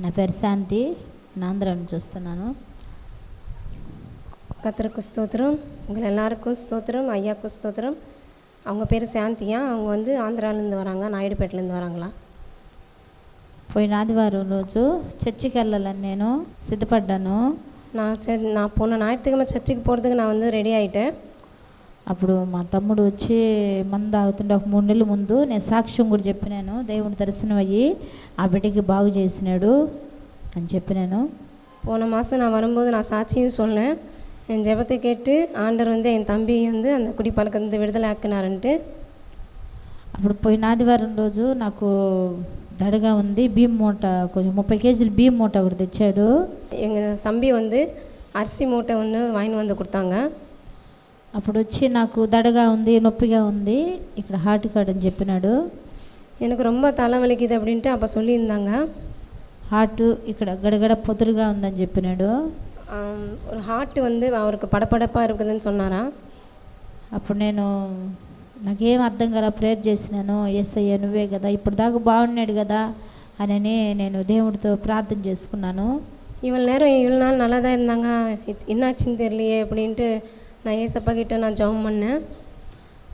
నా పేరు శాంతి, ఆந்திரா నుంచి వస్తున్నాను. கர்த்தருக்கு ஸ்தோத்திரம். உங்கள் எல்லாருக்கும் ஸ்தோத்திரம். ஐயாவுக்கும் ஸ்தோத்திரம். அவங்க பேர் சாந்தியா. அவங்க வந்து ஆந்திராலேருந்து வராங்க, நாயுடுపేటலேருந்து வராங்களா. పోయిన ఆదివారం రోజు చర్చికి వెళ్ళాలని నేను సిద్ధపడ్డాను. நான் போன ஞாயிற்றுக்கிழமை சர்ச்சுக்கு போகிறதுக்கு நான் வந்து ரெடி ஆகிட்டேன். అప్పుడు మా తమ్ముడు వచ్చి మందు తాగుతుండే ఒక 3 నెలల ముందు నేను సాక్ష్యం కూడా చెప్పినాను. దేవుని దర్శనం అయ్యి ఆ బిడ్డకి బాగు చేసినాడు అని చెప్పినాను. போன மாதம் நான் வரும்போது நான் சாட்சியும் சொன்னேன். என் ஜெபத்தை கேட்டு ஆண்டவர் வந்து என் தம்பி வந்து அந்த குடி பழக்கத்தை விடுதலை ஆக்கினாருன்ட்டு. అప్పుడు పోయిన ఆదివారం రోజు నాకు దడగా ఉంది. బియ్యం మూట, కొంచెం 30 కేజీలు బియ్యం మూట ఒకటి తెచ్చాడు. எங்கள் தம்பி வந்து அரிசி மூட்டை வந்து வாங்கிட்டு வந்து கொடுத்தாங்க. అప్పుడు వచ్చి నాకు దడగా ఉంది, నొప్పిగా ఉంది, ఇక్కడ హార్ట్ కార్డ్ అని చెప్పినాడు. எனக்கு ரொம்ப தலைவலிக்குது அப்படின்ட்டு அப்போ சொல்லியிருந்தாங்க. హార్ట్ ఇక్కడ గడగడ పొదురుగా ఉందని చెప్పినాడు. ஒரு ஹார்ட் வந்து அவருக்கு படப்படப்பாக இருக்குதுன்னு சொன்னாரா. అప్పుడు నాకేం అర్థం కదా, ప్రేయర్ చేసినాను. యేసయ్య నువ్వే కదా, ఇప్పుడు దాకా బాగున్నాడు కదా అని నేను దేవుడితో ప్రార్థన చేసుకున్నాను. இவ்வளோ நாள் நல்லா தான் இருந்தாங்க, என்னாச்சுன்னு தெரியலையே அப்படின்ட்டு நான் ஏசப்பா கிட்ட நான் ஜெபம் பண்ணேன்.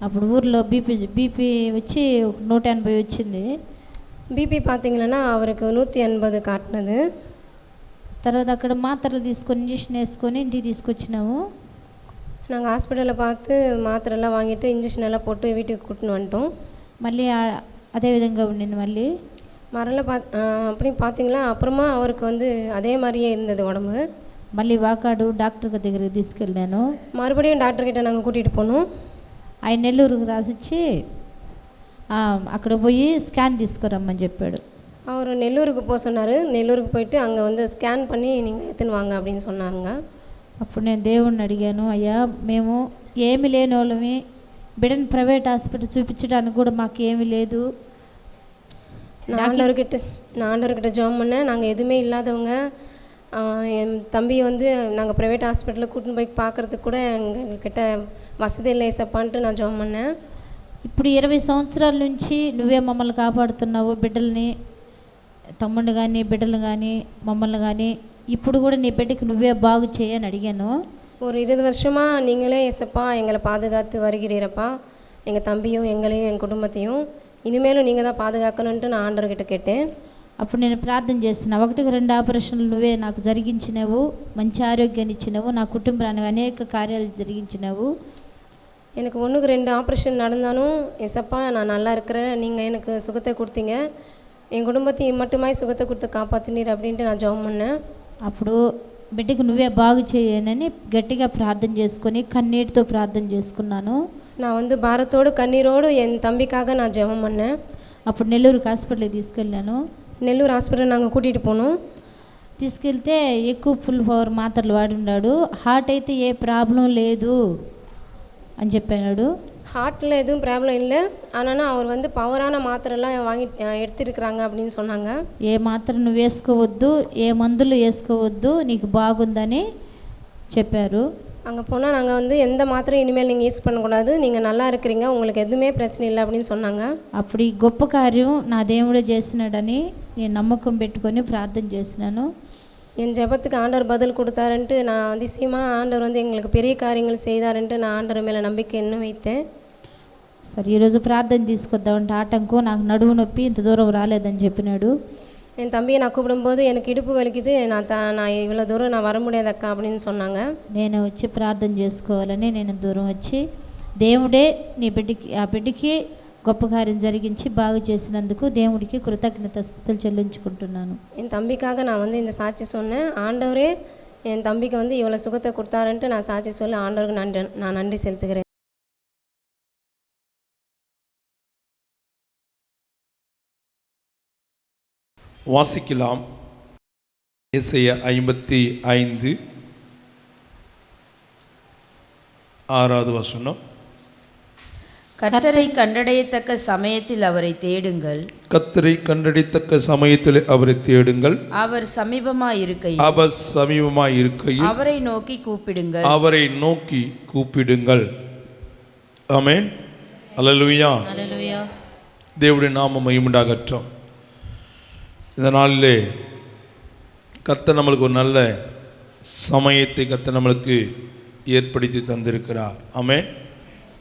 అప్పుడు ఊర్లో బీపీ వచ్చి 180 వచ్చింది. బీపీ பார்த்தீங்கன்னா அவருக்கு 180 కాటినది. తర్వాత అక్కడ మాత్రలు తీసుకొని ఇంజక్షన్ వేసుకొని ఇంటికి తీసుకొచ్చినాము. நாங்கள் ஹாஸ்பிட்டலில் பார்த்து மாத்திரைலாம் வாங்கிட்டு இன்ஜெக்ஷன் எல்லாம் போட்டு வீட்டுக்கு கூட்டின்னு வந்துட்டோம். మళ్ళీ అదే విధంగా ఉండింది. మళ్ళీ அப்படி பார்த்தீங்களா, అப்புறமா அவருக்கு வந்து அதே மாதிரியே இருந்தது உடம்பு. మళ్ళీ వాకాడు డాక్టర్ దగ్గరికి తీసుకెళ్ళాను. మறுபடியும் డాక్టర్ கிட்ட நாங்கள் கூட்டிகிட்டு போனோம். ఆయన నెల్లూరుకు రాసిచ్చి అక్కడ పోయి స్కాన్ తీసుకురమ్మని చెప్పాడు. அவர் நெல்லூருக்கு போக சொன்னார். நெல்லூருக்கு போயிட்டு அங்கே வந்து ஸ்கேன் பண்ணி நீங்கள் எடுத்துன்னு வாங்க அப்படின்னு சொன்னாங்க. అప్పుడు నేను దేవుణ్ణి అడిగాను, అయ్యా మేము ఏమి లేని వాళ్ళమి, బిడ్డని ప్రైవేట్ హాస్పిటల్ చూపించడానికి కూడా మాకు ఏమీ లేదు. நான் ஆண்டவர்கிட்ட ஜெபம் பண்ணேன். நாங்கள் எதுவுமே இல்லாதவங்க, என் தம்பி வந்து நாங்கள் ப்ரைவேட் ஹாஸ்பிட்டலில் கூட்டின்னு போய் பார்க்குறதுக்கு கூட எங்ககிட்ட వసతి இல்லை ஏசப்பான்ட்டு நான் ஜெபம் பண்ணேன். ఇప్పుడు 20 సంవత్సరాల నుంచి నువ్వే మమ్మల్ని కాపాడుతున్నావు, బిడ్డల్ని, తమ్ముడిని కానీ బిడ్డలు కానీ మమ్మల్ని కానీ, ఇప్పుడు కూడా నీ బిడ్డకి నువ్వే బాగు చేయని అడిగాను. ஒரு 20 வருஷமாக நீங்களே ஏசப்பா எங்களை பாதுகாத்து வருகிறீரப்பா, எங்கள் தம்பியும் எங்களையும் என் குடும்பத்தையும் இனிமேலும் நீங்கள் தான் பாதுகாக்கணுன்ட்டு நான் ஆண்டவர்கிட்ட கேட்டேன். అప్పుడు నేను ప్రార్థన చేస్తున్నా. 1-2 ఆపరేషన్లు నువ్వే నాకు జరిగించినావు, మంచి ఆరోగ్యాన్ని ఇచ్చినావు, నా కుటుంబానికి అనేక కార్యాలు జరిగించినావు. எனக்கு 1-2 ஆப்ரேஷன் நடந்தாலும் ஏசப்பா நான் நல்லா இருக்கிறேன், நீங்கள் எனக்கு சுகத்தை கொடுத்தீங்க, என் குடும்பத்தை மட்டுமாய் சுகத்தை கொடுத்து காப்பாற்றினீர் அப்படின்ட்டு நான் ஜெபம் பண்ணேன். అప్పుడు బిడ్డకి నువ్వే బాగు చేయనని గట్టిగా ప్రార్థన చేసుకొని కన్నీటితో ప్రార్థన చేసుకున్నాను. நான் வந்து பாரத்தோடு கண்ணீரோடு என் தம்பிக்காக நான் ஜெபம் பண்ணேன். అప్పుడు నెల్లూరుకి హాస్పిటల్కి తీసుకెళ్ళాను. నెల్లూరు హాస్పిటల్ நாங்கள் கூட்டிகிட்டு போனோம். తీసుకెళ్తే ఎక్కువ ఫుల్ పవర్ మాత్రలు వాడి ఉన్నాడు. హార్ట్ అయితే ఏ ప్రాబ్లం లేదు అని చెప్పాడు. ஹார்ட்டில் எதுவும் ப்ராப்ளம் இல்லை, ஆனால் அவர் வந்து பவரான மாத்திரைலாம் வாங்கி எடுத்துருக்குறாங்க அப்படின்னு சொன்னாங்க. ఏ మాత్ర నువ్వు వేసుకోవద్దు, ఏ మందులు వేసుకోవద్దు, నీకు బాగుందని చెప్పారు. அங்கே போனால் நாங்கள் வந்து எந்த மாத்திரை இனிமேல் நீங்கள் யூஸ் பண்ணக்கூடாது, நீங்கள் நல்லா இருக்கிறீங்க, உங்களுக்கு எதுவுமே பிரச்சனை இல்லை அப்படின்னு சொன்னாங்க. అప్పుడు ఈ గొప్ప కార్యం నా దేవుడే చేసినాడని నేను నమ్మకం పెట్టుకొని ప్రార్థన చేసినాను. என் ஜெபத்துக்கு ஆண்டவர் பதில் கொடுத்தாருன்ட்டு நான் அதிசயமாக ஆண்டவர் வந்து எங்களுக்கு பெரிய காரியங்கள் செய்தாருன்ட்டு நான் ஆண்டவர் மேலே நம்பிக்கை இன்னும் வைத்தேன். సరే ఈరోజు ప్రార్థన తీసుకొద్దామంటే ఆటంకం, నాకు నడువు నొప్పి, ఇంత దూరం రాలేదని చెప్పినాడు. என் தம்பியை நான் கூப்பிடும்போது எனக்கு இடுப்பு வலிக்குது, நான் இவ்வளோ தூரம் நான் வர முடியாதக்கா அப்படின்னு சொன்னாங்க. నేను వచ్చి ప్రార్థన చేసుకోవాలని నేను దూరం వచ్చి, దేవుడే నీ బిడ్డకి, ఆ బిడ్డకి గొప్ప కార్యం జరిగించి బాగు చేసినందుకు దేవుడికి కృతజ్ఞతాస్తుతులు చెల్లించుకుంటున్నాను. என் தம்பிக்காக நான் வந்து இந்த சாட்சி சொன்னேன். ஆண்டவரே என் தம்பிக்கு வந்து இவ்வளோ சுகத்தை கொடுத்தாருன்ட்டு நான் சாட்சி சொல்லி ஆண்டவருக்கு நான் நன்றி செலுத்துகிறேன். வாசிக்கலாம். ஏசாயா 55 6வது வசனம். கர்த்தரை கண்டடையத்தக்க சமயத்தில் அவரை தேடுங்கள். கர்த்தரை கண்டடையத்தக்க சமயத்தில் அவரை தேடுங்கள். அவர் சமீபமாயிருக்கையில், அவர் சமீபமாயிருக்கையில் அவரை நோக்கி கூப்பிடுங்கள். அவரை நோக்கி கூப்பிடுங்கள். ஆமென். அல்லேலூயா. హల్లెలూయా. தேவனுடைய நாமம் மகிமையுண்டாகட்டும். இந்த நாளிலே கர்த்தர் நம்மளுக்கு ஒரு நல்ல சமயத்தை கர்த்தர் நம்மளுக்கு ஏற்படுத்தி தந்திருக்கிறார். ஆமென்.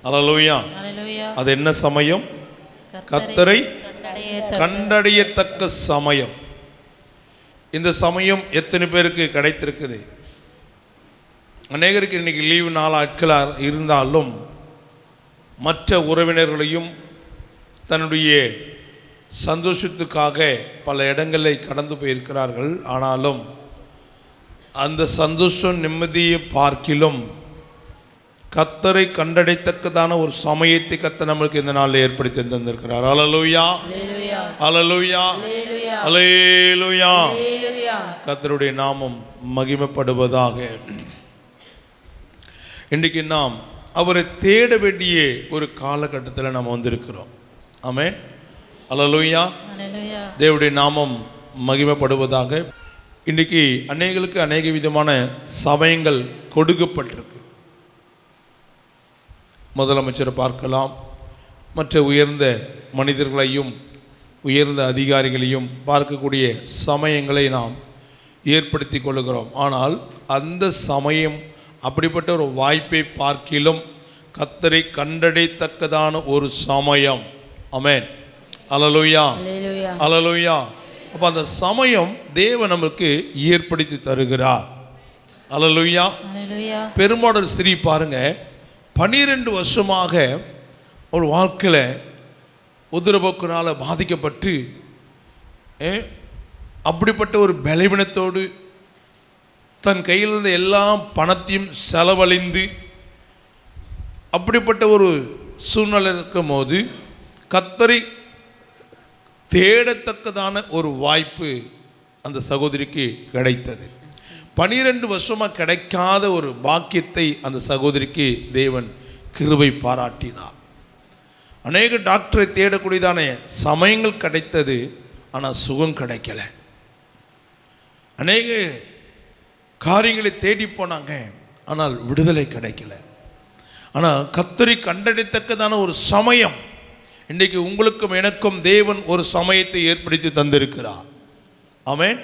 அல்லேலூயா. அது என்ன சமயம்? கர்த்தரை கண்டடையத்தக்க சமயம். இந்த சமயம் எத்தனை பேருக்கு கிடைத்திருக்குது? அநேகருக்கு இன்னைக்கு லீவு நாட்களாக இருந்தாலும் மற்ற உறவினர்களையும் தன்னுடைய சந்தோஷத்துக்காக பல இடங்களில் கடந்து போயிருக்கிறார்கள். ஆனாலும் அந்த சந்தோஷம் நிம்மதியை பார்க்கிலும் கர்த்தரை கண்டடைத்தக்கதான ஒரு சமயத்தை கர்த்தர் நம்மளுக்கு இந்த நாளில் ஏற்படுத்தி தந்திருக்கிறார். அல்லேலூயா, அல்லேலூயா, அல்லேலூயா. கர்த்தருடைய நாமம் மகிமைப்படுவதாக. இன்றைக்கு நாம் அவரை தேட வேண்டிய ஒரு காலகட்டத்தில் நாம் வந்திருக்கிறோம். ஆமென். அல்லேலூயா. தேவனுடைய நாமம் மகிமைப்படுவதாக. இன்றைக்கி அநேகளுக்கு அநேக விதமான சமயங்கள் கொடுக்கப்பட்டிருக்கு. முதலமைச்சரை பார்க்கலாம், மற்ற உயர்ந்த மனிதர்களையும் உயர்ந்த அதிகாரிகளையும் பார்க்கக்கூடிய சமயங்களை நாம் ஏற்படுத்தி கொள்கிறோம். ஆனால் அந்த சமயம் அப்படிப்பட்ட ஒரு வாய்ப்பை பார்க்கிலும் கர்த்தரை கண்டடைத்தக்கதான ஒரு சமயம். ஆமென். அல்லேலூயா, அல்லேலூயா. அப்போ அந்த சமயம் தேவன் நமக்கு ஏற்படுத்தி தருகிறார். அல்லேலூயா. பெரும்பாலும் ஸ்திரீ பாருங்க, 12 வருஷமாக ஒரு வாழ்க்கையில் உதிரபோக்கினால் பாதிக்கப்பட்டு அப்படிப்பட்ட ஒரு பலவீனத்தோடு தன் கையில் இருந்த எல்லா பணத்தையும் செலவழிந்து அப்படிப்பட்ட ஒரு சூழ்நிலை இருக்கும் போது கர்த்தரை தேடத்தக்கதான ஒரு வாய்ப்பு அந்த சகோதரிக்கு கிடைத்தது. 12 வருஷமாக கிடைக்காத ஒரு பாக்கியத்தை அந்த சகோதரிக்கு தேவன் கிருபை பாராட்டினார். அநேக டாக்டரை தேடக்கூடியதான சமயங்கள் கிடைத்தது, ஆனால் சுகம் கிடைக்கல. அநேக காரியங்களை தேடி போனாங்க, ஆனால் விடுதலை கிடைக்கல. ஆனால் கர்த்தரை கண்டடைத்தக்கதான ஒரு சமயம் இன்றைக்கு உங்களுக்கும் எனக்கும் தேவன் ஒரு சமயத்தை ஏற்படுத்தி தந்திருக்கிறார். ஆமென்.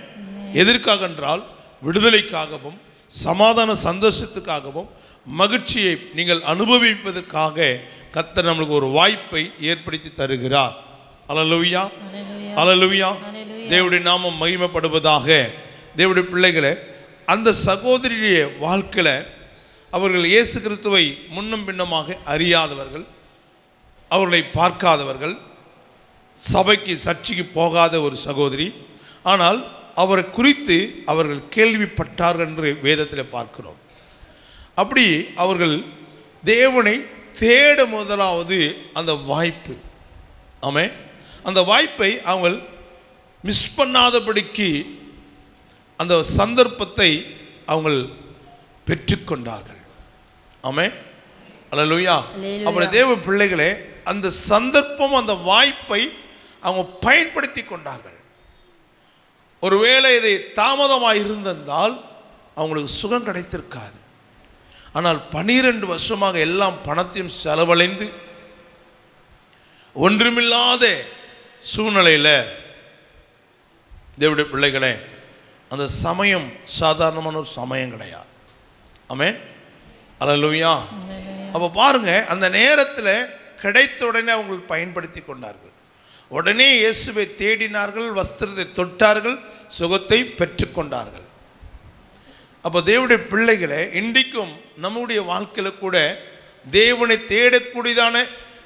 எதற்காக என்றால் விடுதலைக்காகவும் சமாதான சந்தோஷத்துக்காகவும் மகிழ்ச்சியை நீங்கள் அனுபவிப்பதற்காக கர்த்தர் நம்மளுக்கு ஒரு வாய்ப்பை ஏற்படுத்தி தருகிறார். அல்லேலூயா, அல்லேலூயா. தேவனுடைய நாமம் மகிமைப்படுவதாக. தேவனுடைய பிள்ளைகளை, அந்த சகோதரியுடைய வாழ்க்கையில் அவர்கள் இயேசு கிறிஸ்துவை முன்னும் பின்னமாக அறியாதவர்கள், அவர்களை பார்க்காதவர்கள், சபைக்கு சர்ச்சைக்கு போகாத ஒரு சகோதரி. ஆனால் அவரை குறித்து அவர்கள் கேள்விப்பட்டார்கள் என்று வேதத்தில் பார்க்கிறோம். அப்படி அவர்கள் தேவனை தேட முதலாவது அந்த வாய்ப்பு. ஆமென். அந்த வாய்ப்பை அவங்க மிஸ் பண்ணாதபடிக்கு அந்த சந்தர்ப்பத்தை அவங்க பெற்றுக்கொண்டார்கள். ஆமென். அல்லேலூயா. அப்புறம் தேவ பிள்ளைகளே, அந்த சந்தர்ப்பம் அந்த வாய்ப்பை அவங்க பயன்படுத்தி கொண்டார்கள். ஒருவேளை இதை தாமதமாக இருந்திருந்தால் அவங்களுக்கு சுகம் கிடைத்திருக்காது. ஆனால் 12 வருஷமாக எல்லாம் பணத்தையும் செலவழிந்து ஒன்றுமில்லாத சூழ்நிலையில் தேவனுடைய பிள்ளைகளே, அந்த சமயம் சாதாரணமான ஒரு சமயம் கிடையாது. ஆமென். அல்லேலூயா. அப்போ பாருங்க, அந்த நேரத்தில் கிடைத்த உடனே அவங்க பயன்படுத்தி கொண்டார்கள். உடனே இயேசுவை தேடினார்கள், வஸ்திரத்தை தொட்டார்கள், சுகத்தை பெற்றுக்கொண்டார்கள். அப்போ தேவனுடைய பிள்ளைகளை, இன்றைக்கும் நம்முடைய வாழ்க்கையில் கூட தேவனை தேடக்கூடியதான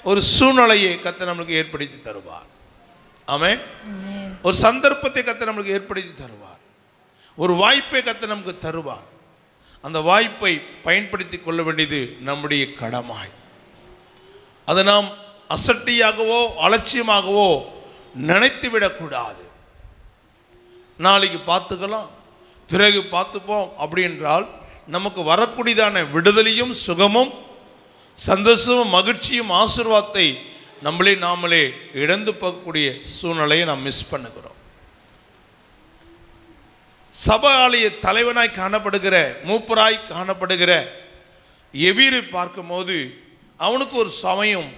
ஒரு சூழ்நிலையை கர்த்தர் நம்மளுக்கு ஏற்படுத்தி தருவார். ஆமென். ஒரு சந்தர்ப்பத்தை கர்த்தர் நம்மளுக்கு ஏற்படுத்தி தருவார். ஒரு வாய்ப்பை கர்த்தர் நமக்கு தருவார். அந்த வாய்ப்பை பயன்படுத்தி கொள்ள வேண்டியது நம்முடைய கடமை. அதை நாம் அசட்டியாகவோ அலட்சியமாகவோ நினைத்து விடக்கூடாது. நாளைக்கு பார்த்துக்கலாம், பிறகு பார்த்துப்போம் அப்படி என்றால் நமக்கு வரக்கூடியதான விடுதலையும் சுகமும் சந்தோஷமும் மகிழ்ச்சியும் ஆசீர்வாதத்தை நாமளே இழந்து போகக்கூடிய சூழ்நிலையை நாம் மிஸ் பண்ணுகிறோம். சபை ஆலய தலைவனாய் காணப்படுகிற, மூப்பராய் காணப்படுகிற எவீரை பார்க்கும்போது அவனுக்கு ஒரு சமயம்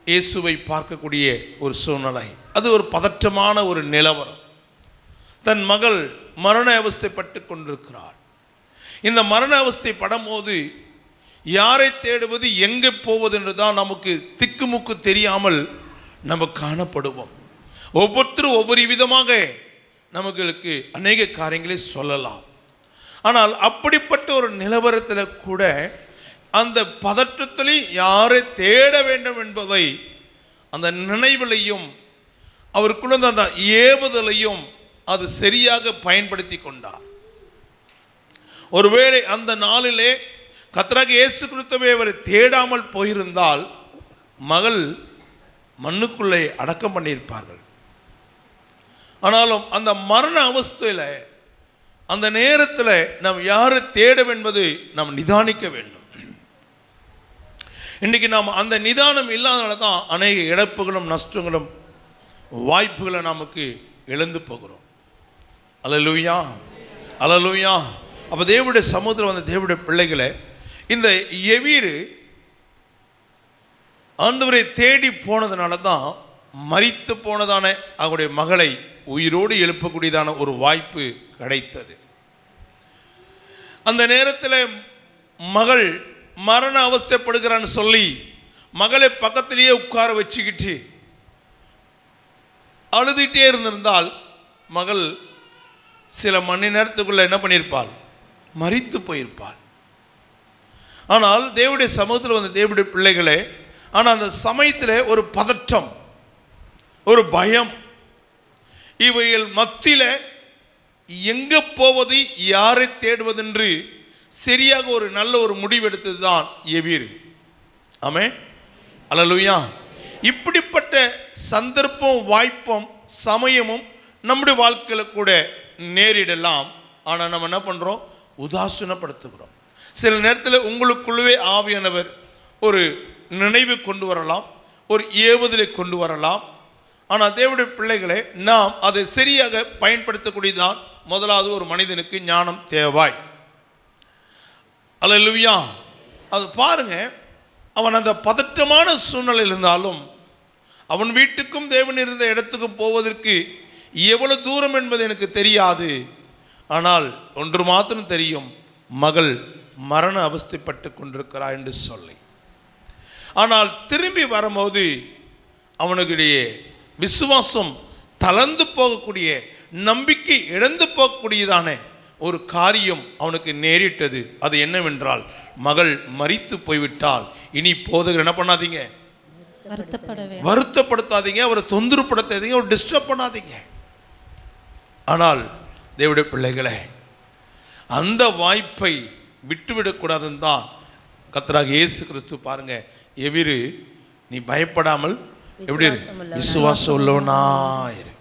இயேசுவை பார்க்கக்கூடிய ஒரு சூழ்நிலை. அது ஒரு பதற்றமான ஒரு நிலவரம். தன் மகள் மரண அவஸ்தைப்பட்டு கொண்டிருக்கிறாள். இந்த மரண அவஸ்தை படும்போது யாரை தேடுவது, எங்கே போவது என்றுதான் நமக்கு திக்குமுக்கு தெரியாமல் நம்ம காணப்படுவோம். ஒவ்வொருத்தரும் ஒவ்வொரு விதமாக நமக்கு அநேக காரியங்களை சொல்லலாம். ஆனால் அப்படிப்பட்ட ஒரு நிலவரத்தில் கூட அந்த பதற்றத்திலே யாரை தேட வேண்டும் என்பதை அந்த நினைவிலையும் அவருக்குள்ள அந்த ஏவுதலையும் அது சரியாக பயன்படுத்தி கொண்டார். ஒருவேளை அந்த நாளிலே கர்த்தராகிய இயேசு கிறிஸ்துவை அவரை தேடாமல் போயிருந்தால் மகள் மண்ணுக்குள்ளே அடக்கம் பண்ணியிருப்பார்கள். ஆனாலும் அந்த மரண அவஸ்தையில் அந்த நேரத்தில் நாம் யாரை தேடும் என்பது நாம் நிதானிக்க வேண்டும். இன்றைக்கி நாம் அந்த நிதானம் இல்லாதனால தான் அநேக இழப்புகளும் நஷ்டங்களும் வாய்ப்புகளை நமக்கு இழந்து போகிறோம். அல்லேலூயா, அல்லேலூயா. அப்போ தேவனுடைய சமூகத்தில் வந்த தேவனுடைய பிள்ளைகளை இந்த எவீரு ஆண்டவரை தேடி போனதுனால தான் மரித்து போனதான அவருடைய மகளை உயிரோடு எழுப்பக்கூடியதான ஒரு வாய்ப்பு கிடைத்தது. அந்த நேரத்தில் மகள் மரண அவஸ்தைப்படுகிறான்னு சொல்லி மகளை பக்கத்திலேயே உட்கார வச்சுக்கிட்டு அழுதுகிட்டே இருந்திருந்தால் மகள் சில மணி நேரத்துக்குள்ள என்ன பண்ணியிருப்பாள், மரித்து போயிருப்பாள். ஆனால் தேவனுடைய சமூகத்தில் வந்த தேவனுடைய பிள்ளைகளே, ஆனால் அந்த சமயத்தில் ஒரு பதற்றம், ஒரு பயம், இவைகள் மத்தியில் எங்கே போவது, யாரை தேடுவதென்று சரியாக ஒரு நல்ல ஒரு முடிவெடுத்தது தான் எவீரு. ஆமென், அல்லேலூயா. இப்படிப்பட்ட சந்தர்ப்பம், வாய்ப்பும், சமயமும் நம்முடைய வாழ்க்கையில் கூட நேரிடலாம். ஆனால் நம்ம என்ன பண்ணுறோம், உதாசீனப்படுத்துகிறோம். சில நேரத்தில் உங்களுக்குள்ளவே ஆவியானவர் ஒரு நினைவு கொண்டு வரலாம், ஒரு ஏவுதலை கொண்டு வரலாம். ஆனால் தேவனுடைய பிள்ளைகளை நாம் அதை சரியாக பயன்படுத்தக்கூடியதான் முதலாவது ஒரு மனிதனுக்கு ஞானம் தேவாய். அல்லேலூயா. அது பாருங்க, அவன் அந்த பதற்றமான சூழ்நிலையில் இருந்தாலும் அவன் வீட்டுக்கும் தேவன் இருந்த இடத்துக்கும் போவதற்கு எவ்வளவு தூரம் என்பது எனக்கு தெரியாது. ஆனால் ஒன்று மாத்திரம் தெரியும், மகள் மரண அவஸ்தைப்பட்டு கொண்டிருக்கிறார் என்று சொல்லி. ஆனால் திரும்பி வரும்போது அவனுடைய விசுவாசம் தளர்ந்து போகக்கூடிய, நம்பிக்கை இழந்து போகக்கூடியதான ஒரு காரியம் அவனுக்கு நேரிட்டது. அது என்னவென்றால், மகள் மரித்து போய்விட்டால் இனி போதகர் என்ன பண்ணாதீங்க, வருத்தப்படுத்தாதீங்க, அவரை தொந்தரப்படுத்தாதீங்க, அவர் டிஸ்டர்ப் பண்ணாதீங்க. ஆனால் தேவனுடைய பிள்ளைகளே, அந்த வாய்ப்பை விட்டுவிடக்கூடாதுன்னு தான் கர்த்தராகிய இயேசு கிறிஸ்து பாருங்க, எவீரு நீ பயப்படாமல் எப்படி விசுவாசம் உள்ளவனாயிரு.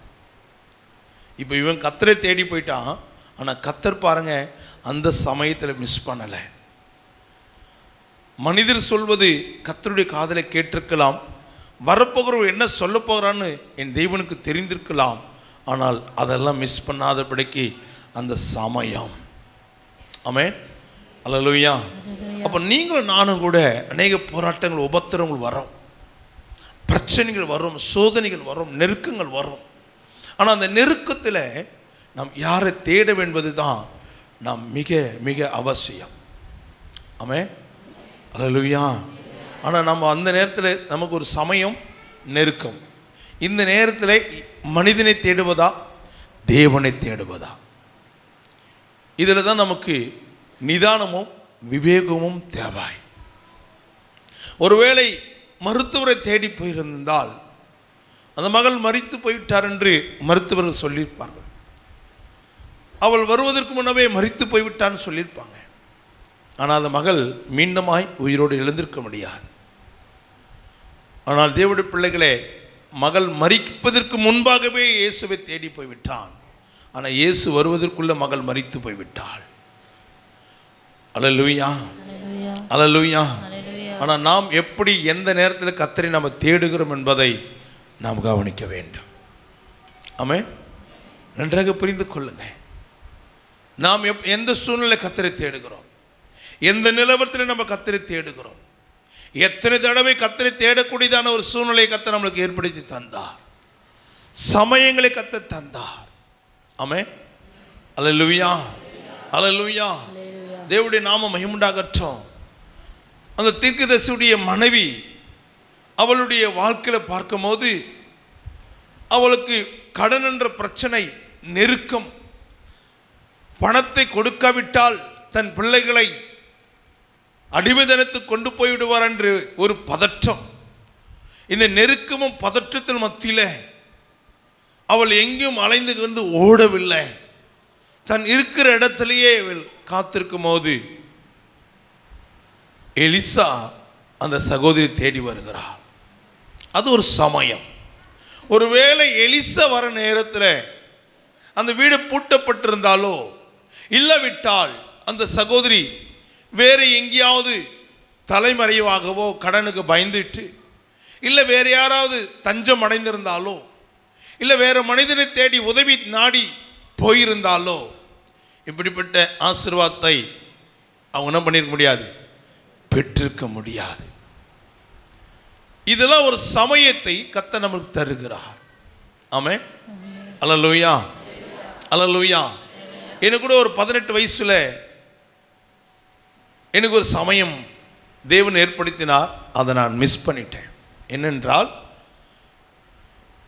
இப்போ இவன் கர்த்தரை தேடி போயிட்டான். ஆனால் கர்த்தர் பாருங்க அந்த சமயத்தில் மிஸ் பண்ணலை. மனிதர் சொல்வது கர்த்தருடைய காதலை கேட்டிருக்கலாம், வரப்போகிறவர் என்ன சொல்ல போகிறான்னு என் தேவனுக்கு தெரிந்திருக்கலாம். ஆனால் அதெல்லாம் மிஸ் பண்ணாதபடிக்கு அந்த சமயம். ஆமென், அல்லேலூயா. அப்போ நீங்களும் நானும் கூட அநேக போராட்டங்கள், உபத்திரங்கள் வரும், பிரச்சனைகள் வரும், சோதனைகள் வரும், நெருக்கங்கள் வரும். ஆனால் அந்த நெருக்கத்தில் நாம் யாரை தேட வேண்டுவது தான் நாம் மிக மிக அவசியம். ஆமென், அல்லேலூயா. ஆனால் நம்ம அந்த நேரத்தில் நமக்கு ஒரு சமயம், நெருக்கம். இந்த நேரத்தில் மனிதனை தேடுவதா, தேவனை தேடுவதா? இதில் தான் நமக்கு நிதானமும் விவேகமும் தேவை. ஒருவேளை மருத்துவரை தேடி போயிருந்தால் அந்த மகள் மரித்து போய்விட்டார் என்று மருத்துவர்கள் சொல்லியிருப்பார்கள். அவள் வருவதற்கு முன்னவே மரித்து போய்விட்டான்னு சொல்லியிருப்பாங்க. ஆனால் அந்த மகள் மீண்டுமாய் உயிரோடு எழுந்திருக்க முடியாது. ஆனால் தேவனுடைய பிள்ளைகளே, மகள் மரிப்பதற்கு முன்பாகவே இயேசுவை தேடி போய்விட்டான். ஆனால் இயேசு வருவதற்குள்ள மகள் மரித்து போய்விட்டாள். அல்லேலூயா, அல்லேலூயா. ஆனால் நாம் எப்படி எந்த நேரத்தில் கர்த்தரை நாம் தேடுகிறோம் என்பதை நாம் கவனிக்க வேண்டும். ஆமென், நன்றாக புரிந்து கொள்ளுங்க. நாம் எந்த சூழ்நிலை கர்த்தரை தேடுகிறோம், எந்த நிலவரத்தில் நம்ம கர்த்தரை தேடுகிறோம், எத்தனை தடவை கர்த்தரை தேடக்கூடியதான ஒரு சூழ்நிலையை கர்த்தர் நம்மளுக்கு ஏற்படுத்தி தந்தார், சமயங்களை கர்த்தர் தந்தார். ஆமென், அல்லேலூயா, அல்லேலூயா. தேவனுடைய நாமம் மகிமையுண்டாகட்டும். அந்த தீர்க்கதரிசியுடைய மனைவி அவளுடைய வாழ்க்கையில் பார்க்கும்போது அவளுக்கு கடன் என்ற பிரச்சனை, நெருக்கம், பணத்தை கொடுக்காவிட்டால் தன் பிள்ளைகளை அடிமைதனத்துக்கு கொண்டு போய்விடுவார் என்று ஒரு பதற்றம். இந்த நெருக்கமும் பதற்றத்தின் மத்தியில் அவள் எங்கேயும் அலைந்து கொண்டு ஓடவில்லை. தன் இருக்கிற இடத்திலேயே காத்திருக்கும் போது எலிசா அந்த சகோதரி தேடி வருகிறார். அது ஒரு சமயம். ஒருவேளை எலிசா வர நேரத்தில் அந்த வீடு பூட்டப்பட்டிருந்தாலோ இல்லாவிட்டால் அந்த சகோதரி வேறு எங்கேயாவது தலைமறைவாகவோ கடனுக்கு பயந்துட்டு, இல்லை வேறு யாராவது தஞ்சம் அடைந்திருந்தாலோ, இல்லை வேறு மனிதனை தேடி உதவி நாடி போயிருந்தாலோ இப்படிப்பட்ட ஆசீர்வாதத்தை அவங்க என்ன பண்ணியிருக்க முடியாது, பெற்றிருக்க முடியாது. இதெல்லாம் ஒரு சமயத்தை கர்த்தர் நமக்கு தருகிறார். ஆமென், அல்லேலூயா, அல்லேலூயா. எனக்கு கூட ஒரு 18 வயசுல எனக்கு ஒரு சமயம் தேவன் ஏற்படுத்தினார். அதை நான் மிஸ் பண்ணிட்டேன். என்னென்றால்,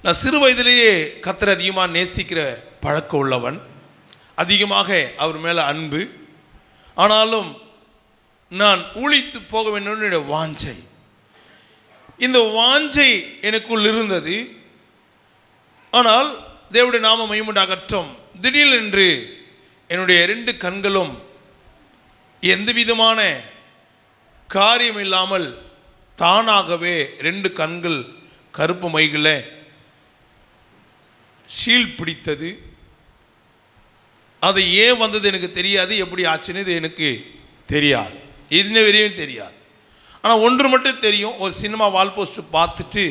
நான் சிறு வயதிலேயே கர்த்தரை அதிகமாக நேசிக்கிற பழக்கம் உள்ளவன், அதிகமாக அவர் மேலே அன்பு. ஆனாலும் நான் ஊழித்து போக வேண்டும் என்னுடைய வாஞ்சை, இந்த வாஞ்சை எனக்குள் இருந்தது. ஆனால் தேவனுடைய நாமம் மகிமையுண்டாகட்டும், திடீரென்று என்னுடைய 2 கண்களும் எந்த விதமான காரியம் இல்லாமல் தானாகவே 2 கண்கள் கருப்பு மைகளை ஷீல் பிடித்தது. அது ஏன் வந்தது எனக்கு தெரியாது, எப்படி ஆச்சுன்னு இது எனக்கு தெரியாது, இன்ன வரையும் தெரியாது. ஆனால் ஒன்று மட்டும் தெரியும், ஒரு சினிமா வால் போஸ்ட் பார்த்துட்டு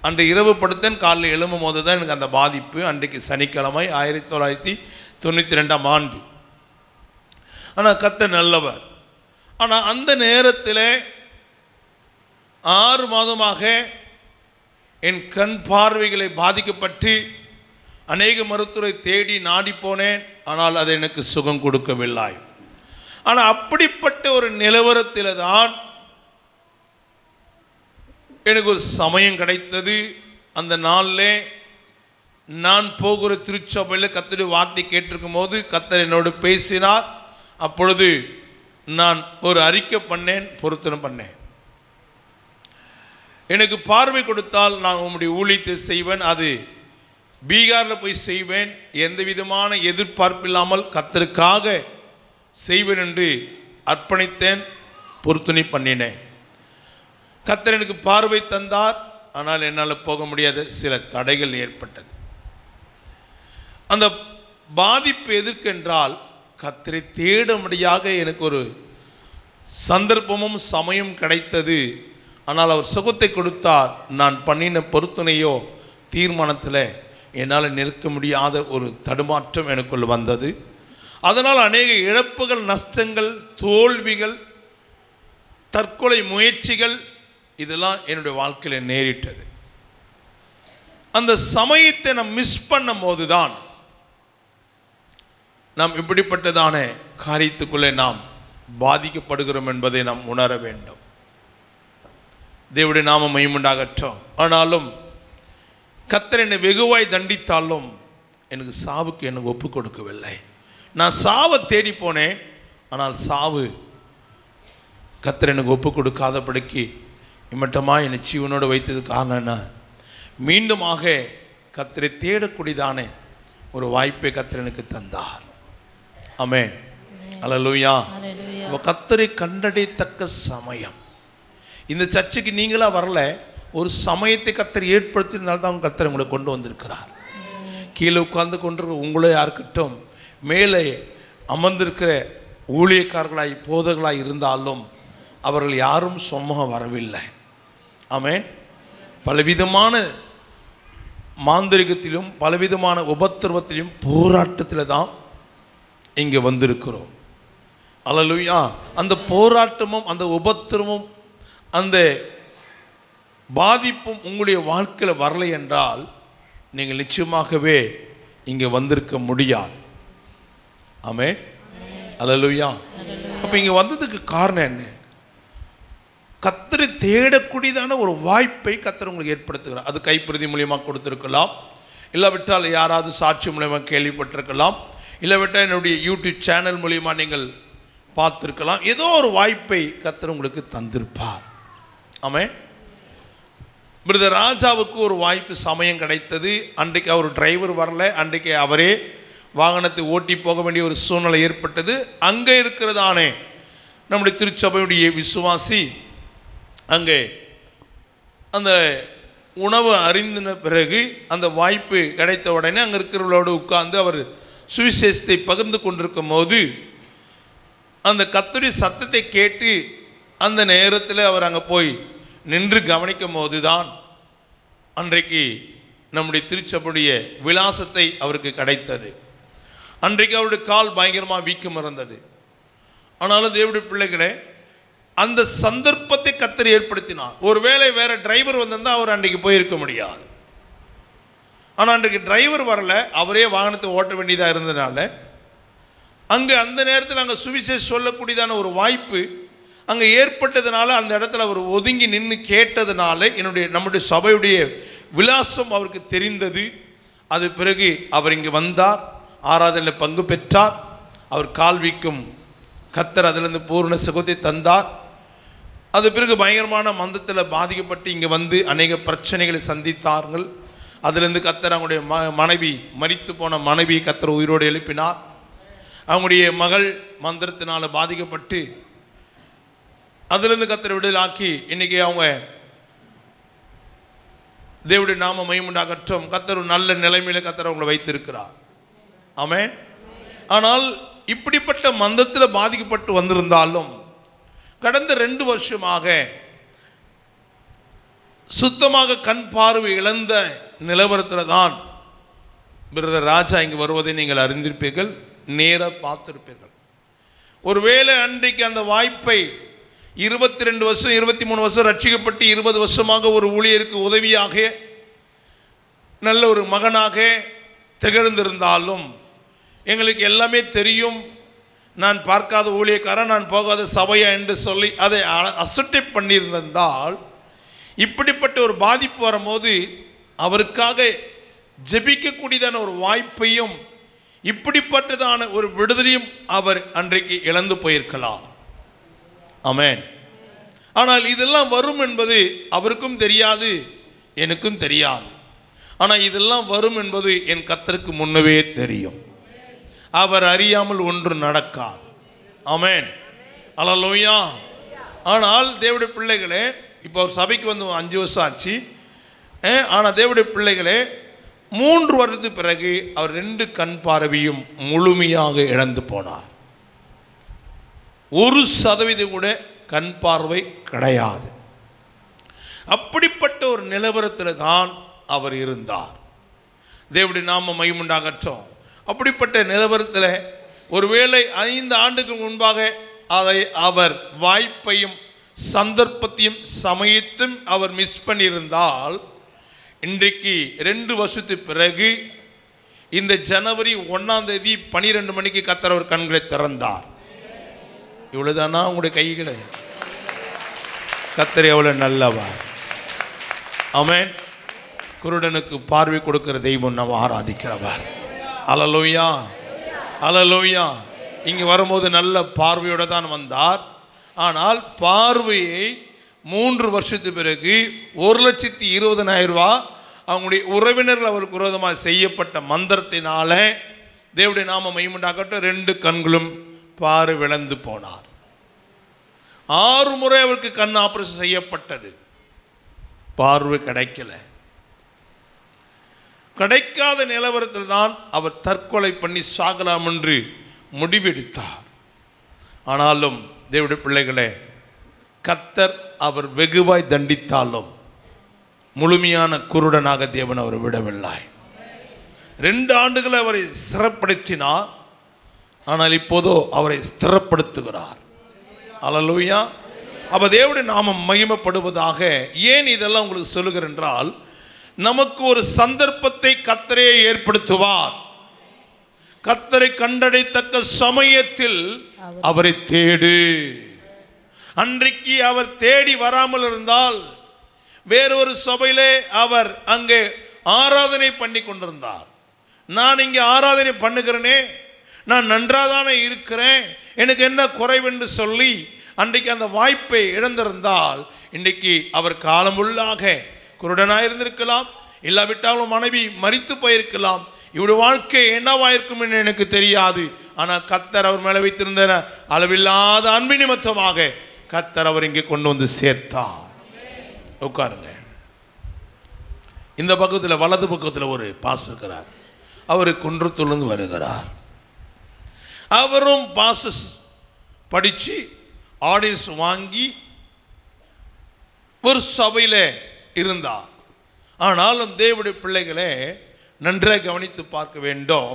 அன்று இரவு படுத்தேன். காலையில் எழும்பும் போது தான் எனக்கு அந்த பாதிப்பு. அன்றைக்கு சனிக்கிழமை 1992ஆம் ஆண்டு. ஆனால் கர்த்தர் நல்லவர். ஆனால் அந்த நேரத்தில் 6 மாதமாக என் கண் பார்வைகளை பாதிக்கப்பட்டு அநேக மருத்துவரை தேடி நாடி போனேன். ஆனால் அது எனக்கு சுகம் கொடுக்கவில்லை. ஆனால் அப்படிப்பட்ட ஒரு நிலவரத்தில் தான் எனக்கு ஒரு சமயம் கிடைத்தது. அந்த நாளில் நான் போகிற திருச்சபையில் கர்த்தருடைய வார்த்தை கேட்டிருக்கும் போது கர்த்தர் என்னோடு பேசினார். அப்பொழுது நான் ஒரு அறிக்கை பண்ணேன், பொருத்தனை பண்ணேன். எனக்கு பார்வை கொடுத்தால் நான் உம்முடைய ஊழியத்தை செய்வேன், அது பீகாரில் போய் செய்வேன், எந்த விதமான எதிர்பார்ப்பு இல்லாமல் கர்த்தருக்காக செய்வேன் என்று அர்ப்பணித்தேன், பொருத்தனை பண்ணினேன். கர்த்தர் எனக்கு பார்வை தந்தார். ஆனால் என்னால் போக முடியாத சில தடைகள் ஏற்பட்டது. அந்த பாதிப்பு எதற்கென்றால், கர்த்தரை தேடும்படியாக எனக்கு ஒரு சந்தர்ப்பமும் சமயம் கிடைத்தது. ஆனால் அவர் சுகத்தை கொடுத்தார். நான் பண்ணின பொருத்தனையோ தீர்மானத்தில் என்னால் நிற்க முடியாத ஒரு தடுமாற்றம் எனக்குள் வந்தது. அதனால் அநேக இழப்புகள், நஷ்டங்கள், தோல்விகள், தற்கொலை முயற்சிகள் இதெல்லாம் என்னுடைய வாழ்க்கையில் நேரிட்டது. அந்த சமயத்தை நாம் மிஸ் பண்ணும் போது தான் நாம் இப்படிப்பட்டதான காரியத்துக்குள்ளே நாம் பாதிக்கப்படுகிறோம் என்பதை நாம் உணர வேண்டும். தேவனுடைய நாமம் மகிமையுண்டாகட்டும். ஆனாலும் கர்த்தர் என்னை வெகுவாய் தண்டித்தாலும் எனக்கு சாவுக்கு எனக்கு ஒப்பு கொடுக்கவில்லை. நான் சாவை தேடி போனேன். ஆனால் சாவு கர்த்தர் எனக்கு ஒப்பு கொடுக்காதபடிக்கு இம்மட்டமாக என்னை ஜீவனோடு வைத்தது காரணம் என்ன, மீண்டுமாக கர்த்தரை தேடக்கூடியதான ஒரு வாய்ப்பை கர்த்தர் எனக்கு தந்தார். ஆமென், அல்லேலூயா. கர்த்தரை கண்டடையத்தக்க சமயம். இந்த சர்ச்சுக்கு நீங்களாக வரல, ஒரு சமயத்தை கர்த்தர் ஏற்படுத்தினால்தான் கர்த்தர் உங்களை கொண்டு வந்திருக்கிறார். கீழே உட்கார்ந்து கொண்டிருக்கிற உங்களே இருக்கட்டும், மேலே அமர்ந்திருக்கிற ஊழியக்காரர்களாய் போதகர்களாய் இருந்தாலும் அவர்கள் யாரும் சும்மா வரவில்லை. ஆமென். பலவிதமான மாந்திரிகத்திலும் பலவிதமான உபத்திரவத்திலும் போராட்டத்தில் தான் இங்கே வந்திருக்கிறோம். அல்லேலூயா. அந்த போராட்டமும் அந்த உபத்திரமும் அந்த பாதிப்பும் உங்களுடைய வாழ்க்கையில் வரலை என்றால் நீங்கள் நிச்சயமாகவே இங்கே வந்திருக்க முடியாது. ஆமென். அல்லேலூயா. அப்போ இங்கே வந்ததுக்கு காரணம் என்ன? கர்த்தரை தேடக்கூடியதான ஒரு வாய்ப்பை கர்த்தர் உங்களுக்கு ஏற்படுத்துகிறார். அது கைப்பிரதி மூலியமாக கொடுத்துருக்கலாம், இல்லாவிட்டால் யாராவது சாட்சி மூலியமாக கேள்விப்பட்டிருக்கலாம், இல்லாவிட்டால் என்னுடைய யூடியூப் சேனல் மூலியமாக நீங்கள் பார்த்துருக்கலாம். ஏதோ ஒரு வாய்ப்பை கர்த்தர் உங்களுக்கு தந்திருப்பார். ஆமென். பிரதர் ராஜாவுக்கு ஒரு வாய்ப்பு சமயம் கிடைத்தது. அன்றைக்கு அவர் டிரைவர் வரல, அன்றைக்கு அவரே வாகனத்தை ஓட்டி போக வேண்டிய ஒரு சூழ்நிலை ஏற்பட்டது. அங்கே இருக்கிறதானே நம்முடைய திருச்சபையுடைய விசுவாசி அங்கே அந்த உணவு அறிந்தின பிறகு அந்த வாய்ப்பு கிடைத்த உடனே அங்கே இருக்கிறவர்களோடு உட்கார்ந்து அவர் சுவிசேஷத்தை பகிர்ந்து கொண்டிருக்கும் போது அந்த கர்த்தருடைய சத்தத்தை கேட்டு அந்த நேரத்தில் அவர் அங்கே போய் நின்று கவனிக்கும் போது தான் அன்றைக்கு நம்முடைய திருச்சபையுடைய விலாசத்தை அவருக்கு கிடைத்தது. அன்றைக்கு அவருடைய கால் பயங்கரமாக வீக்கம் இருந்தது. ஆனாலும் தேவனுடைய பிள்ளைகளே, அந்த சந்தர்ப்பத்தை கர்த்தர் ஏற்படுத்தினார். ஒருவேளை வேற டிரைவர் வந்திருந்தால் அவர் அன்றைக்கு போயிருக்க முடியாது. ஆனால் அன்றைக்கு டிரைவர் வரல, அவரே வாகனத்தை ஓட்ட வேண்டியதாக இருந்ததுனால அங்கே அந்த நேரத்தில் அங்கே சுவிசேஷம் சொல்லக்கூடியதான ஒரு வாய்ப்பு அங்கே ஏற்பட்டதுனால அந்த இடத்துல அவர் ஒதுங்கி நின்று கேட்டதுனால நம்முடைய சபையுடைய விலாசம் அவருக்கு தெரிந்தது. அது பிறகு அவர் இங்கே வந்தார், ஆராதனையில் பங்கு பெற்றார். அவர் கால்விக்கும் கர்த்தர் அதிலிருந்து பூர்ண சுகத்தை தந்தார். அது பிறகு பயங்கரமான மந்தத்தில் பாதிக்கப்பட்டு இங்கே வந்து அநேக பிரச்சனைகளை சந்தித்தார்கள். அதிலிருந்து கர்த்தர் அவங்களுடைய மனைவி மரித்து போன மனைவி கர்த்தர் உயிரோடு எழுப்பினார். அவங்களுடைய மகள் மந்திரத்தினால் பாதிக்கப்பட்டு அதிலிருந்து கர்த்தர் விடுதலாக்கி இன்னைக்கு அவங்க தேவனுடைய நாம மகிமையுண்டாகட்டும், கர்த்தர் நல்ல நிலைமையில கர்த்தர் அவங்களை வைத்திருக்கிறார். ஆமென். ஆனால் இப்படிப்பட்ட மந்தத்தில் பாதிக்கப்பட்டு வந்திருந்தாலும் கடந்த 2 வருஷமாக சுத்தமாக கண் பார்வை இழந்த நிலவரத்தில் தான் பிரதர் ராஜா இங்கு வருவதை நீங்கள் அறிந்திருப்பீர்கள், நேராக பார்த்திருப்பீர்கள். ஒருவேளை அன்றைக்கு அந்த வாய்ப்பை 22 வருஷம் 23 வருஷம் ரட்சிக்கப்பட்டு 20 வருஷமாக ஒரு ஊழியருக்கு உதவியாக நல்ல ஒரு மகனாக திகழ்ந்திருந்தாலும் எங்களுக்கு எல்லாமே தெரியும், நான் பார்க்காத ஊழியக்காரன், நான் போகாத சபையா என்று சொல்லி அதை அசட்டை பண்ணியிருந்தால் இப்படிப்பட்ட ஒரு பாதிப்பு வரும்போது அவருக்காக ஜெபிக்கக்கூடியதான ஒரு வாய்ப்பையும் இப்படிப்பட்டதான ஒரு விடுதலையும் அவர் அன்றைக்கு இழந்து போயிருக்கலாம். ஆமென். ஆனால் இதெல்லாம் வரும் என்பது அவருக்கும் தெரியாது, எனக்கும் தெரியாது. ஆனால் இதெல்லாம் வரும் என்பது என் கர்த்தருக்கு முன்னவே தெரியும். அவர் அறியாமல் ஒன்று நடக்காது. ஆமென். அல்லேலூயா. ஆனால் தேவனுடைய பிள்ளைகளே, இப்போ அவர் சபைக்கு வந்து 5 வருஷம் ஆச்சு. ஆனால் தேவனுடைய பிள்ளைகளே, 3 வருடத்துக்கு பிறகு அவர் 2 கண் பார்வையும் முழுமையாக இழந்து போனார். 1% கூட கண் பார்வை கிடையாது. அப்படிப்பட்ட ஒரு நிலவரத்தில் தான் அவர் இருந்தார். தேவனுடைய நாம மகிமையுண்டாகட்டும். அப்படிப்பட்ட நிலவரத்தில் ஒருவேளை 5 ஆண்டுக்கு முன்பாக அதை அவர் வாய்ப்பையும் சந்தர்ப்பத்தையும் சமயத்தும் அவர் மிஸ் பண்ணியிருந்தால் இன்றைக்கு 2 வருஷத்துக்கு பிறகு இந்த ஜனவரி 1ஆம் தேதி 12 மணிக்கு கர்த்தர் அவர் கண்களை திறந்தார். இவ்வளவுதானா உங்களுடைய கைகளை? கர்த்தர் எவ்வளவு நல்லவர். ஆமென். குருடனுக்கு பார்வை கொடுக்கிற தெய்வம் நாம் ஆராதிக்கிறவர். அல்லேலூயா, அல்லேலூயா. இங்கே வரும்போது நல்ல பார்வையோடு தான் வந்தார். ஆனால் பார்வையை 3 வருஷத்துக்கு பிறகு 1,20,000 ரூபா அவங்களுடைய உறவினர்கள் அவருக்கு விரோதமாக செய்யப்பட்ட மந்திரத்தினால தேவனுடைய நாம மகிமையுண்டாகட்டும் 2 கண்களும் பார்வை இழந்து போனார். 6 முறை அவருக்கு கண் ஆபரேஷன் செய்யப்பட்டது, பார்வை கிடைக்கல. கிடைக்காத நிலவரத்தில் தான் அவர் தற்கொலை பண்ணி சாகலாம் என்று முடிவெடுத்தார். ஆனாலும் தேவனுடைய பிள்ளைகளே, கர்த்தர் அவர் வெகுவாய் தண்டித்தாலும் முழுமையான குருடனாக தேவன் அவர் விடவில்லை. 2 ஆண்டுகளை அவரை ஸ்திரப்படுத்தினார். ஆனால் இப்போதோ அவரை ஸ்திரப்படுத்துகிறார். அல்லேலூயா. அப்போ தேவனுடைய நாமம் மகிமைப்படுவதாக. ஏன் இதெல்லாம் உங்களுக்கு சொல்லுகிறேன் என்றால், நமக்கு ஒரு சந்தர்ப்பத்தை கர்த்தரே ஏற்படுத்துவார். கர்த்தரை கண்டடைத்தக்க சமயத்தில் அவரை தேடு. அன்றைக்கு அவர் தேடி வராமல் இருந்தால் வேறொரு சபையிலே அவர் அங்கே ஆராதனை பண்ணி கொண்டிருந்தார். நான் இங்கே ஆராதனை பண்ணுகிறேனே, நான் நன்றாதானே இருக்கிறேன், எனக்கு என்ன குறைவென்று சொல்லி அன்றைக்கு அந்த வாய்ப்பை இழந்திருந்தால் இன்றைக்கு அவர் காலமுள்ளாக குருடனாக இருந்திருக்கலாம், இல்லாவிட்டாலும் மனைவி மரித்து போயிருக்கலாம். இவருடைய வாழ்க்கை என்னவாயிருக்கும் என்று எனக்கு தெரியாது. ஆனால் கர்த்தர் அவர் மேலே வைத்திருந்த அளவில்லாத அன்பு நிமித்தமாக கர்த்தர் அவர் இங்கே கொண்டு வந்து சேர்த்தார். உட்காருங்க. இந்த பக்கத்தில் வலது பக்கத்தில் ஒரு பாஸ் இருக்கிறார். அவர் குன்றத்தூர்லேருந்து வருகிறார். அவரும் பாசஸ் படித்து ஆடியன்ஸ் வாங்கி ஒரு சபையில் இருந்தார். ஆனாலும் தேவனுடைய பிள்ளைகளே நன்றாக கவனித்து பார்க்க வேண்டும்.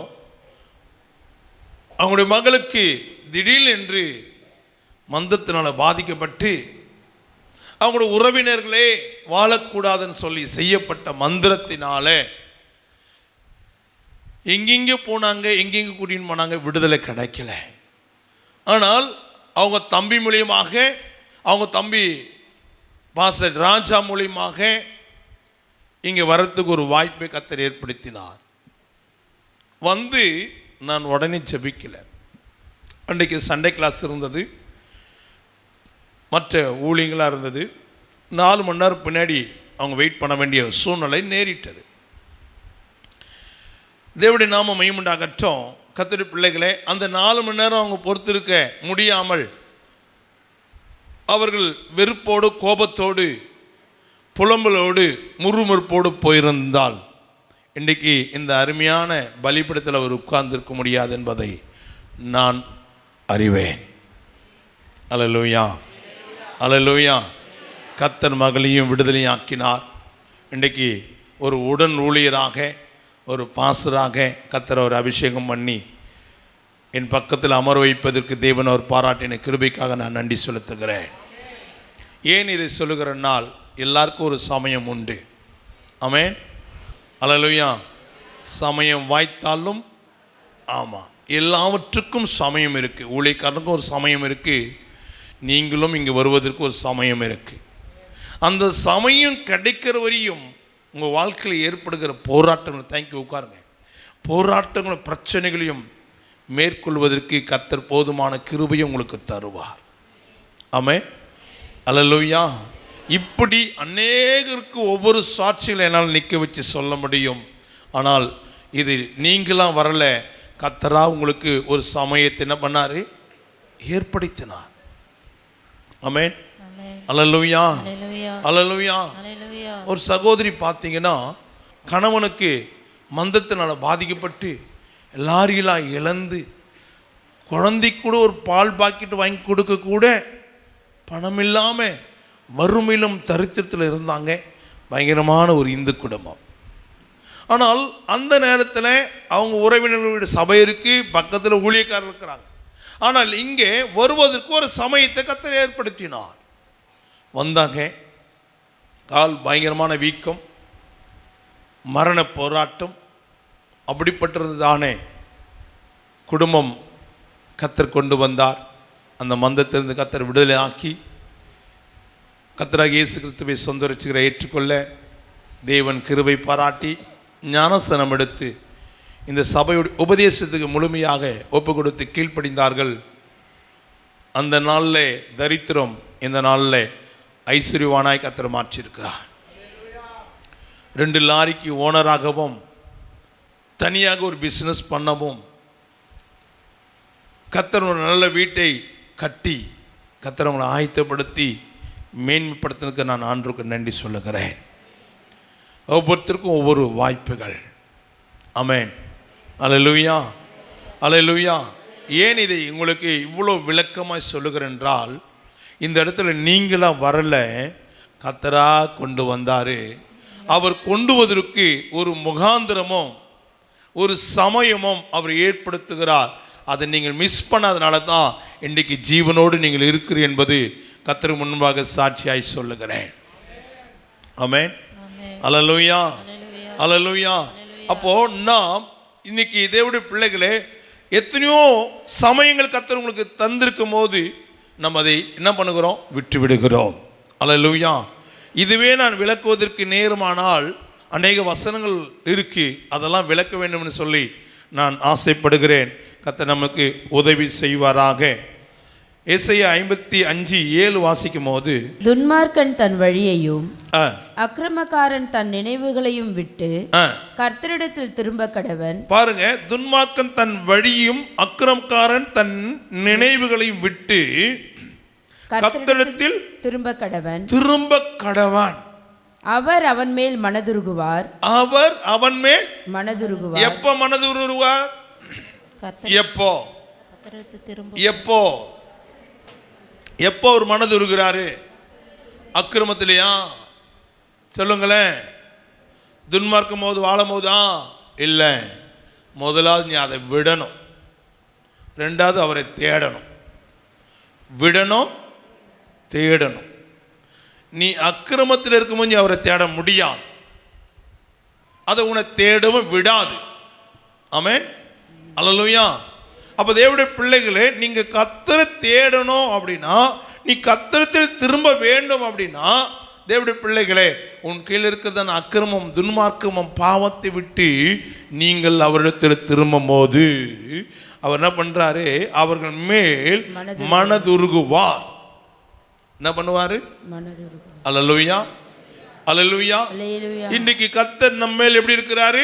அவங்களுடைய மகளுக்கு திடீர் என்று மந்தத்தினால் பாதிக்கப்பட்டு அவங்களுடைய உறவினர்களே வாழக்கூடாதுன்னு சொல்லி செய்யப்பட்ட மந்திரத்தினால எங்கெங்கே போனாங்க, எங்கெங்கே கூட்டின்னு போனாங்க, விடுதலை கிடைக்கல. ஆனால் அவங்க தம்பி மூலியமாக, அவங்க தம்பி பாஸ்டர் ராஜா மூலியமாக இங்கே வர்றதுக்கு ஒரு வாய்ப்பை கர்த்தர் ஏற்படுத்தினார். வந்து நான் உடனே ஜெபிக்கல. அன்றைக்கு சண்டே கிளாஸ் இருந்தது, மற்ற ஊழியங்களாக இருந்தது. 4 மணி நேரம் பின்னாடி அவங்க வெயிட் பண்ண வேண்டிய சூழ்நிலை நேரிட்டது. தேவனுடைய நாம மகிமையுண்டாகட்டும். கர்த்தருடைய பிள்ளைகளே, அந்த 4 மணி நேரம் அவங்க பொறுத்திருக்க முடியாமல் அவர்கள் வெறுப்போடு, கோபத்தோடு, புலம்பலோடு, முறுமுறுப்போடு போயிருந்தால் இன்றைக்கு இந்த அருமையான பலிபீடத்தில் அவர் உட்கார்ந்திருக்க முடியாது என்பதை நான் அறிவேன். அல்லேலூயா, அல்லேலூயா. கர்த்தர் மகளையும் விடுதலையாக்கினார். இன்றைக்கு ஒரு உடன் ஊழியராக, ஒரு பாஸ்டராக கர்த்தர் அவர் அபிஷேகம் பண்ணி என் பக்கத்தில் அமர வைப்பதற்கு தேவன் அவர் பாராட்டின கிருபைக்காக நான் நன்றி செலுத்துகிறேன். ஏன் இதை சொல்லுகிறனால், எல்லாருக்கும் ஒரு சமயம் உண்டு. ஆமென், அல்லேலூயா. சமயம் வாய்த்தாலும், ஆமாம், எல்லாவற்றுக்கும் சமயம் இருக்குது. ஊழியக்காரனுக்கும் ஒரு சமயம் இருக்குது, நீங்களும் இங்கே வருவதற்கு ஒரு சமயம் இருக்குது. அந்த சமயம் கிடைக்கிற வரையும் உங்கள் வாழ்க்கையில் ஏற்படுகிற போராட்டங்கள், தேங்க்யூ உட்காருங்க, போராட்டங்களும் பிரச்சனைகளையும் மேற்கொள்வதற்கு கர்த்தர் போதுமான கிருபையை உங்களுக்கு தருவார். ஆமென், அல்லேலூயா. இப்படி அநேகருக்கு ஒவ்வொரு சாட்சிகளை என்னால் நிற்க வச்சு சொல்ல முடியும். ஆனால் இது நீங்களாம் வரல, கர்த்தரா உங்களுக்கு ஒரு சமயத்தை என்ன பண்ணார், ஏற்படுத்தினார். ஆமென், அல்லேலூயா, அல்லேலூயா. ஒரு சகோதரி பார்த்தீங்கன்னா, கணவனுக்கு மந்தத்தினால் பாதிக்கப்பட்டு எல்லாரையும் இழந்து, குழந்தைக்கு கூட ஒரு பால் பாக்கெட் வாங்கி கொடுக்க கூட பணம் இல்லாமல் வறுமையிலும் தரித்திரத்தில் இருந்தாங்க. பயங்கரமான ஒரு இந்து குடும்பம். ஆனால் அந்த நேரத்தில் அவங்க உறவினர்களுடைய சபை இருக்குது, பக்கத்தில் ஊழியக்காரர் இருக்கிறாங்க. ஆனால் இங்கே வருவதற்கு ஒரு சமயத்தை கர்த்தர் ஏற்படுத்தினார். வந்தாங்க. கால் பயங்கரமான வீக்கம், மரண போராட்டம், அப்படிப்பட்டிருந்தது தானே. குடும்பம் கர்த்தர் கொண்டு வந்தார். அந்த மந்தத்திலிருந்து கர்த்தர் விடுதலை ஆக்கி கர்த்தராகிய இயேசு கிறிஸ்துவை சொந்த ரட்சகரை ஏற்றுக்கொள்ள தேவன் கிருபை பாராட்டி ஞானஸ்தானம் எடுத்து இந்த சபையுடைய உபதேசத்துக்கு முழுமையாக ஒப்பு கொடுத்து கீழ்ப்படிந்தார்கள். அந்த நாளில் தரித்திரம் இந்த நாளில் ஐஸ்வர்யவானாய் கர்த்தர் மாற்றியிருக்கிறார். 2 லாரிக்கு ஓனராகவும் தனியாக ஒரு பிஸ்னஸ் பண்ணவும் கர்த்தர் ஒரு நல்ல வீட்டை கட்டி கர்த்தர் அவங்களை ஆயத்தப்படுத்தி மேன்மைப்படுத்துறதுக்கு நான் ஆண்டவருக்கு நன்றி சொல்லுகிறேன். ஒவ்வொருத்தருக்கும் ஒவ்வொரு வாய்ப்புகள். ஆமென், அல்லேலூயா, அல்லேலூயா. ஏன் இதை உங்களுக்கு இவ்வளோ விளக்கமாக சொல்லுகிறேன் என்றால், இந்த இடத்துல நீங்களாக வரல, கர்த்தரா கொண்டு வந்தார். அவர் கொண்டு வருவதற்கு ஒரு முகாந்திரமும் ஒரு சமயமும் அவர் ஏற்படுத்துகிறார். அதை நீங்கள் மிஸ் பண்ணாதனால தான் இன்றைக்கு ஜீவனோடு நீங்கள் இருக்கிறீர்கள் என்பது கர்த்தருக்கு முன்பாக சாட்சியாய் சொல்லுகிறேன். ஆமென், அல்லேலூயா, அல்லேலூயா. அப்போ நாம் இன்னைக்கு தேவனுடைய பிள்ளைகளே எத்தனையோ சமயங்கள் கர்த்தர் உங்களுக்கு தந்திருக்கும் போது நம்ம அதை என்ன பண்ணுகிறோம்? விட்டு விடுகிறோம். அல்லேலூயா. இதுவே நான் விளக்குவதற்கு நேரமானால் அநேக வசனங்கள் இருக்கு, அதெல்லாம் விளக்க வேண்டும்னு சொல்லி நான் ஆசைப்படுகிறேன். கர்த்தர் நமக்கு உதவி செய்வாராக. ஏசாயா 55:7 வாசிக்கும் போது, துன்மார்க்கன் தன் வழியையும் அக்கிரமக்காரன் தன் நினைவுகளையும் விட்டு கர்த்தரிடத்தில் திரும்ப கடவன். பாருங்க, துன்மார்க்கன் தன் வழியும் அக்கிரமக்காரன் தன் நினைவுகளையும் விட்டு கர்த்தரிடத்தில் திரும்ப கடவன். அவர் அவன் மேல் மனதுருகுவார். எப்போ மனதுருகுவார்? எப்போ ஒரு மனதுருகிறாரு? அக்கிரமத்திலையா? சொல்லுங்களேன். துன்மார்க்கும் போது வாழும் போதா? இல்லை. முதலாவது நீ அதை விடணும். ரெண்டாவது அவரை தேடணும். விடணும், தேடணும். நீ அக்கிரமத்தில் இருக்கும்போது நீ அவரை தேட முடியாது. அதை உன்னை தேடவும் விடாது. ஆமென். அல்லேலூயா. அப்போ தேவனுடைய பிள்ளைகளே, நீங்கள் கர்த்தரை தேடணும் அப்படின்னா, நீ கர்த்தரிடத்தில் திரும்ப வேண்டும் அப்படின்னா, தேவனுடைய பிள்ளைகளே, உன் கீழே இருக்கிறதான அக்கிரமம் துன்மார்க்கமும் பாவத்தை விட்டு நீங்கள் அவரிடத்தில் திரும்பும் போது அவர் என்ன பண்றாரு? அவர்கள் மேல் மனதுருகுவார். என்ன பண்ணுவாரு? அல்லேலூயா, அல்லேலூயா. இன்னைக்கு கர்த்தர் நம்ம மேல் எப்படி இருக்கிறாரு?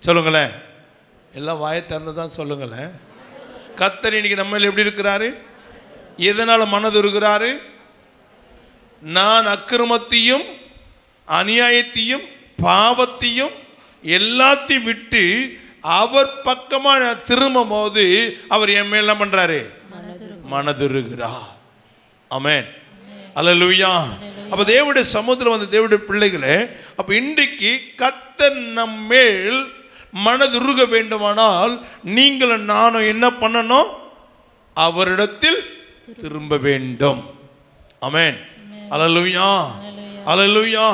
சொல்லுங்களேன். எல்லாம் வாயை திறந்து தான் சொல்லுங்களேன். கர்த்தர் இன்னைக்கு நம்ம மேல் எப்படி இருக்கிறாரு? எதனால மனதுருகிறாரு? நான் அக்கிரமத்தையும் அநியாயத்தையும் பாவத்தையும் எல்லாத்தையும் விட்டு அவர் பக்கமா நான் திரும்பும் போது அவர் என் மேல் என்ன பண்றாரு? மனதுருகிறார். ஆமென். அல்லேலூயா. அப்ப தேவனுடைய சமூகத்தில் வந்த தேவனுடைய பிள்ளைகளே, அப்ப இன்றைக்கு கர்த்தர் நம்மேல் மனதுருக வேண்டுமானால் நீங்களும் நானும் என்ன பண்ணணும்? அவரிடத்தில் திரும்ப வேண்டும். ஆமென். அல்லேலூயா, அல்லேலூயா.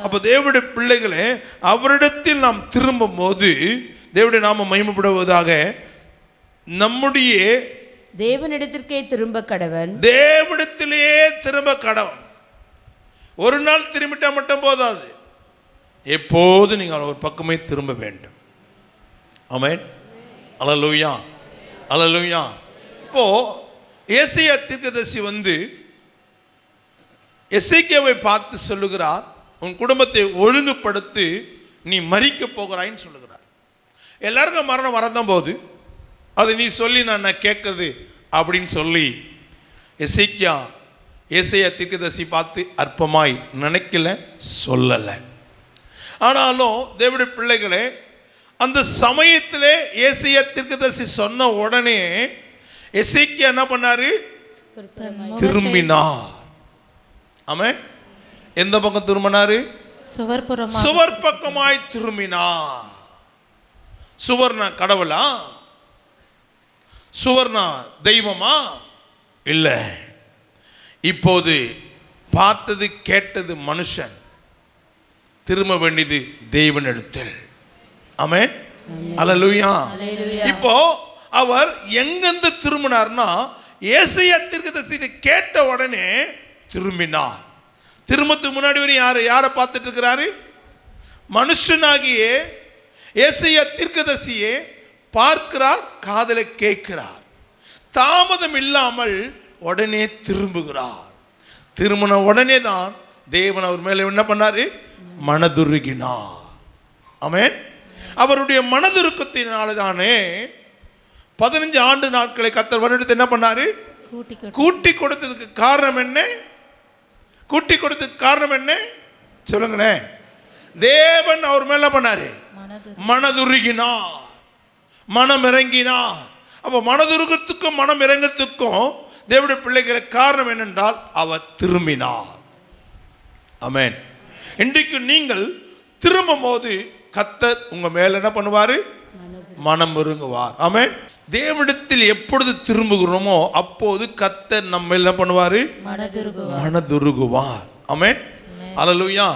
அப்ப தேவனுடைய பிள்ளைகளே, அவரிடத்தில் நாம் திரும்பும் போது தேவனுடைய நாமம் மகிமைப்படுவதாக. நம்முடைய தேவனிடத்திற்கே திரும்ப கடவன். தேவனிடத்திலே திரும்ப கடவன். ஒரு நாள் திரும்பிட்டா மட்டும் போதாது, எப்போது நீங்கள் ஒரு பக்கமே திரும்ப வேண்டும். ஆமென். அல்லேலூயா, அல்லேலூயா. இப்போ ஏசாயா தீர்க்கதரிசி வந்து எசேக்கியாவை பார்த்து சொல்லுகிறார், உன் குடும்பத்தை ஒழுங்குபடுத்தி நீ மரிக்க போகிறாயின்னு சொல்லுகிறார். எல்லாருக்கும் மரணம் வரதான் போது அது நீ சொல்லி நான் கேட்குறது அப்படின்னு சொல்லி ஏசாயா தீர்க்கதரிசி பார்த்து அற்பமாய் நினைக்கல, சொல்லலை. ஆனாலும் தேவனுடைய பிள்ளைகளே, அந்த சமயத்திலே ஏசாயா தீர்க்கதரிசி சொன்ன உடனே எசேக்கியா என்ன பண்ணாரு? திரும்பினார். ஆமென். எந்த பக்கம் திரும்பினாரு? சுவர் பக்கமாய் திரும்பினார். சுவர்னா கடவுளா? சுவர்னா தெய்வமா? இல்லை. இப்போது பார்த்தது கேட்டது மனுஷன், திரும்ப வேண்டியது தேவனிடத்தில். ஆமென். அல்லேலூயா. இப்போ அவர் எங்கெந்த திரும்பினார்னா, ஏசாயா தீர்க்கதரிசி கேட்ட உடனே திரும்பினார். திரும்பத்துக்கு முன்னாடி வரை யாரை பார்த்துட்டு இருக்கிறாரு? மனுஷனாகிய ஏசாயா தீர்க்கதரிசியே பார்க்கிறார், காதலை கேட்கிறார். தாமதம் இல்லாமல் உடனே திரும்புகிறார். திரும்பின உடனே தான் தேவன் அவர் மேலே என்ன பண்ணாரு? மனதுருகினார். ஆமென். அவருடைய மனதுருக்கத்தினால தானே 15 ஆண்டு நாட்களை கர்த்தர் வருடத்தை என்ன பண்ணாரு? கூட்டி கொடுத்ததுக்கு காரணம் என்ன? கூட்டி கொடுத்ததுக்கு காரணம் என்ன? சொல்லுங்களேன். தேவன் அவர் மேல பண்ணாரு? மனதுருகினார், மனம் இறங்கினார். அப்போ மனதுருகத்துக்கும் மனம் இறங்கிறதுக்கும் தேவனுடைய பிள்ளைகளை காரணம் என்னென்றால் அவர் திரும்பினார். ஆமென். இன்றைக்கு நீங்கள் திரும்பும் போது கர்த்தர் உங்க மேல என்ன பண்ணுவாரு? மனம் இறங்குவார். ஆமென். தேவனிடத்தில் எப்பொழுது திரும்புகிறோமோ அப்போது கர்த்தர் நம்ம என்ன பண்ணுவாரு? மனதுருகுவார். ஆமென். அல்லேலூயா.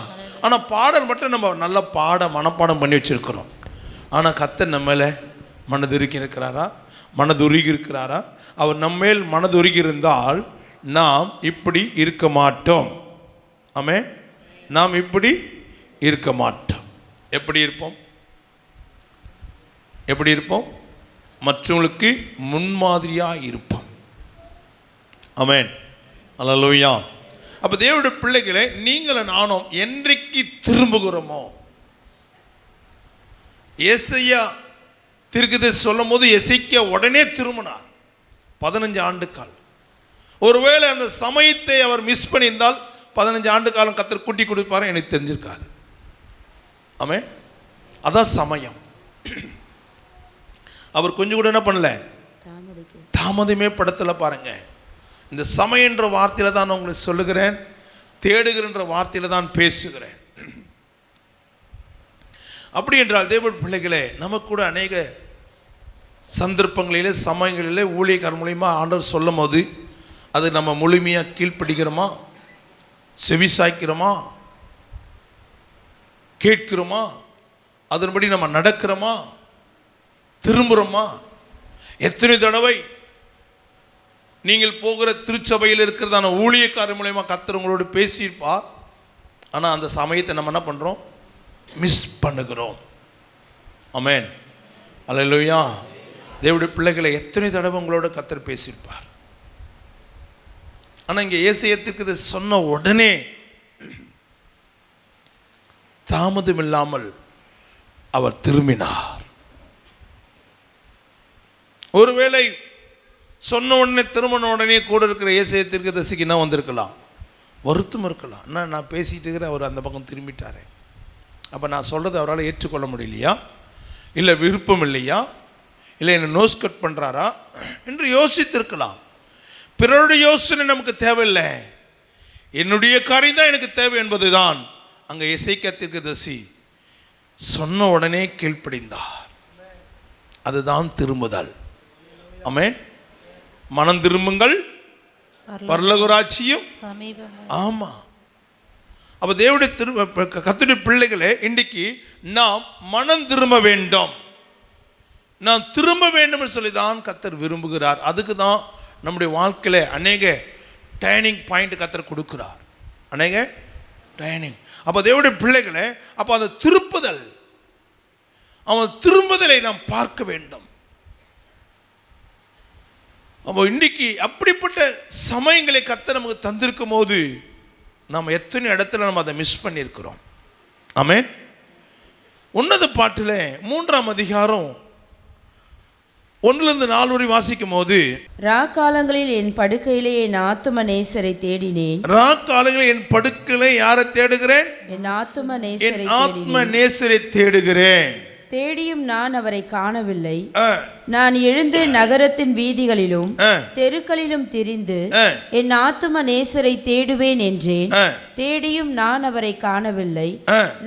ஆனா பாடல் மட்டும் நம்ம நல்ல மனப்பாடம் பண்ணி வச்சிருக்கிறோம். ஆனா கர்த்தர் நம்ம மேல மனதுருகி இருக்கிறாரா? மனதுருகி இருக்கிறாரா? அவர் நம்மேல் மனதுருகி இருந்தால் நாம் இப்படி இருக்க மாட்டோம். ஆமென். நாம் இப்படி இருக்க மாட்டோம். எப்படி இருப்போம்? எப்படி இருப்போம்? மற்றவங்களுக்கு முன்மாதிரியாக இருப்போம். ஆமென். அல்லேலூயா. அப்போ தேவனுடைய பிள்ளைகளை நீங்களும் நானும் என்றைக்கு திரும்புகிறோமோ, ஏசையா தீர்க்கதரிசி சொல்லும் போது எசேக்கியா உடனே திரும்பினார். 15 ஆண்டு காலம். ஒருவேளை அந்த சமயத்தை அவர் மிஸ் பண்ணியிருந்தால் 15 ஆண்டு காலம் கர்த்தர் கூட்டி கொடுப்பாரு, எனக்கு தெரிஞ்சிருக்காது. ஆமென். அதான் சமயம். அவர் கொஞ்சம் கூட என்ன பண்ணல, தாமதமே படத்துல பாருங்க. இந்த சமயன்ற வார்த்தையில தான் நான் உங்களுக்கு சொல்லுகிறேன், தேடுகின்ற வார்த்தையில தான் பேசுகிறேன். அப்படி என்றால் தேவனுடைய பிள்ளைகளே, நமக்கு கூட அநேக சந்தர்ப்பங்களிலே சமயங்களிலே ஊழியக்காரர் மூலியமா ஆண்டவர் சொல்லும் போது அது நம்ம முழுமையாக கீழ்ப்படிக்கிறோமா, செவிசாய்க்கிறோமா, கேட்கிறோமா, அதன்படி நம்ம நடக்கிறோமா, திரும்புகிறோமா? எத்தனை தடவை நீங்கள் போகிற திருச்சபையில் இருக்கிறதான ஊழியக்காரர் மூலயமா கர்த்தர் உங்களோடு பேசியிருப்பார். ஆனால் அந்த சமயத்தை நம்ம என்ன பண்ணுறோம்? மிஸ் பண்ணுகிறோம். ஆமென். அல்லேலூயா. தேவனுடைய பிள்ளைகளை எத்தனை தடவை உங்களோட கர்த்தர் பேசியிருப்பார். ஆனால் இங்கே ஏசாயாவுக்கு இதை சொன்ன உடனே தாமதம் இல்லாமல் அவர் திரும்பினார். ஒருவேளை சொன்ன உடனே திரும்பின உடனே கூட இருக்கிற ஏசாயா தீர்க்கதரிசிக்கு என்ன வந்திருக்கலாம்? வருத்தம் இருக்கலாம். நான் பேசிட்டு இருக்கிற அவர் அந்த பக்கம் திரும்பிட்டாரே, அப்போ நான் சொல்கிறத அவரால் ஏற்றுக்கொள்ள முடியலையா, இல்லை விருப்பம் இல்லையா, இல்லை என்னை நோஸ் கட் பண்ணுறாரா என்று யோசித்திருக்கலாம். பிறருடைய யோசனை நமக்கு தேவையில்லை, என்னுடைய காரியம் தான் எனக்கு தேவை என்பது தான் அங்கே எசேக்கியா தீர்க்கதரிசி சொன்ன உடனே கீழ்ப்படிந்தார். அதுதான் திரும்புதல். ஆமென். மனம் திரும்புங்கள், பரலோக ராஜ்யம் சமீபம். ஆமா. அப்ப தேவனுடைய கர்த்தருடைய பிள்ளைகளே, இன்றைக்கு நாம் மனம் திரும்ப வேண்டும். நாம் திரும்ப வேண்டும் சொல்லி தான் கர்த்தர் விரும்புகிறார். அதுக்கு தான் நம்முடைய வாழ்க்கையில அநேக டேர்னிங் பாயிண்ட் கர்த்தர் கொடுக்கிறார். அநேக டேர்னிங். அப்ப தேவனுடைய பிள்ளைகளே, அப்ப அந்த திருப்புதல், அவன் திரும்புதலை நாம் பார்க்க வேண்டும். அப்போ இன்றைக்கி அப்படிப்பட்ட சமயங்களை கர்த்தர் நமக்கு தந்திருக்கும் போது நம்ம எத்தனை இடத்துல நம்ம அதை மிஸ் பண்ணியிருக்கிறோம். ஆமென். உன்னத பாட்டில் 3ஆம் அதிகாரம் 1-4 வரை வாசிக்கும் போது, ராக்காலங்களில் என் படுக்கையிலே என் ஆத்தும நேசரை தேடினேன். ராக்காலங்களில் என் படுக்கையிலே யாரை தேடுகிறேன்? என் ஆத்தும என் ஆத்ம நேசரை தேடுகிறேன். தேடியும் நான் அவரை காணவில்லை. நான் எழுந்து நகரத்தின் வீதிகளிலும் தெருக்களிலும் திரிந்து என் ஆத்தும நேசரை தேடுவேன் என்றேன். தேடியும் நான் அவரை காணவில்லை.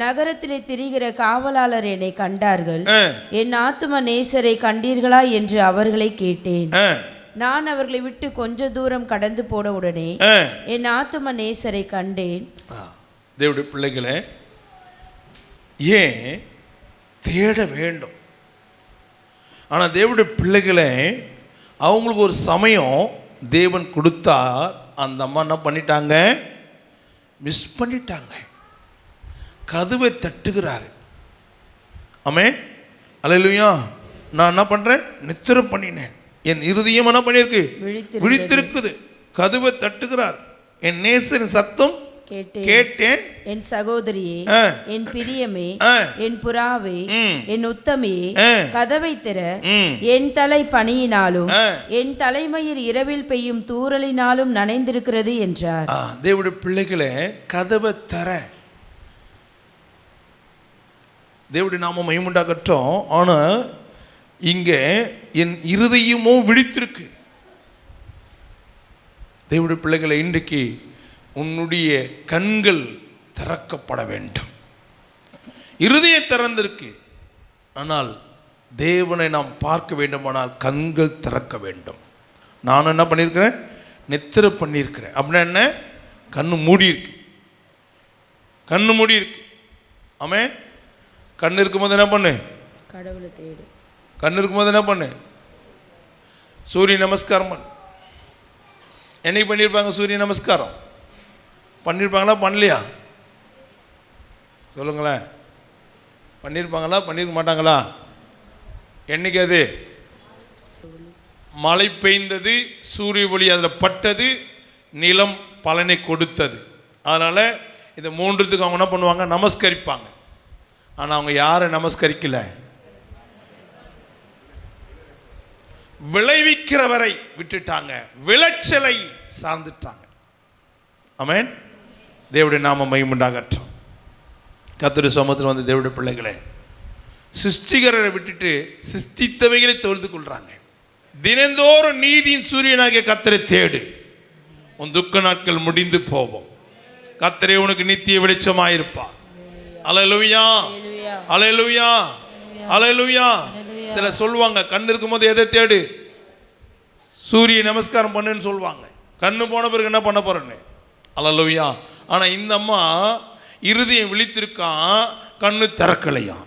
நகரத்திலே திரிகிற காவலாளர் என்னை கண்டார்கள். என் ஆத்தும நேசரை கண்டீர்களா என்று அவர்களை கேட்டேன். நான் அவர்களை விட்டு கொஞ்ச தூரம் கடந்து போன உடனே என் ஆத்தும நேசரை கண்டேன். தேவனுடைய பிள்ளைகளே, ஏன் தேட வேண்டும்? ஆனால் தேவனுடைய பிள்ளைகளை அவங்களுக்கு ஒரு சமயம் தேவன் கொடுத்தார். அந்த அம்மா என்ன பண்ணிட்டாங்க? மிஸ் பண்ணிட்டாங்க. கதவை தட்டுகிறாரு. ஆமென். அல்லேலூயா. நான் என்ன பண்ணுறேன்? நித்திரம் பண்ணினேன். என் இருதயம் என்ன பண்ணியிருக்கு? விழித்திருக்குது. கதவை தட்டுகிறார். என் நேசரின் சத்தம் கேட்டேன். என் சகோதரியே, என் பிரியமே, என் புறாவே, என் உத்தமே, கதவை திற. என் தலை பனியினாலும் என் தலைமயிர் இரவில் பெய்யும் தூறலினாலும் நனைந்திருக்கிறது என்றார். தேவனுடைய பிள்ளைகளே, கதவை தர. தேவனுடைய நாமம் மகிமையுண்டாகட்டும். ஆனால் இங்கே என் இருதயமும் விழித்திருக்கு. தேவனுடைய பிள்ளைகளை, இன்றைக்கு உன்னுடைய கண்கள் திறக்கப்பட வேண்டும். இருதயம் திறந்திருக்கு, ஆனால் தேவனை நாம் பார்க்க வேண்டுமானால் கண்கள் திறக்க வேண்டும். நான் என்ன பண்ணியிருக்கிறேன்? நித்திரை பண்ணியிருக்கிறேன். அப்படின்னா என்ன? கண்ணு மூடி இருக்கு. கண்ணு மூடி இருக்கு. ஆமென். கண்ணு இருக்கும்போது என்ன பண்ணு? கடவுளை தேடு. கண்ணு இருக்கும்போது என்ன பண்ணு? சூரிய நமஸ்காரம் பண்ணு. என்னைக்கு பண்ணியிருப்பாங்க சூரிய நமஸ்காரம்? பண்ணியிருப்பாங்களா பண்ணலையா? சொல்லுங்களேன். பண்ணியிருப்பாங்களா பண்ணியிருக்க மாட்டாங்களா? என்னைக்கு அது? மழை பெய்ந்தது, சூரிய ஒளி அதில் பட்டது, நிலம் பலனை கொடுத்தது. அதனால் இந்த மூன்றுத்துக்கு அவங்க என்ன பண்ணுவாங்க? நமஸ்கரிப்பாங்க. ஆனால் அவங்க யாரை நமஸ்கரிக்கல? விளைவிக்கிறவரை விட்டுட்டாங்க, விளைச்சலை சார்ந்துட்டாங்க. ஆமென். தேவனுடைய நாமம் மகிமையுண்டாகட்டும். கர்த்தருடைய சமூகத்தில் வந்து தேவனுடைய பிள்ளைகளே, சிருஷ்டிகரை விட்டுட்டு சிருஷ்டித்தவைகளை தொழுது கொள்றாங்க. தினந்தோறும் நீதியின் சூரியனாகிய கர்த்தரை தேடு, உன் துக்க நாட்கள் முடிந்து போவோம். கர்த்தரே உனக்கு நித்திய வெளிச்சமாயிருப்பார். அல்லேலூயா, அல்லேலூயா, அல்லேலூயா. சில சொல்லுவாங்க கண்ணு இருக்கும்போது எதை தேடு? சூரிய நமஸ்காரம் பண்ணுன்னு சொல்லுவாங்க. கண்ணு போன பிறகு என்ன பண்ண போறேன்னு. அல்லேலூயா. ஆனால் இந்த அம்மா இருதயம் விழித்திருக்கான், கண்ணு திறக்கலையாம்.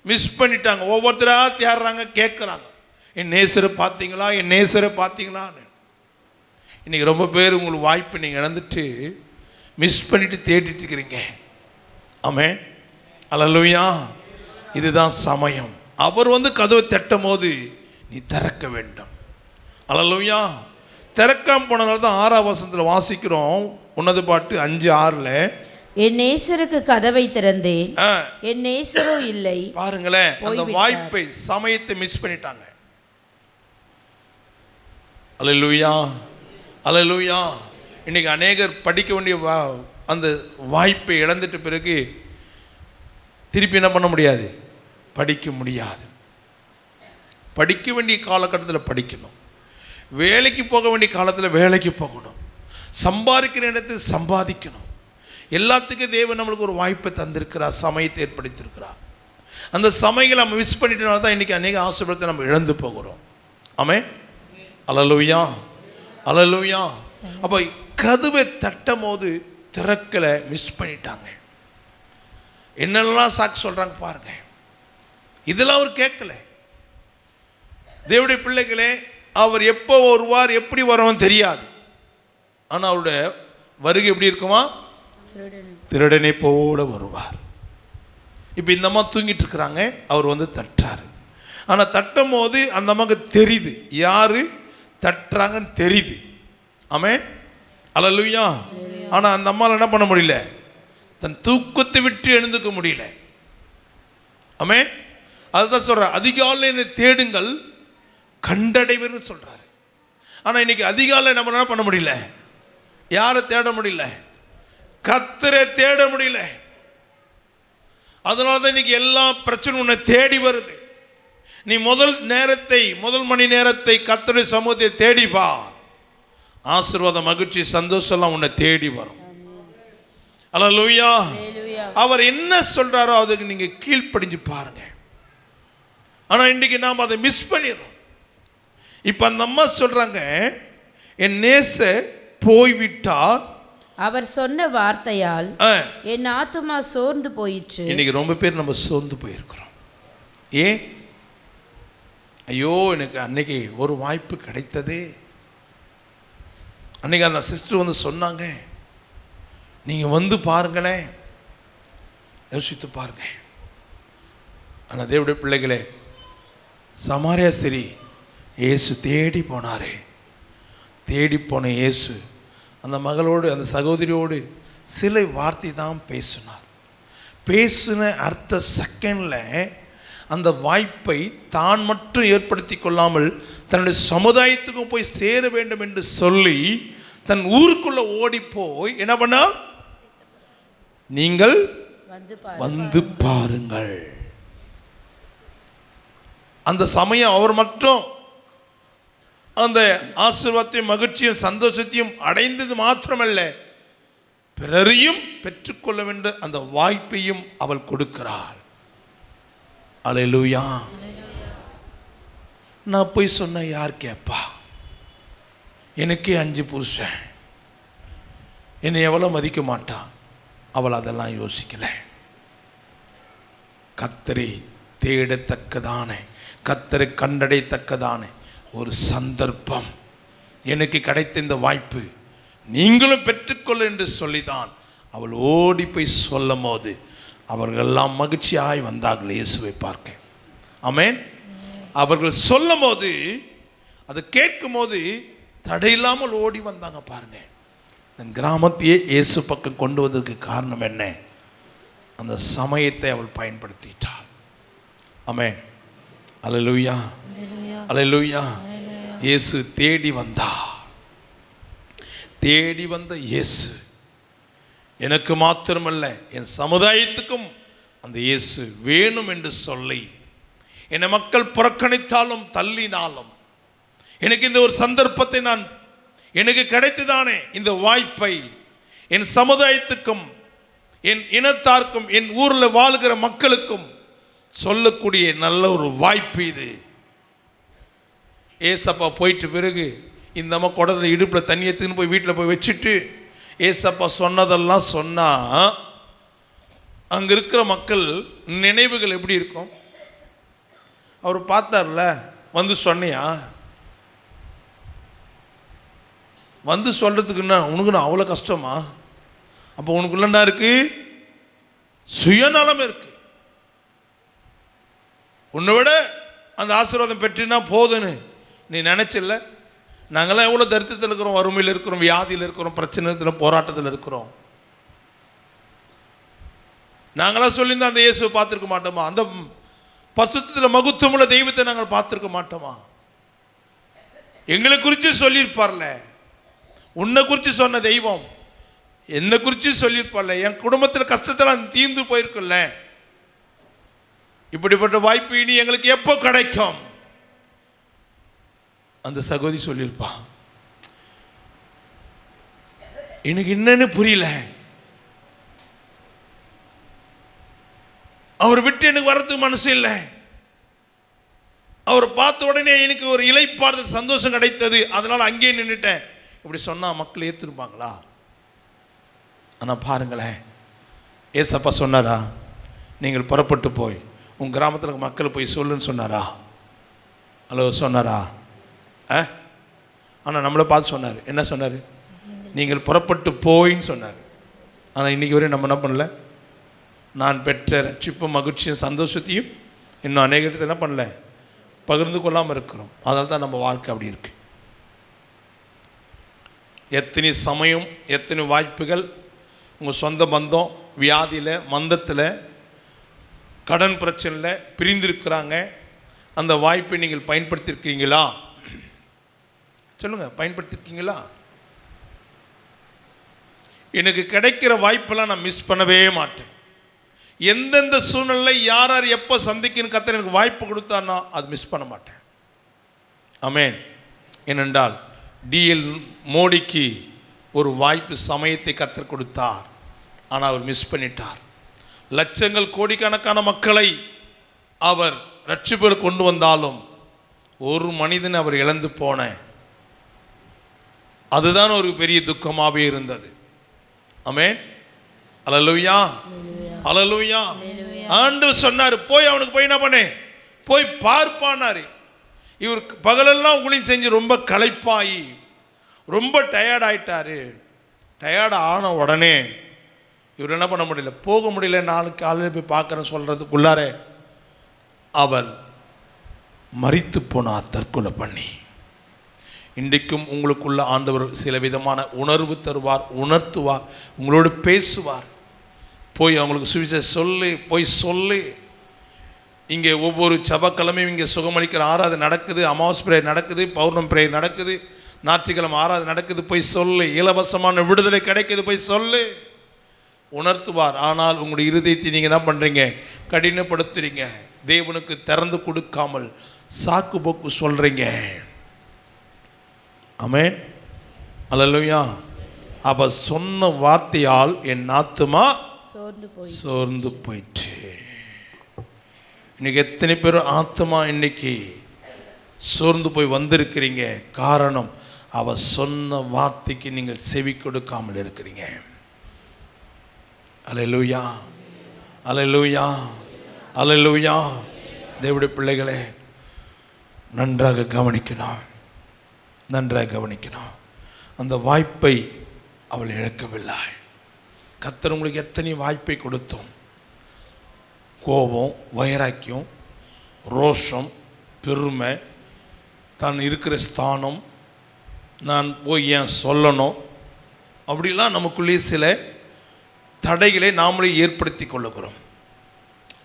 மிஸ் பண்ணிட்டாங்க. ஒவ்வொருத்தராக தேடுறாங்க, கேட்குறாங்க, என் நேசரை பார்த்தீங்களா, என் நேசரை பார்த்தீங்களான்னு. இன்றைக்கி ரொம்ப பேர் உங்களுக்கு வாய்ப்பு நீங்கள் இழந்துட்டு மிஸ் பண்ணிட்டு தேடிட்டு இருக்கிறீங்க. ஆமென். அல்லேலூயா. இதுதான் சமயம். அவர் வந்து கதவை தட்டும் போது நீ திறக்க வேண்டும். அல்லேலூயா. திறக்காம போனதால தான் 6ஆம் வசனத்தில் வாசிக்கிறோம், உன்னத பாட்டு 5:6. என் நேசருக்கு கதவை திறந்தேன், என் நேசரோ இல்லை. பாருங்களேன், அந்த வாய்ப்பை, சமயத்தை மிஸ் பண்ணிட்டாங்க. அல்லேலூயா, அல்லேலூயா. இன்னைக்கு அநேகர் படிக்க வேண்டிய அந்த வாய்ப்பை இழந்துட்ட பிறகு திருப்பி என்ன பண்ண முடியாது? படிக்க முடியாது. படிக்க வேண்டிய காலகட்டத்தில் படிக்கணும், வேலைக்கு போக வேண்டிய காலத்தில் வேலைக்கு போகணும், சம்பாதிக்கிற இடத்தில் சம்பாதிக்கணும். எல்லாத்துக்கும் தேவன் நம்மளுக்கு ஒரு வாய்ப்பை தந்திருக்கிறார், சமயத்தை ஏற்படுத்தியிருக்கிறார். அந்த சமயங்களை நம்ம மிஸ் பண்ணிட்டனால தான் இன்றைக்கி அநேக ஆசீர்வாதத்தை நம்ம இழந்து போகிறோம். ஆமென். அல்லேலூயா, அல்லேலூயா. அப்போ கதவை தட்டும் போது திறக்கலை, மிஸ் பண்ணிட்டாங்க. என்னெல்லாம் சாக்கு சொல்கிறாங்க பாருங்க. இதெல்லாம் அவர் கேட்கல. தேவனுடைய பிள்ளைகளே, அவர் எப்போ வருவார், எப்படி வருவான்னு தெரியாது. ஆனால் அவருடைய வருகை எப்படி இருக்குமா? திருடனை போல வருவார். இப்போ இந்த அம்மா தூங்கிட்டு இருக்கிறாங்க, அவர் வந்து தட்டுறாரு. ஆனால் தட்டும் போது அந்த அம்மாவுக்கு தெரியுது யாரு தட்டுறாங்கன்னு தெரியுது. ஆமென். அல்லேலூயா. ஆனால் அந்த அம்மாவில் என்ன பண்ண முடியல? தன் தூக்கத்தை விட்டு எழுந்துக்க முடியல. ஆமென். அதுதான் சொல்ற, அதிகாலை என்னை தேடுங்கள் கண்டடைவர்னு சொல்றாரு. ஆனால் இன்னைக்கு அதிகாலை நம்ம என்ன பண்ண முடியல? யாரை தேட முடியல? கர்த்தரை தேட முடியல. அதனால தான் இன்னைக்கு எல்லா பிரச்சனையும் உன்னை தேடி வருது. நீ முதல் மணி நேரத்தை கர்த்தருடைய சமூகத்தை தேடி வா. ஆசீர்வாதம், மகிழ்ச்சி, சந்தோஷம் உன்னை தேடி வரும். அல்லேலூயா. அவர் என்ன சொல்றாரோ அதுக்கு நீங்க கீழ்ப்படிஞ்சு பாருங்க. ஆனா இன்னைக்கு நாம் அதை மிஸ் பண்ணிடுறோம். இப்ப அந்த அம்மா சொல்றாங்க, என் நேச போய்விட்டார், அவர் சொன்ன வார்த்தையால் என் ஆத்துமா சோர்ந்து போயிற்று. இன்னைக்கு ரொம்ப பேர் நம்ம சோர்ந்து போயிருக்கிறோம். ஏன்? ஐயோ, எனக்கு அன்னைக்கு ஒரு வாய்ப்பு கிடைத்ததே. அன்னைக்கு அந்த சிஸ்டர் வந்து சொன்னாங்க, நீங்கள் வந்து பாருங்களேன், யோசித்து பாருங்க. ஆனால் தேவனுடைய பிள்ளைகளே, சமாரியா ஸ்திரீ இயேசு தேடி போனாரே, தேடி போன இயேசு அந்த மகளோடு, அந்த சகோதரியோடு சில வார்த்தை தான் பேசினார். பேசின அடுத்த செகண்டில் அந்த வாய்ப்பை தான் மட்டும் ஏற்படுத்தி கொள்ளாமல் தன்னுடைய சமுதாயத்துக்கும் போய் சேர வேண்டும் என்று சொல்லி தன் ஊருக்குள்ள ஓடி போய் என்ன பண்ணால், நீங்கள் வந்து பாருங்கள். அந்த சமயம் அவர் மட்டும் அந்த ஆசீர்வாதத்தையும் மகிழ்ச்சியும் சந்தோஷத்தையும் அடைந்தது மாத்திரமல்ல, பிறரையும் பெற்றுக்கொள்ள வேண்டிய அந்த வாய்ப்பையும் அவள் கொடுக்கிறாள். அல்லேலூயா. நான் போய் சொன்ன யார் கேட்பா? எனக்கே 5 புருஷன், என்னை எவ்வளோ மதிக்க மாட்டான். அவள் அதெல்லாம் யோசிக்கல. கர்த்தரை தேடத்தக்கதான, கர்த்தரை கண்டடையத்தக்கதான ஒரு சந்தர்ப்பம் எனக்கு கிடைத்த இந்த வாய்ப்பு நீங்களும் பெற்றுக்கொள்ள என்று சொல்லிதான் அவள் ஓடி போய் சொல்லும் போது அவர்களெல்லாம் மகிழ்ச்சியாய் வந்தார்கள் இயேசுவை பார்க்க. ஆமென். அவர்கள் சொல்லும் போது, அதை கேட்கும் போது தடையில்லாமல் ஓடி வந்தாங்க. பாருங்க, தன் கிராமத்தையே இயேசு பக்கம் கொண்டு வந்ததுக்கு காரணம் என்ன? அந்த சமயத்தை அவள் பயன்படுத்திட்டாள். ஆமென். அல்லேலூயா, அல்லேலூயா. இயேசு தேடி வந்தா. தேடி வந்த இயேசு எனக்கு மாத்திரமல்ல, என் சமுதாயத்துக்கும் அந்த இயேசு வேணும் என்று சொல்லி, என்னை மக்கள் புறக்கணித்தாலும் தள்ளினாலும், எனக்கு இந்த ஒரு சந்தர்ப்பத்தை எனக்கு கிடைத்ததானே இந்த வாய்ப்பை என் சமுதாயத்துக்கும் என் இனத்தார்க்கும் என் ஊரில் வாழ்கிற மக்களுக்கும் சொல்லக்கூடிய நல்ல ஒரு வாய்ப்பு இது. ஏசப்பா போயிட்டு பிறகு இந்த அம்மா குடத்தை இடுப்பில் தண்ணி எடுத்துன்னு போய் வீட்டில் போய் வச்சுட்டு ஏசப்பா சொன்னதெல்லாம் சொன்னால் அங்கே இருக்கிற மக்கள் நினைவுகள் எப்படி இருக்கும்? அவர் பார்த்தார்ல, வந்து சொன்னியா, வந்து சொல்கிறதுக்குன்னா உனக்குன்னு அவ்வளோ கஷ்டமா? அப்போ உனக்குள்ளா இருக்கு, சுயநலம் இருக்கு. உன்னை விட அந்த ஆசீர்வாதம் பெற்றுனா போதுன்னு நீ நினைச்சில்ல? நாங்களாம் எவ்வளோ தரித்திரத்தில் இருக்கிறோம், வறுமையில் இருக்கிறோம், வியாதியில் இருக்கிறோம், பிரச்சனையில் போராட்டத்தில் இருக்கிறோம். நாங்களாம் சொல்லியிருந்தா அந்த இயேசுவை பார்த்துருக்க மாட்டோமா? அந்த பசுத்தத்தில் மகுத்துவமுள்ள தெய்வத்தை நாங்கள் பார்த்துருக்க மாட்டோமா? எங்களை குறித்து சொல்லியிருப்பார்ல, உன்னை குறித்து சொன்ன தெய்வம் என்னை குறித்து சொல்லியிருப்பார்ல, என் குடும்பத்தில் கஷ்டத்தெல்லாம் தீர்ந்து போயிருக்குல்ல, இப்படிப்பட்ட வாய்ப்பு இனி எங்களுக்கு எப்போ கிடைக்கும்? அந்த சகோதரி சொல்லியிருப்பான். எனக்கு என்னன்னு புரியல, அவர் விட்டு எனக்கு வரதுக்கு மனசு இல்லை, அவர் பார்த்த உடனே எனக்கு ஒரு இளைப்பாறுதல் சந்தோஷம் கிடைத்தது, அதனால அங்கேயே நின்றுட்டேன். இப்படி சொன்னா மக்கள் ஏற்றுருப்பாங்களா? ஆனால் பாருங்களேன், ஏசப்பா சொன்னாரா, நீங்கள் புறப்பட்டு போய் உங்கள் கிராமத்தில் மக்கள் போய் சொல்லுன்னு சொன்னாரா? ஹலோ, சொன்னாரா? ஆனால் நம்மளை பார்த்து சொன்னார். என்ன சொன்னார்? நீங்கள் புறப்பட்டு போயின்னு சொன்னார். ஆனால் இன்றைக்கி வரையும் நம்ம என்ன பண்ணல? நான் பெற்ற ரட்சிப்பும் மகிழ்ச்சியும் சந்தோஷத்தையும் இன்னும் அநேகத்தை என்ன பண்ணல? பகிர்ந்து கொள்ளாமல் இருக்கிறோம். அதனால தான் நம்ம வாழ்க்கை அப்படி இருக்கு. எத்தனை சமயம், எத்தனை வாய்ப்புகள் உங்கள் சொந்த பந்தம் வியாதியில், மந்தத்தில், கடன் பிரச்சனையில் பிரிந்திருக்கிறாங்க. அந்த வாய்ப்பை நீங்கள் பயன்படுத்தியிருக்கீங்களா? சொல்லுங்கள், பயன்படுத்தியிருக்கீங்களா? எனக்கு கிடைக்கிற வாய்ப்பெல்லாம் நான் மிஸ் பண்ணவே மாட்டேன். எந்தெந்த சூழ்நிலை யார் யார் எப்போ சந்திக்கணும் கர்த்தர் எனக்கு வாய்ப்பு கொடுத்தான்னா அது மிஸ் பண்ண மாட்டேன். ஆமென். ஏனென்றால் டிஎல் மோடிக்கு ஒரு வாய்ப்பு, சமயத்தை கர்த்தர் கொடுத்தார். ஆனால் அவர் மிஸ் பண்ணிட்டார். லட்சங்கள் கோடிக்கணக்கான மக்களை அவர் ரட்சிப்பில் கொண்டு வந்தாலும் ஒரு மனிதன் அவர் இழந்து போன, அதுதான் ஒரு பெரிய துக்கமாகவே இருந்தது. ஆமென். அல்லேலூயா, அல்லேலூயா. ஆண்டவர் சொன்னார், போய் அவனுக்கு போய் என்ன பண்ணு, போய் பார்ப்பானாரு. இவர் பகலெல்லாம் ஊழியம் செஞ்சு ரொம்ப களைப்பாகி ரொம்ப டயர்ட் ஆயிட்டாரு. டயர்ட் ஆன உடனே இவர் என்ன பண்ண முடியல, போக முடியல. நாளைக்கு காலையில் போய் பார்க்குறேன்னு சொல்கிறதுக்குள்ளாரே அவர் மரித்து போனார், தற்கொலை பண்ணி. இன்றைக்கும் உங்களுக்குள்ள ஆண்டவர் சில விதமான உணர்வு தருவார், உணர்த்துவார், உங்களோடு பேசுவார். போய் அவங்களுக்கு சுவிசேஷம் சொல்லு, போய் சொல்லு. இங்கே ஒவ்வொரு செவ்வாய்க்கிழமையும் இங்கே சுகமளிக்கிற ஆராதனை நடக்குது, அமாவாசை பிரேயர் நடக்குது, பௌர்ணமி பிரேயர் நடக்குது, ஞாயிற்றுக்கிழமை ஆராதனை நடக்குது. போய் சொல்லு. இலவசமான விடுதலை கிடைக்குது, போய் சொல்லு. உணர்த்துவார். ஆனால் உங்களுடைய இருதயத்தை நீங்கள் என்ன பண்ணுறீங்க, கடினப்படுத்துறீங்க. தேவனுக்கு திறந்து கொடுக்காமல் சாக்கு போக்கு சொல்கிறீங்க. ஆமென். அல்லேலூயா. அப்போ சொன்ன வார்த்தையால் என் ஆத்துமா சோர்ந்து போயிட்டு. இன்னைக்கு எத்தனை பேர் ஆத்துமா இன்னைக்கு சோர்ந்து போய் வந்திருக்கிறீங்க? காரணம், அவ சொன்ன வார்த்தைக்கு நீங்கள் செவி கொடுக்காமல் இருக்கிறீங்க. அல்லேலூயா, அல்லேலூயா, அல்லேலூயா. தேவனுடைய பிள்ளைகளே, நன்றாக கவனிக்கணும், நன்றாக கவனிக்கணும். அந்த வாய்ப்பை அவள் இழக்கவில்லை. கர்த்தர் உங்களுக்கு எத்தனை வாய்ப்பை கொடுத்தோம். கோபம், வைராக்கியம், ரோஷம், பெருமை, தான் இருக்கிற ஸ்தானம், நான் போய் ஏன் சொல்லணும், அப்படிலாம் நமக்குள்ளே சில தடைகளை நாமளே ஏற்படுத்தி கொள்ளுகிறோம்.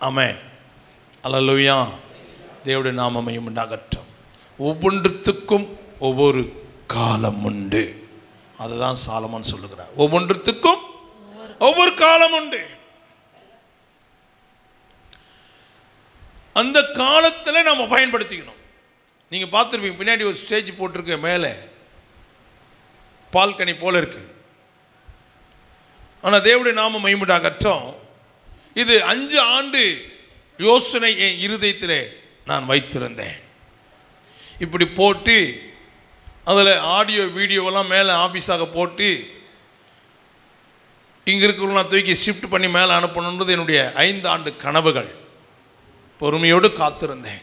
ஆமென், அல்லேலூயா. தேவனுடைய நாமம் மகிமையுண்டாகட்டும். ஒவ்வொன்றுத்துக்கும் ஒவ்வொரு காலம் உண்டு. அதுதான் சாலமோன் சொல்லுகிறார். ஒவ்வொன்றுத்துக்கும் ஒவ்வொரு காலம் உண்டு. அந்த காலத்தில் நம்ம பயன்படுத்திக்கணும். நீங்கள் பார்த்துருப்பீங்க, பின்னாடி ஒரு ஸ்டேஜ் போட்டிருக்க, மேலே பால்கனி போல இருக்கு. ஆனால் தேவனுடைய நாமம் மகிமையுண்டாகட்டும். இது 5 ஆண்டு யோசனை என் இருதயத்திலே நான் வைத்திருந்தேன். இப்படி போட்டு அதில் ஆடியோ வீடியோவெல்லாம் மேலே ஆஃபீஸாக போட்டு இங்கே இருக்கிறவங்களாம் தூக்கி ஷிஃப்ட் பண்ணி மேலே அனுப்பணுன்றது என்னுடைய 5 ஆண்டு கனவுகள். பொறுமையோடு காத்திருந்தேன்.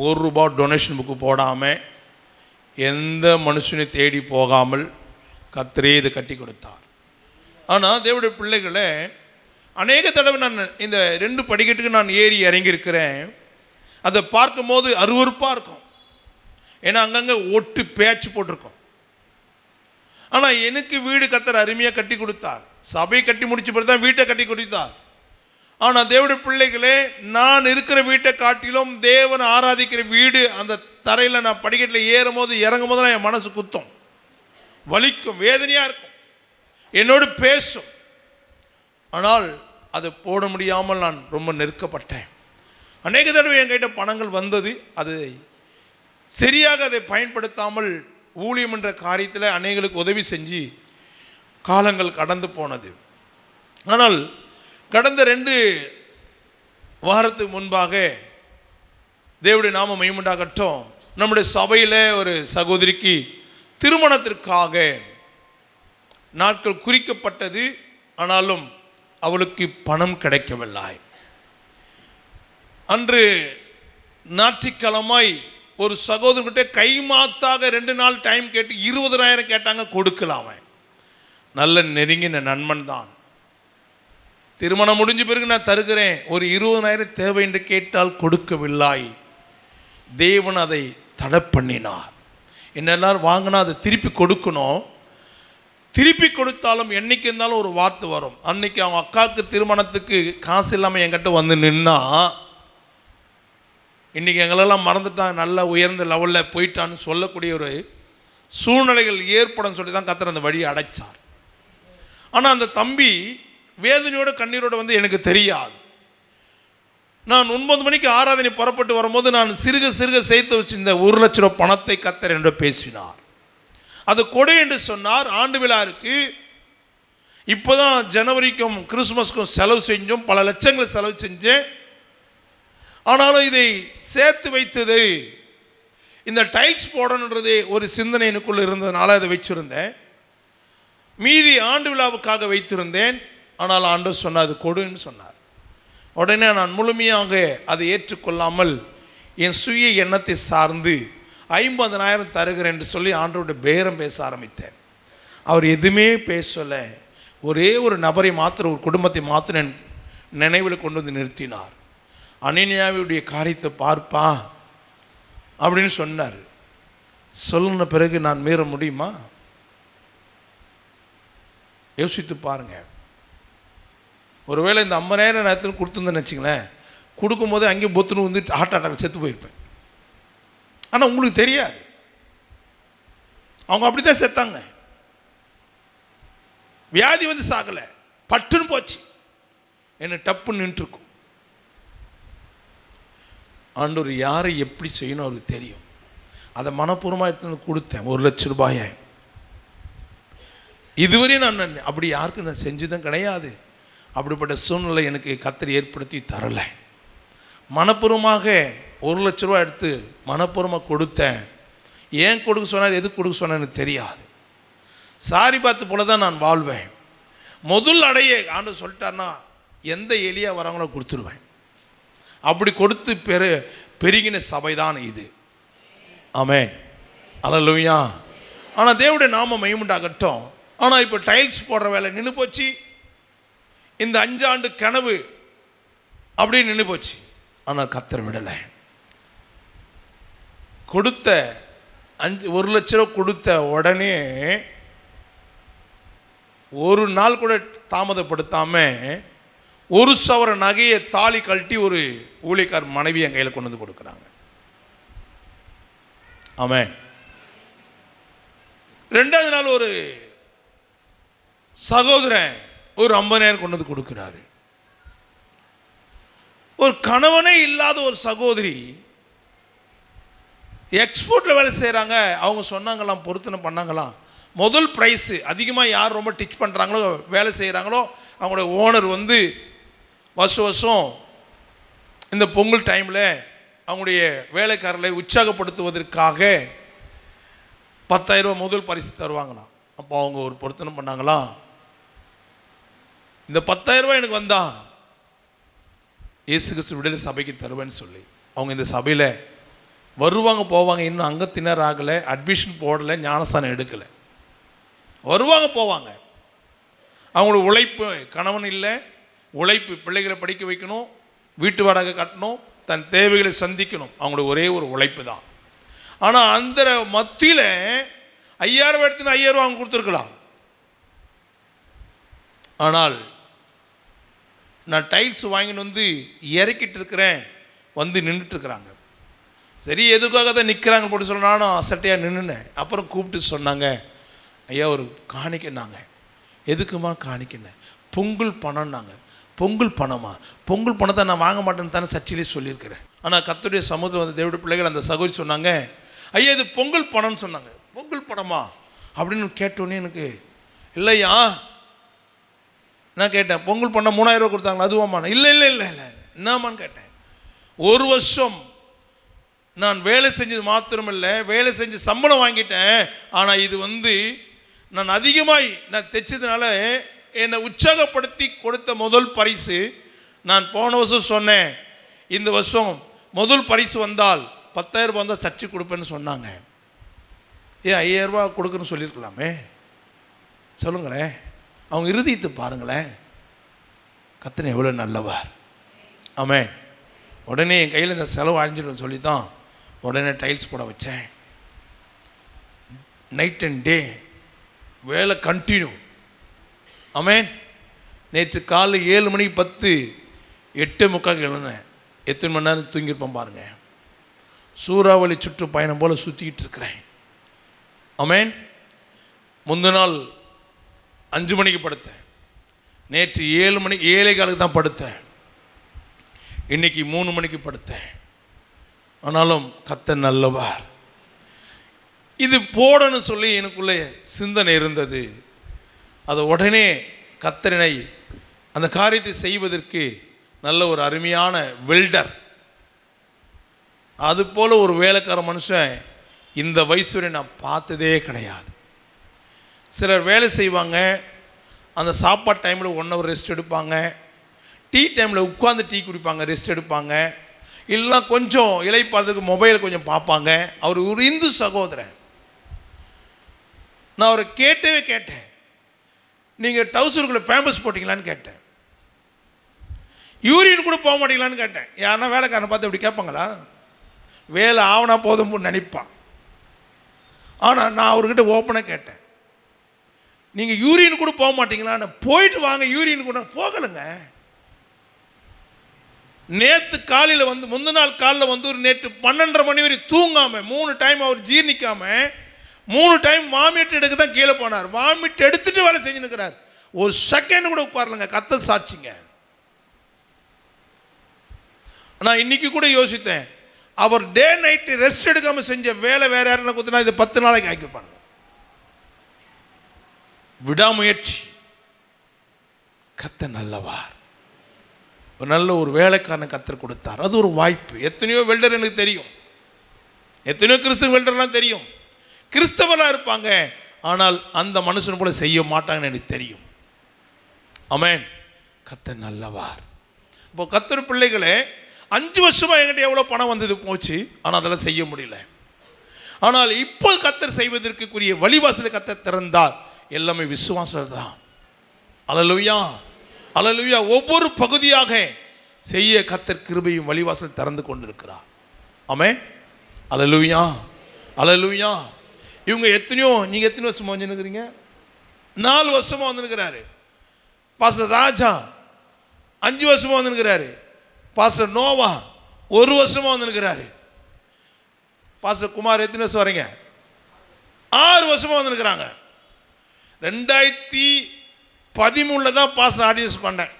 ₹1 டொனேஷன் புக்கு போடாமல், எந்த மனுஷனை தேடி போகாமல் கர்த்தரே இதை கட்டி கொடுத்தார். ஆனால் தேவனுடைய பிள்ளைகளை, அநேக தடவை நான் இந்த 2 படிக்கட்டுக்கு நான் ஏறி இறங்கியிருக்கிறேன். அதை பார்க்கும்போது அருவருப்பாக இருக்கும். ஏன்னா அங்கங்கே ஒட்டு பேச்சு போட்டிருக்கோம். ஆனால் எனக்கு வீடு கர்த்தர் அருமையாக கட்டி கொடுத்தார். சபை கட்டி முடிச்ச பிறகு தான் வீட்டை கட்டி கொடுத்தார். ஆனால் தேவனுடைய பிள்ளைகளே, நான் இருக்கிற வீட்டை காட்டிலும் தேவனை ஆராதிக்கிற வீடு, அந்த தரையில் நான் படிக்கட்டில் ஏறும் போது இறங்கும் போது என் மனசு குத்தும், வலிக்கும், வேதனையாக இருக்கும், என்னோடு பேசும். ஆனால் அதை போட முடியாமல் நான் ரொம்ப நெருக்கப்பட்டேன். அநேக தடவை என்கிட்ட பணங்கள் வந்தது. அது சரியாக அதை பயன்படுத்தாமல் ஊழியம் என்ற காரியத்தில் அநேகளுக்கு உதவி செஞ்சு காலங்கள் கடந்து போனது. ஆனால் கடந்த 2 வாரத்துக்கு முன்பாக தேவனுடைய நாமம் மகிமையுண்டாகட்டும், நம்முடைய சபையில் ஒரு சகோதரிக்கு திருமணத்திற்காக நாட்கள் குறிக்கப்பட்டது. ஆனாலும் அவளுக்கு பணம் கிடைக்கவில்லை. அன்று ஞாயிற்றுக்கிழமை ஒரு சகோதரர்கிட்ட கைமாத்தாக 2 நாள் டைம் கேட்டு 20,000 கேட்டாங்க, கொடுக்கலாம. நல்ல நெருங்கின நண்பன் தான். திருமணம் முடிஞ்ச பிறகு நான் தருகிறேன், ஒரு 20,000 தேவை என்று கேட்டால் கொடுக்கவில்லை. தேவன் அதை தடை பண்ணினார். என்னெல்லாம் வாங்கினா அதை திருப்பி கொடுக்கணும். திருப்பி கொடுத்தாலும் என்னைக்கு இருந்தாலும் ஒரு வார்த்தை வரும். அன்னைக்கு அவங்க அக்காவுக்கு திருமணத்துக்கு காசு இல்லாமல் என்கிட்ட வந்து நின்னா, இன்றைக்கி எங்களெல்லாம் மறந்துட்டான், நல்ல உயர்ந்த லெவலில் போயிட்டான்னு சொல்லக்கூடிய ஒரு சூழ்நிலைகள் ஏற்படும் சொல்லி தான் கர்த்தர் அந்த வழியை அடைச்சார். ஆனால் அந்த தம்பி வேதனையோட கண்ணீரோடு வந்து எனக்கு தெரியாது. நான் 9 மணிக்கு ஆராதனை புறப்பட்டு வரும்போது நான் சிறுக சிறுக சேர்த்து வச்சிருந்த 1 லட்ச ரூபா பணத்தை கர்த்தர் என்று பேசினார். அது கொடை என்று சொன்னார். ஆண்டு விழாருக்கு இப்போ தான் ஜனவரிக்கும் கிறிஸ்துமஸ்க்கும் செலவு செஞ்சோம், பல லட்சங்களை செலவு செஞ்சேன். ஆனாலும் இதை சேர்த்து வைத்தது, இந்த டைல்ஸ் போடணுன்றதே ஒரு சிந்தனை எனக்குள்ளே இருந்ததுனால அதை வச்சுருந்தேன். மீதி ஆண்டு விழாவுக்காக வைத்திருந்தேன். ஆனால் ஆண்டவர் சொன்னார், அது கொடுன்னு சொன்னார். உடனே நான் முழுமையாக அதை ஏற்றுக்கொள்ளாமல் என் சுய எண்ணத்தை சார்ந்து 50,000 தருகிறேன் என்று சொல்லி ஆண்டவருடைய பேரம் பேச ஆரம்பித்தேன். அவர் எதுவுமே பேசலை. ஒரே ஒரு நபரை மாத்திரம், ஒரு குடும்பத்தை மாத்திரம் என் நினைவில் கொண்டு வந்து நிறுத்தினார். அனனியாவுடைய காரியத்தை பார்ப்பா அப்படின்னு சொன்னார். சொல்லுன பிறகு நான் மீற முடியுமா? யோசித்து பாருங்க. ஒருவேளை இந்த 50,000 நேரத்தில் கொடுத்துருந்தேன்னு வச்சுங்களேன், கொடுக்கும்போதே அங்கேயும் பொத்துன்னு வந்து ஹார்ட் அட்டாக் செத்து போயிருப்பேன். ஆனால் உங்களுக்கு தெரியாது, அவங்க அப்படி தான் செத்தாங்க. வியாதி வந்து சாகலை, பட்டுன்னு போச்சு, என்ன டப்புன்னு நின்றுருக்கும். ஆண்டவர் யாரை எப்படி செய்யணும் அவருக்கு தெரியும். அதை மனப்பூர்வமாக எடுத்து கொடுத்தேன், 1 லட்ச ரூபாயை. இதுவரையும் நான் அப்படி யாருக்கும் நான் செஞ்சதும் கிடையாது. அப்படிப்பட்ட சூழ்நிலை எனக்கு கர்த்தர் ஏற்படுத்தி தரலை. மனப்பூர்வமாக 1 லட்ச ரூபா எடுத்து மனப்பூர்வமாக கொடுத்தேன். ஏன் கொடுக்க சொன்னார், எதுக்கு கொடுக்க சொன்னான்னு தெரியாது. சாரி பார்த்து போல தான் நான் வாழ்வேன். முதல் அடைய ஆண்டு சொல்லிட்டார்னா எந்த எலியா வரவங்களோ கொடுத்துருவேன். அப்படி கொடுத்து பெருகின சபைதான் இது. ஆமென், அல்லேலூயா. ஆனால் தேவனுடைய நாமம் மகிமையுண்டாகட்டும். ஆனால் இப்போ டைல்ஸ் போடுற வேலை நின்று போச்சு. இந்த 5 ஆண்டு கனவு அப்படியே நின்று போச்சு. ஆனால் கர்த்தர் விடலை. கொடுத்த 1 லட்ச ரூபா கொடுத்த உடனே ஒரு நாள் கூட தாமதப்படுத்தாம 1 சவர நகையை தாலி கழட்டி ஒரு ஊழியக்கார் மனைவி என் கையில் கொண்டு வந்து கொடுக்குறாங்க. ஆமென். 2வது நாள் ஒரு சகோதரன் ஒரு 50,000 கொண்டு வந்து கொடுக்குறாரு. ஒரு கணவனே இல்லாத ஒரு சகோதரி எக்ஸ்போர்ட்டில் வேலை செய்கிறாங்க. அவங்க சொன்னாங்களாம், பொருத்தனை பண்ணாங்களாம், முதல் ப்ரைஸு அதிகமாக யார் ரொம்ப டிச் பண்ணுறாங்களோ வேலை செய்கிறாங்களோ அவங்களோட ஓனர் வந்து வருஷம் இந்த பொங்கல் டைமில் அவங்களுடைய வேலைக்காரர்களை உற்சாகப்படுத்துவதற்காக 10,000 ரூபா முதல் பரிசு தருவாங்களாம். அப்போ அவங்க ஒரு பொருத்தனை பண்ணாங்களாம், இந்த 10,000 ரூபா எனக்கு வந்தா இயேசு கிறிஸ்து விடுதலை சபைக்கு தருவேன்னு சொல்லி அவங்க இந்த சபையில் வருவாங்க போவாங்க. இன்னும் அங்கத்தினர் ஆகலை, அட்மிஷன் போடலை, ஞானஸ்தானம் எடுக்கலை. வருவாங்க போவாங்க. அவங்களோட உழைப்பு, கணவன் இல்லை, உழைப்பு, பிள்ளைகளை படிக்க வைக்கணும், வீட்டு வாடகை கட்டணும், தன் தேவைகளை சந்திக்கணும், அவங்களோட ஒரே ஒரு உழைப்பு தான். ஆனால் அந்த மத்தியில் 5,000 ரூபா எடுத்துன்னு 5,000 ரூபா அவங்க கொடுத்துருக்கலாம். ஆனால் நான் டைல்ஸ் வாங்கின்னு வந்து இறக்கிட்டு இருக்கிறேன், வந்து நின்றுட்டுருக்குறாங்க. சரி, எதுக்காக தான் நிற்கிறாங்க போட்டு சொல்ல நானும் அசட்டையாக நின்றுனேன். அப்புறம் கூப்பிட்டு சொன்னாங்க, ஐயா ஒரு காணிக்கைன்னாங்க. எதுக்குமா காணிக்கண்ணே? பொங்கல் பணம்னாங்க. பொங்கல் பணமா? பொங்கல் பணத்தை நான் வாங்க மாட்டேன்னு தானே சர்ச்சையிலே சொல்லியிருக்கிறேன். ஆனால் கர்த்தருடைய சமூகத்தில் வந்த தேவனுடைய பிள்ளைகள் அந்த சகோதரி சொன்னாங்க, ஐயா இது பொங்கல் பணம்னு சொன்னாங்க. பொங்கல் பணமா அப்படின்னு கேட்டோன்னே எனக்கு, இல்லையா நான் கேட்டேன், பொங்கல் பணம் 3,000 ரூபா கொடுத்தாங்களா அதுவாம்மா? இல்லை இல்லை இல்லை இல்லை என்னம்மான்னு கேட்டேன். 1 வருஷம் நான் வேலை செஞ்சது மாத்திரமில்லை, வேலை செஞ்சு சம்பளம் வாங்கிட்டேன். ஆனால் இது வந்து நான் அதிகமாய் நான் தைச்சதுனால என்னை உற்சாகப்படுத்தி கொடுத்த முதல் பரிசு. நான் போன வருஷம் சொன்னேன், இந்த வருஷம் முதல் பரிசு வந்தால் 10,000 ரூபா வந்தால் சர்ச்சை கொடுப்பேன்னு சொன்னாங்க. ஏன் 5,000 ரூபா கொடுக்குன்னு சொல்லியிருக்கலாமே? சொல்லுங்களேன். அவங்க இறுதித்து பாருங்களேன், கர்த்தர் எவ்வளோ நல்லவர். ஆமென். உடனே என் கையில் இந்த செலவு அழிஞ்சிடும் சொல்லி தான் உடனே டைல்ஸ் போட வச்சேன். நைட் அண்ட் டே வேலை கண்டினியூ. ஆமென். நேற்று காலை 7 மணிக்கு 8:45 எழுந்தேன். எத்தனை மணி நேரம் தூங்கியிருப்பேன் பாருங்கள். சூறாவளி சுற்றுப்பயணம் போல் சுற்றிக்கிட்டு இருக்கிறேன். ஆமென். முந்தின நாள் 5 மணிக்கு படுத்தேன். நேற்று 7 மணிக்கு 7:15 தான் படுத்தேன். இன்னைக்கு 3 மணிக்கு படுத்தேன். ஆனாலும் கர்த்தர் நல்லவர். இது போடணும்னு சொல்லி எனக்குள்ளே சிந்தனை இருந்தது. அது உடனே கர்த்தரினை அந்த காரியத்தை செய்வதற்கு நல்ல ஒரு அருமையான வெல்டர், அதுபோல் ஒரு வேலைக்கார மனுஷன் இந்த வயசு வரை நான் பார்த்ததே கிடையாது. சிலர் வேலை செய்வாங்க, அந்த சாப்பாடு டைமில் 1 ஹவர் ரெஸ்ட் எடுப்பாங்க, டீ டைமில் உட்காந்து டீ குடிப்பாங்க, ரெஸ்ட் எடுப்பாங்க, இல்லைனா கொஞ்சம் இளைப்பாறதுக்கு மொபைல் கொஞ்சம் பார்ப்பாங்க. அவர் ஒரு இந்து சகோதரன். நான் அவரை கேட்டேன், நீங்கள் டவுசருக்குள்ளே ஃபேமஸ் போட்டிங்களான்னு கேட்டேன். யூரின் கூட போக மாட்டீங்களான்னு கேட்டேன். யாருன்னா வேலைக்காரனை பார்த்து இப்படி கேட்பாங்களா? வேலை ஆவனா போதும்னு நினைப்பான். ஆனால் நான் அவர்கிட்ட ஓப்பனாக கேட்டேன், நீங்கள் யூரின் கூட போக மாட்டீங்களான்னு. போயிட்டு வாங்க யூரின் கூட. போகலைங்க. நேற்று காலையில் வந்து முந்தின நாள் காலையில் வந்து ஒரு நேற்று 12:30 மணி வரை தூங்காமல் 3 டைம் அவர் ஜீர்ணிக்காமல் 3 டைம் வாமிட் எடுக்க தான் கீழே போனார். வாமிட் எடுத்துட்டு வேலை செஞ்சுன்னுக்கிறார். ஒரு செகண்ட் கூட உட்காரலங்க. கர்த்தர் சாட்சிங்க. நான் இன்னைக்கு கூட யோசித்தேன், அவர் டே நைட்டு ரெஸ்ட் எடுக்காமல் செஞ்ச வேலை வேற யாருன்னா கொடுத்தனா இது 10 நாளைக்கு ஆக்கிப்பாங்க. விடாமுயற்சி. கர்த்தர் நல்லவர். ஒரு நல்ல ஒரு வேலைக்காரனை கர்த்தர் கொடுத்தார். அது ஒரு வாய்ப்பு. எத்தனையோ வெல்டர் எனக்கு தெரியும், எத்தனையோ கிறிஸ்தவ வெல்டர்லாம் தெரியும். கிறிஸ்தவராக இருப்பாங்க, ஆனால் அந்த மனுஷன் போல செய்ய மாட்டாங்கன்னு எனக்கு தெரியும். ஆமென். கர்த்தர் நல்லவர். இப்போ கர்த்தர் பிள்ளைகளே, 5 வருஷமாக என்கிட்ட எவ்வளோ பணம் வந்தது போச்சு, ஆனால் அதெல்லாம் செய்ய முடியல. ஆனால் இப்போ கர்த்தர் செய்வதற்குரிய வழிவாசலை கர்த்தர் திறந்தார். எல்லாமே விசுவாசம் தான். அல்லேலூயா, அல்லேலூயா. ஒவ்வொரு பகுதியாக செய்ய கர்த்தர் கிருபையும் வழிவாசல் திறந்து கொண்டிருக்கிறார். ஆமென், அல்லேலூயா, அல்லேலூயா. இவங்க எத்தனையோ, நீங்கள் எத்தனை வருஷமாக வந்துருக்கிறீங்க? 4 வருஷமாக வந்துருக்கிறாரு. பாஸ்டர் ராஜா 5 வருஷமாக வந்துருக்கிறாரு. பாஸ்டர் நோவா 1 வருஷமாக வந்துருக்கிறாரு. பாஸ்டர் குமார் எத்தனை வருஷம் வரீங்க? 6 வருஷமாக வந்துருக்கிறாங்க. 2013 தான் பாஸ்டர் ஆர்டினன்ஸ் பண்ணேன்.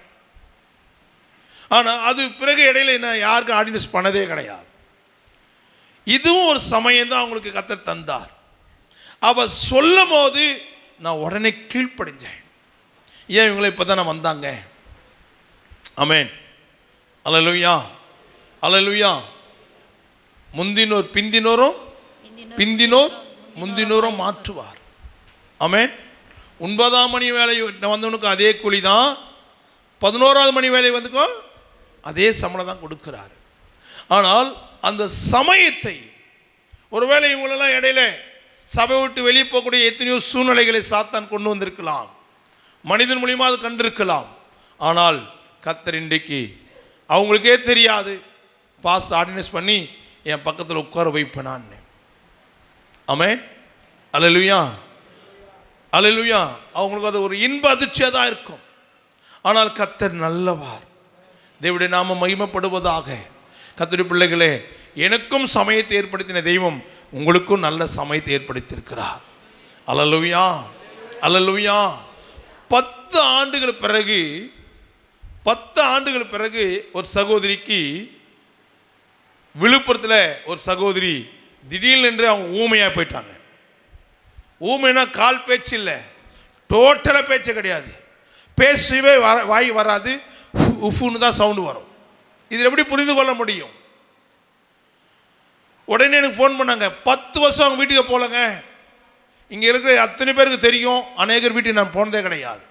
ஆனால் அது பிறகு இடையில நான் யாருக்கும் ஆர்டினன்ஸ் பண்ணதே கிடையாது. இதுவும் ஒரு சமயம் தான் அவங்களுக்கு கர்த்தர் தந்தார். அவ சொல்லும் போது நான் உடனே கீழ்ப்படிஞ்சேன். ஏன் இவங்களை இப்போ தான் வந்தாங்க. ஆமென், அல்லேலூயா, அல்லேலூயா. முந்தினோர் பிந்தினோரும் பிந்தினோர் முந்தினோரும் மாற்றுவார். ஆமென். 9ஆம் மணி வேலை வந்தவனுக்கு அதே கூலி தான், 11ஆவது மணி வேலை வந்துக்கும் அதே சம்பளம் தான் கொடுக்கிறார். ஆனால் அந்த சமயத்தை, ஒருவேளை இவங்களெல்லாம் இடையில சபை விட்டு வெளியே போகக்கூடிய எத்தனையோ சூழ்நிலைகளை சாத்தான் கொண்டு வந்திருக்கலாம், மனிதன் மூலியமாக அது கண்டிருக்கலாம். ஆனால் கர்த்தர் இன்றைக்கு அவங்களுக்கே தெரியாது, பாஸ்ட் ஆர்டினன்ஸ் பண்ணி என் பக்கத்தில் உட்கார வைப்பேன் நான். ஆமென், அல்லேலூயா, அல்லேலூயா. அவங்களுக்கு அது ஒரு இன்ப அதிர்ச்சியாக தான் இருக்கும். ஆனால் கர்த்தர் நல்லவர். தேவனுடைய நாமம் மகிமைப்படுவதாக. கர்த்தருடைய பிள்ளைகளே, எனக்கும் சமயத்தை ஏற்படுத்தின தெய்வம் உங்களுக்கும் நல்ல சமயத்தை ஏற்படுத்தியிருக்கிறார். அல்லேலூயா, அல்லேலூயா. 10 ஆண்டுகள் பிறகு, 10 ஆண்டுகள் பிறகு ஒரு சகோதரிக்கு, விழுப்புரத்தில் ஒரு சகோதரி திடீர்னு அவங்க ஊமையாக போயிட்டாங்க. ஊமைனா கால் பேச்சு இல்லை, டோட்டலாக பேச்சு கிடையாது. பேசவே வாய் வராது, உஃப்னு தான் சவுண்டு வரும். இது எப்படி புரிந்து கொள்ள முடியும்? உடனே எனக்கு ஃபோன் பண்ணாங்க. 10 வருஷம் அவங்க வீட்டுக்கு போகலங்க. இங்கே இருக்கிற அத்தனை பேருக்கு தெரியும், அநேகர் வீட்டுக்கு நான் போனதே கிடையாது.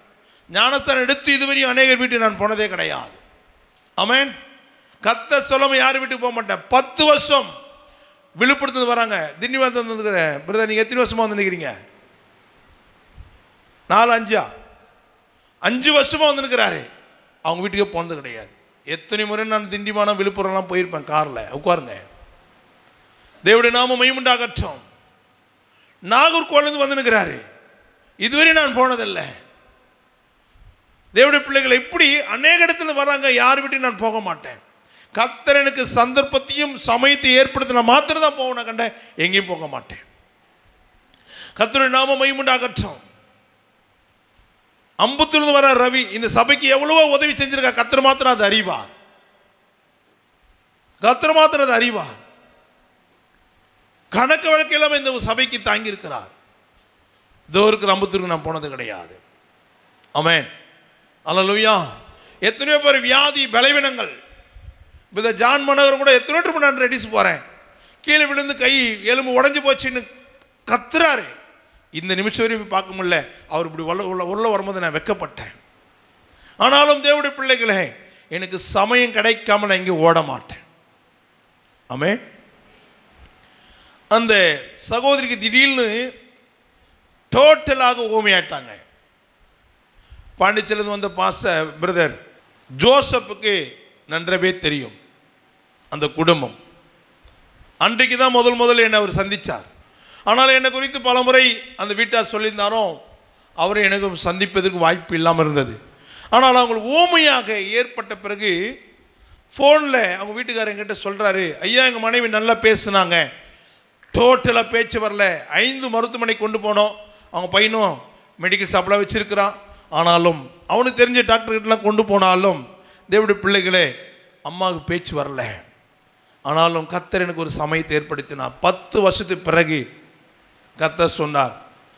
ஞானஸ்தானம் எடுத்து இதுவரையும் அநேகர் வீட்டுக்கு நான் போனதே கிடையாது. ஆமென். கர்த்தர் சொல்லாமல் யார் வீட்டுக்கு போக மாட்டேன். 10 வருஷம் விழுப்புரத்துலேருந்து வராங்க. திண்டிவனத்தில் வந்துருக்கிறேன். பிரதர் நீங்கள் எத்தனை வருஷமாக வந்து நிற்கிறீங்க? 4 5 வருஷமாக வந்துருக்கிறாரு. அவங்க வீட்டுக்கே போனது கிடையாது. எத்தனை முறை நான் திண்டிவனம் விழுப்புரம்லாம் போயிருப்பேன் காரில். உட்காருங்க. தேவனுடைய நாமம் மகிமையுண்டாகட்டும். நாகர்கோவிலேருந்து வந்து நிற்கிறாரு. இதுவரை நான் போனதில்லை. தேவனுடைய பிள்ளைகளை இப்படி அநேக இடத்துல வராங்க. யார் வீட்டையும் நான் போக மாட்டேன். கர்த்தர் எனக்கு சந்தர்ப்பத்தையும் சமயத்தை ஏற்படுத்தின மாத்திரம் தான் போவேன் கண்ட, எங்கேயும் போக மாட்டேன். கர்த்தருடைய நாமம் மகிமையுண்டாகட்டும். அம்பத்தூர்ந்து வர ரவி இந்த சபைக்கு எவ்வளவோ உதவி செஞ்சிருக்கா. கர்த்தர் மாத்திரம் அது அறிவார். கர்த்தர் மாத்திரம் அது அறிவார். கணக்கு வழக்கு இல்லாமல் இந்த சபைக்கு தாங்கி இருக்கிறார். தோருக்கு அம்பத்தூருக்கு நான் போனது கிடையாது. ஆமென், அல்லேலூயா. எத்தனையோ பேர் வியாதி பலவீனங்கள். இந்த ஜான் மனோகரம் கூட எத்தனையோ ட்ரிப் நான் ரெடிஸ் போகிறேன், கீழே விழுந்து கை எலும்பு உடஞ்சி போச்சுன்னு கத்துறாரு. இந்த நிமிஷம் வரையும் பார்க்க முடியல. அவர் இப்படி உள்ள வரும்போது நான் வெட்கப்பட்டேன். ஆனாலும் தேவனுடைய பிள்ளைகளே, எனக்கு சமயம் கிடைக்காம நான் இங்கே ஓட மாட்டேன். ஆமென். அந்த சகோதரிக்கு திடீர்னு டோட்டலாக ஊமையாயிட்டாங்க. பாண்டிச்சேரியிலிருந்து வந்த பாஸ்டர் பிரதர் ஜோசப்புக்கு நன்றாவே தெரியும் அந்த குடும்பம். அன்றைக்கு தான் முதல் என்னை அவர் சந்தித்தார். ஆனால் என்னை குறித்து பல முறை அந்த வீட்டார் சொல்லியிருந்தாரோ அவரை எனக்கு சந்திப்பதற்கு வாய்ப்பு இல்லாமல் இருந்தது. ஆனால் அவங்களுக்கு ஊமையாக ஏற்பட்ட பிறகு ஃபோனில் அவங்க வீட்டுக்காரர் என்கிட்ட சொல்கிறாரு, ஐயா எங்கள் மனைவி நல்லா பேசுனாங்க, டோட்டலாக பேச்சு வரல. 5 மருத்துவமனைக்கு கொண்டு போனோம். அவங்க பையனும் மெடிக்கல் ஷாப்லாம் வச்சுருக்கிறான். ஆனாலும் அவனுக்கு தெரிஞ்ச டாக்டர்கிட்டலாம் கொண்டு போனாலும் தேவனுடைய பிள்ளைகளே அம்மாவுக்கு பேச்சு வரல. ஆனாலும் கர்த்தர் எனக்கு ஒரு சமயத்தை ஏற்படுத்தினார். 10 வருஷத்துக்கு பிறகு கர்த்தர் சொன்னார்,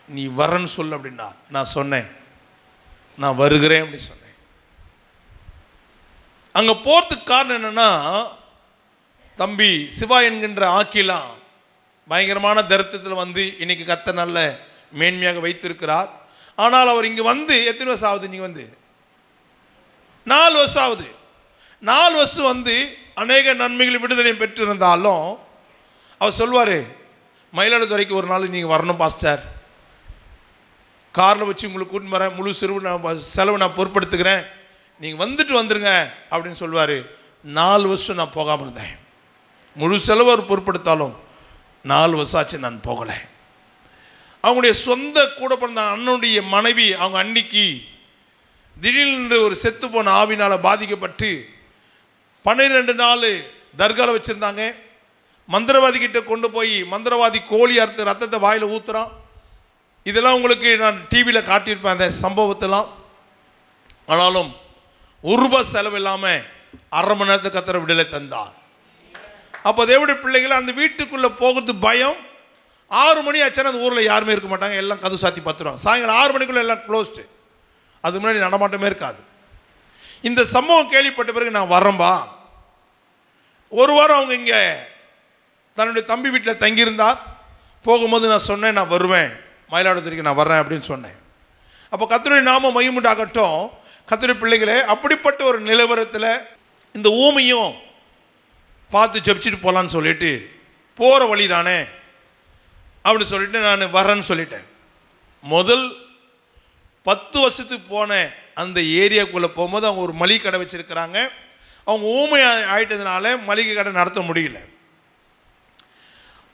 நீ வரன்னு சொல்லு அப்படின்னா. நான் சொன்னேன், நான் வருகிறேன் அப்படி சொன்னேன். அங்கே போகிறதுக்கு காரணம் என்னென்னா, தம்பி சிவா என்கின்ற ஆக்கிலா பயங்கரமான தரித்திரத்தில் வந்து இன்னைக்கு கர்த்தர் நல்ல மேன்மையாக வைத்திருக்கிறார். ஆனால் அவர் இங்கே வந்து எத்தனை வருஷம் ஆகுது? நீங்கள் வந்து 4 வருஷம் ஆகுது. 4 வருஷம் வந்து அநேக நன்மைகள் விடுதலையும் பெற்றிருந்தாலும் அவர் சொல்வார், மயிலாடுதுறைக்கு ஒரு நாள் நீங்கள் வரணும் பாஸ்டர், காரில் வச்சு உங்களுக்கு கூட்டின்னு வரேன், முழு செலவு நான் பொறுப்படுத்துக்கிறேன், நீங்கள் வந்துருங்க அப்படின்னு சொல்லுவார். 4 வருஷம் நான் போகாமல் இருந்தேன். முழு செலவு அவர் பொறுப்படுத்தாலும் 4 வருஷம் ஆச்சு நான் போகலை. அவங்களுடைய சொந்த கூட பிறந்த அண்ணனுடைய மனைவி, அவங்க அன்னைக்கு திடீர்னு ஒரு செத்து போன ஆவினால் பாதிக்கப்பட்டு 12 நாள் தர்காவில் வச்சுருந்தாங்க. மந்திரவாதி கிட்ட கொண்டு போய் மந்திரவாதி கோழி அறுத்து ரத்தத்தை வாயில் ஊற்றுறான். இதெல்லாம் உங்களுக்கு நான் டிவியில் காட்டியிருப்பேன் அந்த சம்பவத்தெல்லாம். ஆனாலும் ₹1 செலவு இல்லாமல் 1/2 மணி நேரத்துக்கு கர்த்தர் விடுதலை தந்தார். அப்போ தேவனுடைய பிள்ளைகள் அந்த வீட்டுக்குள்ளே போகிறது பயம். 6 மணி ஆச்சுன்னா அந்த ஊரில் யாருமே இருக்க மாட்டாங்க, எல்லாம் கதவு சாத்தி பத்துருவாங்க. சாயங்காலம் 6 மணிக்குள்ளே எல்லாம் க்ளோஸ்டு, அதுக்கு முன்னாடி நடமாட்டமே இருக்காது. இந்த சம்பவம் கேள்விப்பட்ட பிறகு நான் வரேன்பா. 1 வாரம் அவங்க இங்கே தன்னுடைய தம்பி வீட்டில் தங்கியிருந்தார். போகும்போது நான் சொன்னேன், நான் வருவேன், மயிலாடுதுறைக்கு நான் வர்றேன் அப்படின்னு சொன்னேன். அப்போ கர்த்தருடைய நாமம் மகிமையுண்டாகட்டும். கர்த்தருடைய பிள்ளைகளே, அப்படிப்பட்ட ஒரு நிலவரத்தில் இந்த ஊமையும் பார்த்து ஜெபிச்சுட்டு போகலான்னு சொல்லிட்டு, போகிற வழி தானே அப்படின்னு சொல்லிட்டு நான் வரேன்னு சொல்லிட்டேன். முதல் 10 வருஷத்துக்கு போனேன். அந்த ஏரியாவுக்குள்ளே போகும்போது அவங்க ஒரு மளிகை கடை வச்சுருக்கிறாங்க. அவங்க ஊமை ஆகிட்டதுனால மளிகை கடை நடத்த முடியல,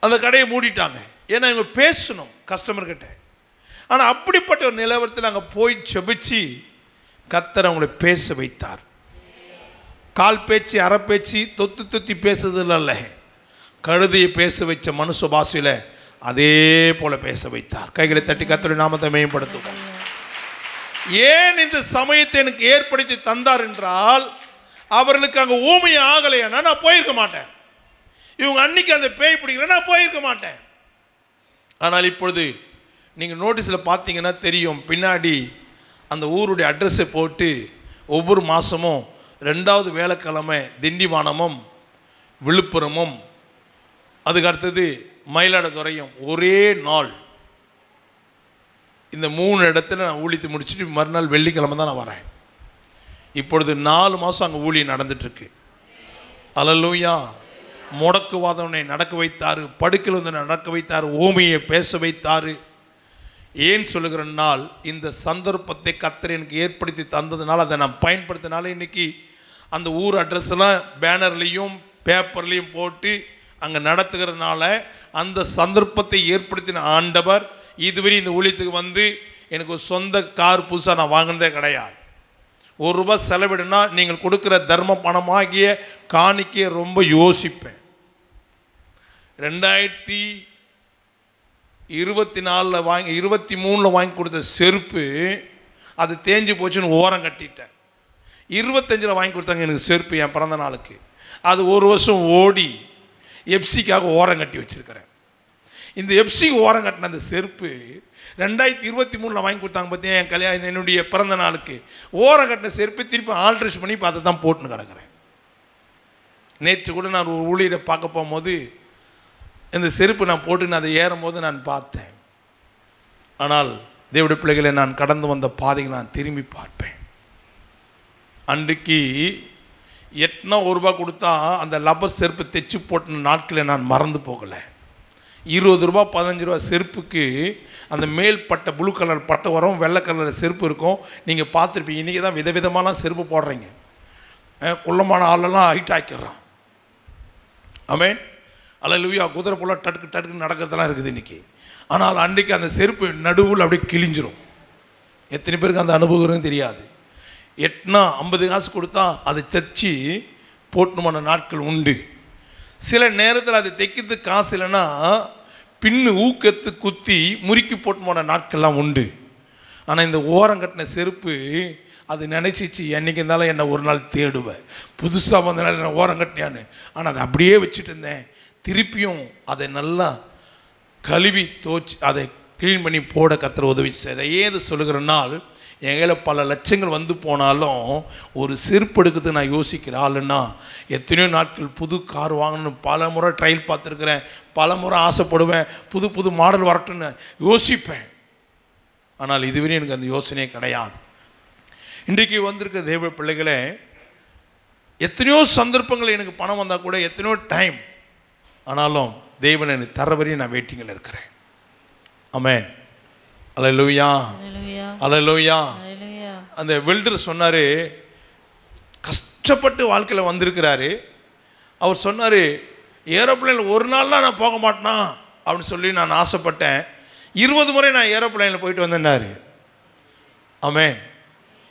அந்த கடையை மூடிட்டாங்க. ஏன்னா இவங்க பேசணும் கஸ்டமர்கிட்ட. ஆனால் அப்படிப்பட்ட ஒரு நிலவரத்தில் அங்கே போய் செபிச்சு கர்த்தர் அவங்களை பேச வைத்தார். கால் பேச்சு அரை பேச்சு தொத்தி பேசுறதுல அல்ல, கழுதையை பேச வச்ச மனுஷ பாஷையில் அதே போல பேச வைத்தார். கைகளை தட்டி கர்த்தருடைய நாமத்தை மேம்படுத்துவோம். ஏன் இந்த சமயத்தை எனக்கு ஏற்படுத்தி தந்தார் என்றால், அவர்களுக்கு அங்கே ஊமையை ஆகலைன்னா நான் போயிருக்க மாட்டேன். இவங்க அன்னைக்கு அந்த பேய் பிடிக்கல, நான் போயிருக்க மாட்டேன். ஆனால் இப்பொழுது நீங்கள் நோட்டீஸில் பார்த்தீங்கன்னா தெரியும், பின்னாடி அந்த ஊருடைய அட்ரஸை போட்டு ஒவ்வொரு மாதமும் 2வது வேலைக்கிழமை திண்டிவனமும் விழுப்புரமும் அதுக்கு அடுத்தது மயிலாடுதுறையும் ஒரே நாள். இந்த 3 இடத்துல நான் ஊழியத்தை முடிச்சுட்டு மறுநாள் வெள்ளிக்கிழமை தான் நான் வரேன். இப்பொழுது 4 மாதம் அங்கே ஊழியம் நடந்துட்டுருக்கு. அல்லேலூயா. முடக்குவாதவனை நடக்க வைத்தார், படுக்கையில் வந்து நடக்க வைத்தார், ஊமையை பேச வைத்தார். ஏன் சொல்லுகிற நாள், இந்த சந்தர்ப்பத்தை கர்த்தர் எனக்கு ஏற்படுத்தி தந்ததுனால அதை நான் பயன்படுத்தினால இன்றைக்கி அந்த ஊர் அட்ரஸ்லாம் பேனர்லேயும் பேப்பர்லேயும் போட்டு அங்கே நடத்துகிறதுனால அந்த சந்தர்ப்பத்தை ஏற்படுத்தின ஆண்டவர் இதுவரை இந்த ஊழியத்துக்கு வந்து எனக்கு ஒரு சொந்த கார் புதுசாக நான் வாங்கினதே கிடையாது. ₹1 செலவிடுனா நீங்கள் கொடுக்குற தர்ம பணமாகிய காணிக்கையை ரொம்ப யோசிப்பேன். 2024 வாங்கி 23 வாங்கி கொடுத்த செருப்பு அது தேஞ்சு போச்சுன்னு ஓரம் கட்டிட்டேன். 25 வாங்கி கொடுத்தாங்க எனக்கு செருப்பு என் பிறந்த நாளுக்கு. அது 1 வருஷம் ஓடி எப்சிக்காக ஓரம் கட்டி வச்சுருக்கிறேன். இந்த எப்சி ஓரம் கட்டின அந்த செருப்பு 2023 வாங்கி கொடுத்தாங்க பார்த்தீங்க, என் கல்யாணம் என்னுடைய பிறந்த நாளுக்கு. ஓரம் கட்டின செருப்பு திருப்பி ஆல்ட்ரேஷன் பண்ணி பார்த்து தான் போட்டுன்னு கிடக்கிறேன். நேற்று கூட நான் ஒரு ஊழியரை பார்க்க போகும்போது இந்த செருப்பு நான் போட்டுன்னு அதை ஏறும்போது நான் பார்த்தேன். ஆனால் தேவனுடைய பிள்ளைகளை, நான் கடந்து வந்த பாதையை நான் திரும்பி பார்ப்பேன். அன்றைக்கு எட்னா ₹1 கொடுத்தா அந்த லப்பர் செருப்பு தைச்சி போட்ட நாட்களை நான் மறந்து போகலை. ₹20 ₹15 செருப்புக்கு அந்த மேல் பட்டை ப்ளூ கலர் பட்டை வரும், வெள்ளை கலர் செருப்பு இருக்கும். நீங்கள் பார்த்துருப்பீங்க. இன்றைக்கி தான் விதவிதமாலாம் செருப்பு போடுறீங்க. குள்ளமான ஆளெல்லாம் ஹைட் ஆக்கிடுறான். ஆமென். அல்லேலூயா. குதிரை போல் டட்டுக்கு நடக்கிறதெல்லாம் இருக்குது இன்றைக்கி. ஆனால் அன்றைக்கு அந்த செருப்பு நடுவில் அப்படியே கிழிஞ்சிரும். எத்தனை பேருக்கு அந்த அனுபவம் தெரியாது. எட்னா 50 காசு கொடுத்தா அதை தைச்சி போட்டுமான நாட்கள் உண்டு. சில நேரத்தில் அதை தைக்கிறதுக்கு காசு இல்லைன்னா பின்னு ஊக்கத்து குத்தி முறுக்கி போட்டுமான நாட்கள்லாம் உண்டு. ஆனால் இந்த ஓரம் கட்டின செருப்பு அது நினச்சிச்சு, என்றைக்கு இருந்தாலும் என்னை ஒரு நாள் தேடுவேன், புதுசாக வந்தனால என்ன ஓரம் கட்டினான்னு. ஆனால் அதை அப்படியே வச்சுட்டு இருந்தேன். திருப்பியும் அதை நல்லா கழுவி தோச்சி அதை க்ளீன் பண்ணி போட கர்த்தர் உதவி செய்த. ஏது சொல்லுகிற நாள், எங்களை பல லட்சங்கள் வந்து போனாலும் ஒரு செருப்பு எடுக்கிறது நான் யோசிக்கிற ஆளுன்னா, எத்தனையோ நாட்கள் புது கார் வாங்கணும்னு பல முறை ட்ரையல் பார்த்துருக்குறேன், பல முறை ஆசைப்படுவேன், புது மாடல் வரட்டுன்னு யோசிப்பேன். ஆனால் இதுவரை எனக்கு அந்த யோசனையே கிடையாது. இன்றைக்கு வந்திருக்க தேவ பிள்ளைகளே, எத்தனையோ சந்தர்ப்பங்கள் எனக்கு பணம் வந்தால் கூட எத்தனையோ டைம் ஆனாலும் தேவன் எனக்கு தர வரையும் நான் வெயிட்டிங்கில் இருக்கிறேன். ஆமென். அல்லேலூயா, அல்லேலூயா. அந்த வெல்டர் சொன்னார், கஷ்டப்பட்டு வாழ்க்கையில் வந்திருக்கிறாரு. அவர் சொன்னார், ஏரோப்ளைனில் ஒரு நாள்லாம் நான் போக மாட்டேனா அப்படின்னு சொல்லி நான் ஆசைப்பட்டேன். 20 முறை நான் ஏரோப்ளைனில் போயிட்டு வந்தேன்னாரு. ஆமென்.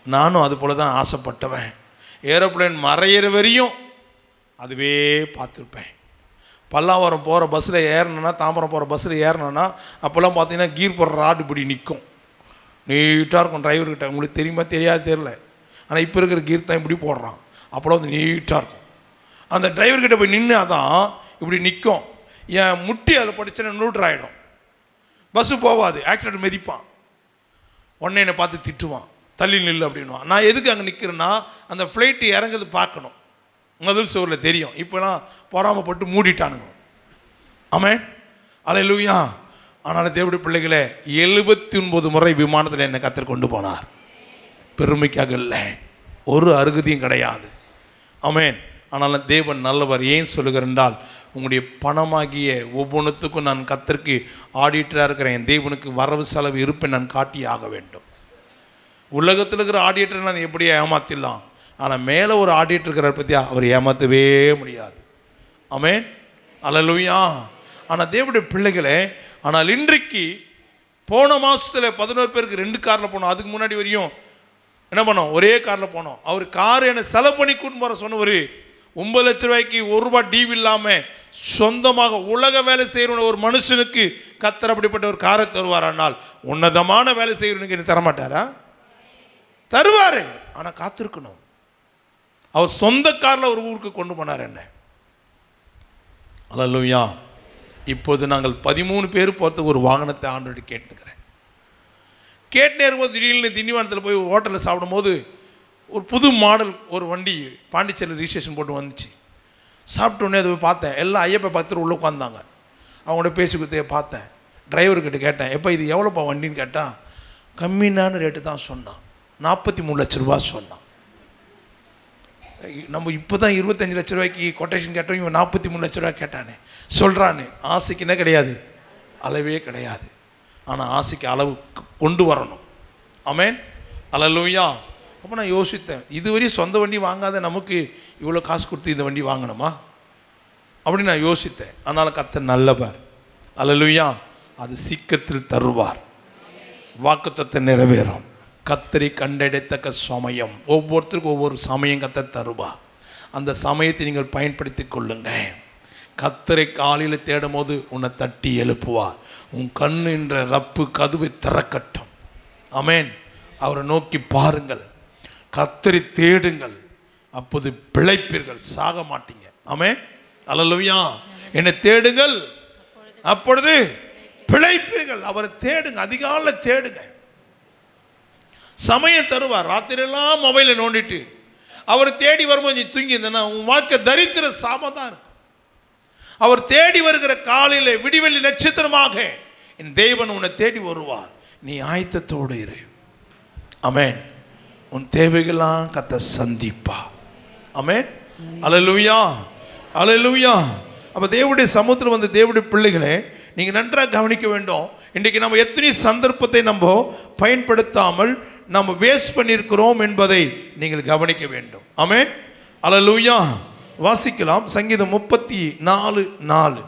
நானும் அது போல தான் ஆசைப்பட்டவன். ஏரோப்ளைன் மறையிற வரையும் அதுவே பார்த்துருப்பேன். பல்லாவரம் போகிற பஸ்ஸில் ஏறினேன்னா, தாம்பரம் போகிற பஸ்ஸில் ஏறினேன்னா அப்போல்லாம் பார்த்தீங்கன்னா கீர் போடுற ராடு இப்படி நிற்கும், நீட்டாக இருக்கும். டிரைவர்கிட்ட உங்களுக்கு தெரியுமா தெரியாது தெரில, ஆனால் இப்போ இருக்கிற கீர் தான் இப்படி போடுறான். அப்போல்லாம் வந்து நீட்டாக இருக்கும். அந்த டிரைவர்கிட்ட போய் நின்று அதான் இப்படி நிற்கும். என் முட்டி அதில் படித்தேன்னா நியூட்ரு ஆகிடும், பஸ்ஸு போகாது, ஆக்சிடென்ட் மிதிப்பான். உடனே என்னை பார்த்து திட்டுவான், தள்ளி நில்லு அப்படின்வான். நான் எதுக்கு அங்கே நிற்கிறேன்னா அந்த ஃப்ளைட்டு இறங்குறது பார்க்கணும். முதல் சுவரில் தெரியும். இப்போலாம் பொறாமப்பட்டு மூடிட்டானுங்க. ஆமென். அல்லேலூயா. ஆனால் தேவனுடைய பிள்ளைகளே, 79 முறை விமானத்தில் என்னை கர்த்தர் கொண்டு போனார். பெருமைக்காக இல்லை, ஒரு அருகதையும் கிடையாது. ஆமென். ஆனாலும் தேவன் நல்லவர். ஏன் சொல்லுகிறேன்றால், உங்களுடைய பணமாகிய ஒவ்வொன்றுத்துக்கும் நான் கர்த்தருக்கு ஆடிட்டராக இருக்கிறேன். என் தேவனுக்கு வரவு செலவு இருப்பேன் நான் காட்டி ஆக வேண்டும். உலகத்தில் இருக்கிற ஆடிட்டரை நான் எப்படி ஏமாத்திடலாம், ஆனால் மேலே ஒரு ஆடிட்டர் இருக்கிறார் பற்றியா, அவர் ஏமாற்றவே முடியாது. ஆமென். அல்லேலூயா. ஆனால் தேவனுடைய பிள்ளைகளே, ஆனால் இன்றைக்கு போன மாதத்தில் 11 பேருக்கு 2 காரில் போனோம். அதுக்கு முன்னாடி வரையும் என்ன பண்ணோம், ஒரே காரில் போனோம். அவர் கார் என்னை செலவு பண்ணி கூட்டின்னு போகிற சொன்னவர் 9 லட்ச ரூபாய்க்கு 1 ரூபாய் டிவி இல்லாமல் சொந்தமாக உலக வேலை செய்கிற ஒரு மனுஷனுக்கு கர்த்தர் அப்படிப்பட்ட ஒரு காரை தருவார். ஆனால் உன்னதமான வேலை செய்கிறவனுக்கு என்ன தரமாட்டாரா? தருவார். ஆனால் காத்திருக்கணும். அவர் சொந்த காரில் ஒரு ஊருக்கு கொண்டு போனார் என்ன. அல்லேலூயா. இப்போது நாங்கள் 13 பேர் போகிறதுக்கு ஒரு வாகனத்தை ஆண்டோடு கேட்டுக்கிறேன். கேட்டு இருக்கும்போது திடீர்னு திண்டிவனத்தில் போய் ஹோட்டலில் சாப்பிடும்போது ஒரு புது மாடல் ஒரு வண்டி பாண்டிச்சேரியில் ரிஜிஸ்ட்ரேஷன் போட்டு வந்துச்சு. சாப்பிட்டோன்னே அதை போய் பார்த்தேன். எல்லாம் ஐயப்ப பக்தர் உள்ளே உட்காந்தாங்க. அவங்களோட பேசி கொடுத்தே பார்த்தேன். டிரைவர்கிட்ட கேட்டேன், எப்போ இது எவ்வளோப்பா வண்டின்னு கேட்டால், கம்மியான ரேட்டு தான் சொன்னான். 43 லட்ச ரூபா சொன்னான். நம்ம இப்போ தான் 25 லட்ச ரூபாய்க்கு கொட்டேஷன் கேட்டோம், இவன் 43 லட்ச ரூபாய் கேட்டானே சொல்கிறான்னு. ஆசைக்கு என்ன கிடையாது, அளவே கிடையாது. ஆனால் ஆசைக்கு அளவு கொண்டு வரணும். ஆமென். அல்லேலூயா. அப்போ நான் யோசித்தேன், இதுவரை சொந்த வண்டி வாங்காத நமக்கு இவ்வளோ காசு கொடுத்து இந்த வண்டி வாங்கணுமா அப்படின்னு நான் யோசித்தேன். அதனால் கர்த்தர் நல்லவர். அல்லேலூயா. அது சீக்கிரத்தில் தருவார். வாக்குத்தத்தை நிறைவேறும். கர்த்தரை கண்டடைத்தக்க சமயம், ஒவ்வொருத்தருக்கும் ஒவ்வொரு சமயம் கர்த்தர் தருவார். அந்த சமயத்தை நீங்கள் பயன்படுத்தி கொள்ளுங்க. கர்த்தரை காலையில் தேடும் போது உன்னை தட்டி எழுப்புவார். உன் கண் என்ற ரப்பு கதவை திறக்கட்டும். ஆமென். அவரை நோக்கி பாருங்கள், கர்த்தரை தேடுங்கள், அப்போது பிழைப்பீர்கள், சாக மாட்டீங்க. ஆமென். அல்லேலூயா. என்னை தேடுங்கள், அப்பொழுது பிழைப்பீர்கள். அவரை தேடுங்க, அதிகாலையில் தேடுங்க. சமயம் தருவார். ராத்திரியெல்லாம் மொபைலை நோண்டிட்டு அவர் தேடி வரும்போது நீ தூங்கி இருந்தனா உன் வாழ்க்கை தரித்திர சாபம் தான் இருக்கும். அவர் தேடி வருகிற காலையில் விடிவெள்ளி நட்சத்திரமாக என் தேவன் உன்னை தேடி வருவார். நீ ஆயத்தத்தோடு இரு. ஆமென். உன் தேவைகளாம் கர்த்தர் சந்திப்பா. ஆமென். அல்லேலூயா, அல்லேலூயா. அப்போ தேவனுடைய சமூகத்தில் வந்து தேவனுடைய பிள்ளைகளே, நீங்கள் நன்றாக கவனிக்க வேண்டும். இன்றைக்கு நம்ம எத்தனை சந்தர்ப்பத்தை நம்ம பயன்படுத்தாமல் நம்ம வேஸ்ட் பண்ணியிருக்கிறோம் என்பதை நீங்கள் கவனிக்க வேண்டும். ஆமென். அல்லேலூயா. வாசிக்கலாம். சங்கீதம் 34:4.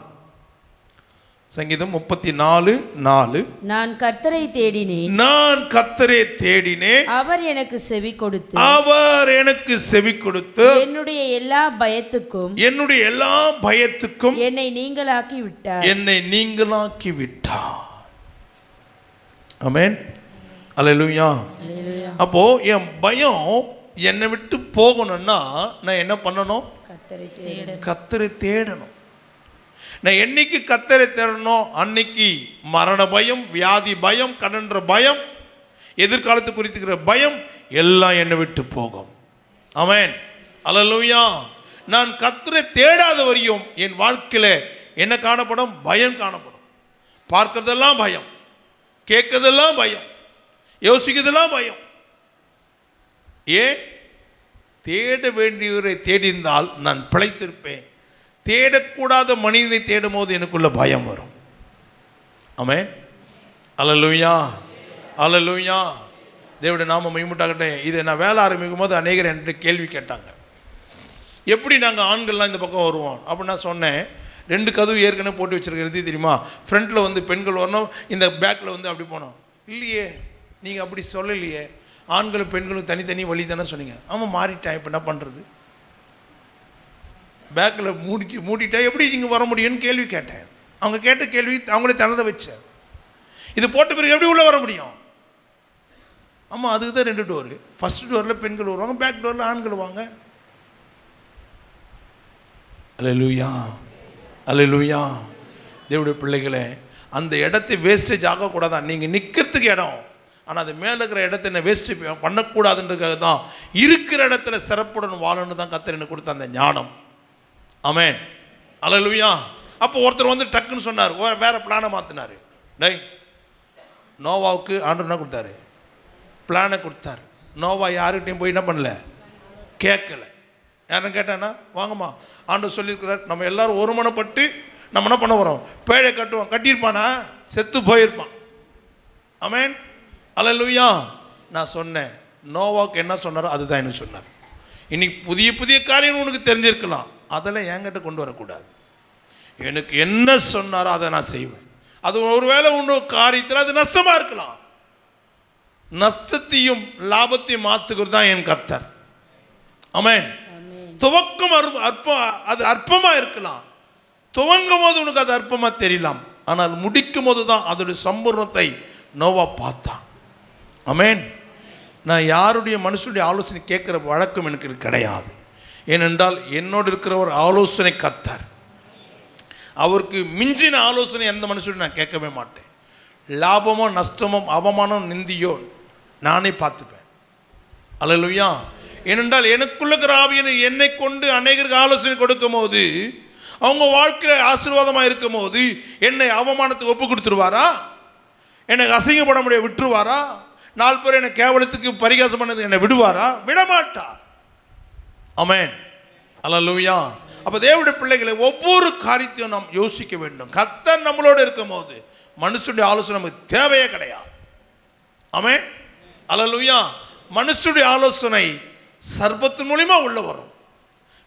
சங்கீதம் 34:4. நான் கர்த்தரை தேடினேன், நான் கர்த்தரை தேடினேன், அவர் எனக்கு செவி கொடுத்து, அவர் எனக்கு செவி கொடுத்து, என்னுடைய எல்லா பயத்துக்கும், என்னுடைய எல்லா பயத்துக்கும் என்னை நீங்களாக்கி விட்டார், என்னை நீங்களாக்கி விட்டார். ஆமென். அல்லேலூயா. அப்போ என் பயம் என்னை விட்டு போகணும்னா நான் என்ன பண்ணணும்? கர்த்தரை தேடணும். நான் என்னைக்கு கர்த்தரை தேடணும், அன்னைக்கு மரண பயம், வியாதி பயம், கடன்ற பயம், எதிர்காலத்தை குறித்துக்கிற பயம் எல்லாம் என்னை விட்டு போகும். ஆமென். அல்லேலூயா. நான் கர்த்தரை தேடாத வரையும் என் வாழ்க்கையில் என்ன காணப்படும்? பயம் காணப்படும். பார்க்கறதெல்லாம் பயம், கேட்கறதெல்லாம் பயம், யோசிக்கிறதெல்லாம் பயம். ஏன்? தேட வேண்டியவரை தேடியிருந்தால் நான் பிழைத்திருப்பேன். தேடக்கூடாத மனிதனை தேடும் போது எனக்குள்ள பயம் வரும். ஆமென். அல்லேலூயா, அல்லேலூயா. தேவனுடைய நாமம் மகிமையுண்டாகட்டும். இதை நான் வேலை ஆரம்பிக்கும் போது அநேகர் என்கிட்ட கேள்வி கேட்டாங்க, எப்படி நாங்கள் ஆண்கள்லாம் இந்த பக்கம் வருவோம் அப்படின்னு. நான் சொன்னேன், 2 கதவு ஏற்கனவே போட்டு வச்சுருக்கிறது தெரியுமா? ஃப்ரண்ட்டில் வந்து பெண்கள் வரணும், இந்த பேக்கில் வந்து அப்படி போனோம். இல்லையே, நீங்கள் அப்படி சொல்லலையே. ஆண்களும் பெண்களும் தனித்தனி வழி தானே சொன்னீங்க. ஆமாம், மாறிட்டேன், இப்போ என்ன பண்ணுறது? பேக்கில் மூடிட்டா எப்படி நீங்கள் வர முடியும்னு கேள்வி கேட்டேன். அவங்க கேட்ட கேள்வி அவங்களே தனதை வச்சேன். இது போட்ட பிறகு எப்படி உள்ளே வர முடியும்? ஆமாம், அதுக்கு தான் 2 டோரு. ஃபஸ்ட் டோரில் பெண்கள் வருவாங்க, பேக் டோரில் ஆண்கள் வாங்க. அல்லேலூயா, அல்லேலூயா. தேவனுடைய பிள்ளைகளே, அந்த இடத்தை வேஸ்டேஜ் ஆகக்கூடாதான். நீங்கள் நிற்கிறதுக்கு இடம், ஆனால் அது மேலே இருக்கிற இடத்த என்ன வேஸ்ட் பண்ணக்கூடாதுன்றதுக்காக தான் இருக்கிற இடத்துல சிறப்புடன் வாழணுன்னு தான் கர்த்தர் எனக்கு கொடுத்த அந்த ஞானம். ஆமென், அல்லேலூயா. அப்போ ஒருத்தர் வந்து டக்குன்னு சொன்னார், வேறு பிளானை மாற்றினார். டேய், நோவாவுக்கு ஆண்டவர் என்ன கொடுத்தாரு? பிளானை கொடுத்தாரு. நோவா யாருக்கிட்டையும் போய் என்ன பண்ணல, கேட்கல. யாரும் கேட்டானா, வாங்கம்மா ஆண்டவர் சொல்லியிருக்கிறார், நம்ம எல்லோரும் ஒருமனப்பட்டு நம்ம என்ன பண்ண வரோம், பேழை கட்டுவோம். கட்டியிருப்பானா? செத்து போயிருப்பான். ஆமென், அல்லேலூயா. நான் சொன்னேன், நோவாவுக்கு என்ன சொன்னாரோ அதுதான் எனக்கு சொன்னார். இன்னைக்கு புதிய புதிய காரியம் உனக்கு தெரிஞ்சிருக்கலாம், அதெல்லாம் என்கிட்ட கொண்டு வரக்கூடாது. எனக்கு என்ன சொன்னாரோ அதை நான் செய்வேன். அது ஒருவேளை உன்னோட காரியத்தில் அது நஷ்டமாக இருக்கலாம். நஷ்டத்தையும் லாபத்தையும் மாற்றுகிறது தான் என் கர்த்தர். ஆமென். துவக்கம் அது அற்பமாக இருக்கலாம். துவங்கும் போது உனக்கு அது அற்பமாக தெரியலாம், ஆனால் முடிக்கும் போது தான் அதோடைய சம்பூர்ணத்தை நோவா பார்த்தான். ஆமென். நான் யாருடைய மனுஷனுடைய ஆலோசனை கேட்குற வழக்கம் எனக்கு கிடையாது. ஏனென்றால் என்னோடு இருக்கிற ஒரு ஆலோசனை கர்த்தர். அவருக்கு மிஞ்சின ஆலோசனை எந்த மனுஷனும் நான் கேட்கவே மாட்டேன். லாபமோ நஷ்டமோ அவமானம் நிந்தியோ நானே பார்த்துப்பேன். அல்லேலூயா. ஏனென்றால் எனக்குள்ள இருக்கிற ஆவியனை என்னை கொண்டு அநேகருக்கு ஆலோசனை கொடுக்கும் போது, அவங்க வாழ்க்கையில் ஆசீர்வாதமாக இருக்கும் போது என்னை அவமானத்துக்கு ஒப்பு கொடுத்துருவாரா? எனக்கு அசிங்கப்பட முடிய விட்டுருவாரா? 4 பேர் என்னை கேவலத்துக்கு பரிகாசம் பண்ணது என்னை விடுவாரா? விடமாட்டார். ஆமென், அல்லேலூயா. அப்போ தேவனுடைய பிள்ளைகளை ஒவ்வொரு காரியத்தையும் நாம் யோசிக்க வேண்டும். கர்த்தர் நம்மளோடு இருக்கும் போது மனுஷனுடைய ஆலோசனை நமக்கு தேவையே கிடையாது. ஆமென், அல்லேலூயா. மனுஷனுடைய ஆலோசனை சர்ப்பத்தின் மூலியமா உள்ள வரும்,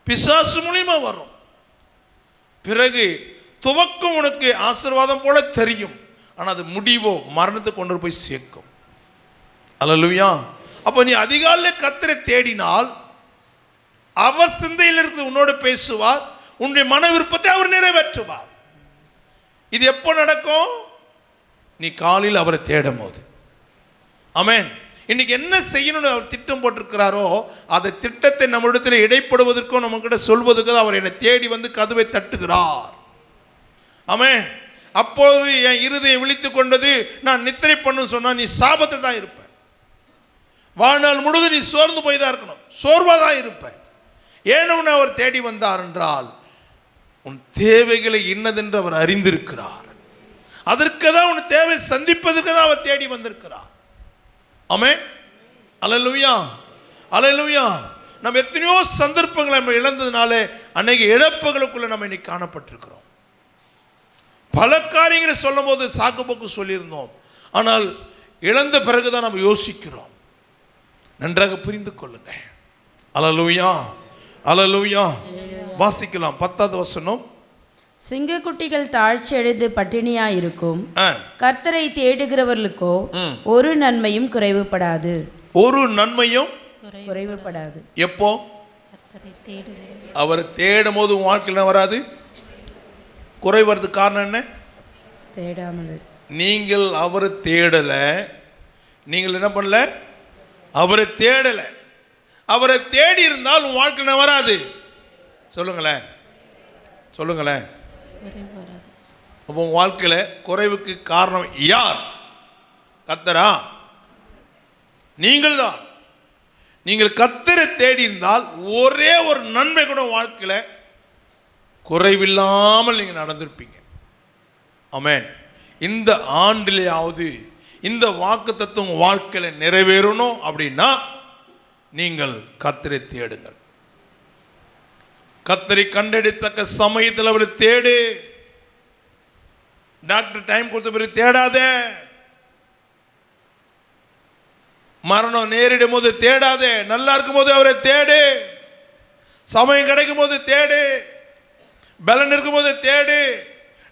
பிசாசு மூலியமா வரும். பிறகு துவக்கம் உனக்கு ஆசீர்வாதம் போல தெரியும், ஆனால் அது முடிவோ மரணத்தை கொண்டு போய் சேர்க்கும். அல்லேலூயா. அப்போ நீ அதிகாலையிலே கர்த்தரை தேடினால் அவர் சிந்தையில் இருந்து உன்னோடு பேசுவார், உன்னுடைய மன விருப்பத்தை அவர் நிறைவேற்றுவார். இது எப்போ நடக்கும்? நீ காலையில் அவரை தேடும் போது. ஆமென். இன்னைக்கு என்ன செய்யணும்னு அவர் திட்டம் போட்டிருக்கிறாரோ அந்த திட்டத்தை நம்மளிடத்தில் இடைப்படுவதற்கும் நம்மகிட்ட சொல்வதற்கு அவர் என்னை தேடி வந்து கதவை தட்டுகிறார். ஆமென். அப்போது என் இருதயம் விழித்து கொண்டது, நான் நித்திரை பண்ணு சொன்னா நீ சாபத்தில் தான் இருப்ப. வாழ்நாள் முழுவதும் நீ சோர்ந்து போய் தான் இருக்கணும், சோர்வாக தான் இருப்ப. ஏன்னு அவர் தேடி வந்தார் என்றால் உன் தேவைகளை இன்னதென்று அவர் அறிந்திருக்கிறார். அதற்கு தான் உன் தேவை சந்திப்பதற்கு தான் அவர் தேடி வந்திருக்கிறார். ஆமென், அல்லேலூயா, அல்லேலூயா. நம்ம எத்தனையோ சந்தர்ப்பங்களை நம்ம இழந்ததுனாலே அநேக இழப்புகளுக்குள்ள நம்ம இன்னைக்கு காணப்பட்டிருக்கிறோம். பல காரியங்களை சொல்லும் போது சாக்கு போக்கு சொல்லியிருந்தோம், ஆனால் இழந்த பிறகுதான் நம்ம யோசிக்கிறோம். நன்றாக புரிந்து கொள்ளுங்க. அல்லேலூயா, அல்லேலூயா. வாசிக்கலாம் 10வது வசனம். சிங்கக்குட்டிகள் தாழ்ச்சி அடைந்து பட்டினியா இருக்கும், கர்த்தரை தேடுகிறவர்களுக்கோ ஒரு நன்மையும் குறைவுபடாது. ஒரு நன்மையும் குறைவுபடாது. எப்போ? அவரை தேடும் போது உன் வாழ்க்கையில் வராது. குறை வர்றதுக்கு காரணம் என்ன? தேடாமல். நீங்கள் அவரை தேடல, நீங்கள் என்ன பண்ணல? அவரை தேடல. அவரை தேடி இருந்தால் உன் வாழ்க்கையில் வராது. சொல்லுங்களேன், சொல்லுங்களேன். அப்போ உன் வாழ்க்கையில் குறைவுக்கு காரணம் யார்? கர்த்தரா? நீங்கள் தான். நீங்கள் கர்த்தரை தேடி இருந்தால் ஒரே ஒரு நன்மை கூட வாழ்க்கையில் குறைவில்லாமல் நீங்கள் நடந்திருப்பீங்க. ஆமென். இந்த ஆண்டிலேயாவது இந்த வாக்குத்தத்தம் வாழ்க்கையில் நிறைவேறணும் அப்படின்னா நீங்கள் கர்த்தரை தேடுங்கள். கர்த்தரை கண்டெடுத்தக்க சமயத்தில் அவரை தேடு. டாக்டர் டைம் கொடுத்த பிறகு தேடாதே. மரணம் நேரிடும் போது தேடாதே. நல்லா இருக்கும் போது அவரை தேடு. சமயம் கிடைக்கும் போது தேடு. பலன் இருக்கும்போது தேடு.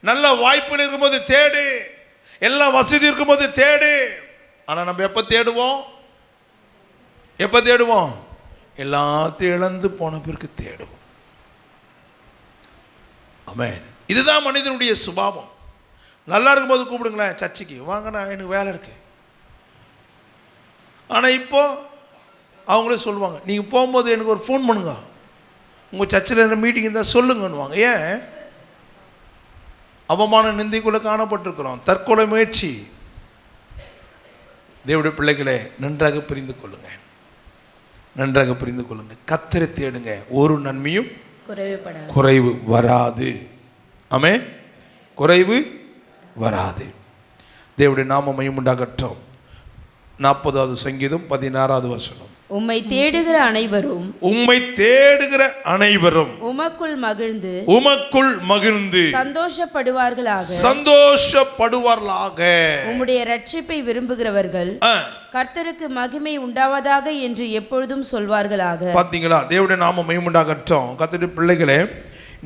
நல்ல வாய்ப்பு இருக்கும்போது தேடு. எல்லா வசதி இருக்கும்போது தேடு. ஆனால் நம்ம எப்போ தேடுவோம்? எப்போ தேடுவோம்? எல்லாத்தையும் இழந்து போன பிறகு தேடுவோம். ஆமென். இதுதான் மனிதனுடைய சுபாவம். நல்லா இருக்கும்போது கூப்பிடுங்களேன், சர்ச்சுக்கு வாங்கண்ணா, எனக்கு வேலை இருக்கு. ஆனால் இப்போ அவங்களே சொல்லுவாங்க, நீங்கள் போகும்போது எனக்கு ஒரு ஃபோன் பண்ணுங்க, உங்கள் சர்ச்சில் எந்த மீட்டிங் இருந்தால் சொல்லுங்கன்னுவாங்க. ஏன்? அவமான நிந்தைக்குள்ளே காணப்பட்டிருக்கிறோம். தற்கொலை முயற்சி. தேவனுடைய பிள்ளைகளே, நன்றாக புரிந்து கொள்ளுங்க, நன்றாக புரிந்து கொள்ளுங்க. கர்த்தரை தேடுங்க, ஒரு நன்மையும் குறைவு வராது. ஆமென். குறைவு வராது. தேவனுடைய நாமம் மகிமையுண்டாகட்டும். 40வது சங்கீதம் 16வது வசனம். உம்மை தேடுகிற அனைவரும், உம்மை தேடுகிற அனைவரும் உமக்குள் மகிழ்ந்து, உமக்குள் மகிழ்ந்து சந்தோஷப்படுவார்களாக, சந்தோஷப்படுவார்களாக. உம்முடைய ரட்சிப்பை விரும்புகிறவர்கள் கர்த்தருக்கு மகிமை உண்டாவதாக என்று எப்பொழுதும் சொல்வார்களாக. பாத்தீங்களா? தேவனுடைய நாமம் மகிமையுண்டாகட்டும். கர்த்தருடைய பிள்ளைகளே,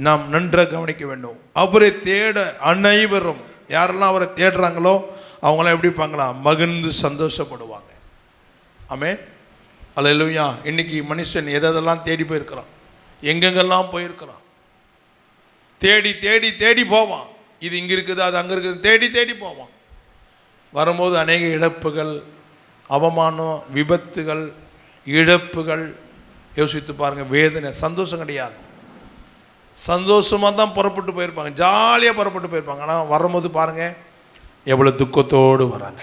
நாம் நன்றாக கவனிக்க வேண்டும். அவரை தேட அனைவரும், யாரெல்லாம் அவரை தேடுறாங்களோ அவங்களாம் எப்படி இருப்பாங்களா? மகிழ்ந்து சந்தோஷப்படுவாங்க. ஆமென். அல்லேலூயா. இன்னைக்கு மனுஷன் எதெல்லாம் தேடி போயிருக்கிறான், எங்கெங்கெல்லாம் போயிருக்கிறான். தேடி தேடி தேடி போவான். இது இங்கே இருக்குது, அது அங்கே இருக்குது, தேடி தேடி போவான். வரும்போது அநேக இழப்புகள், அவமானம், விபத்துகள், இழப்புகள். யோசித்து பாருங்கள். வேதனை. சந்தோஷம் கிடையாது. சந்தோஷமாக தான் புறப்பட்டு போயிருப்பாங்க, ஜாலியாக புறப்பட்டு போயிருப்பாங்க. ஆனால் வரும்போது பாருங்கள் எவ்வளோ துக்கத்தோடு வராங்க.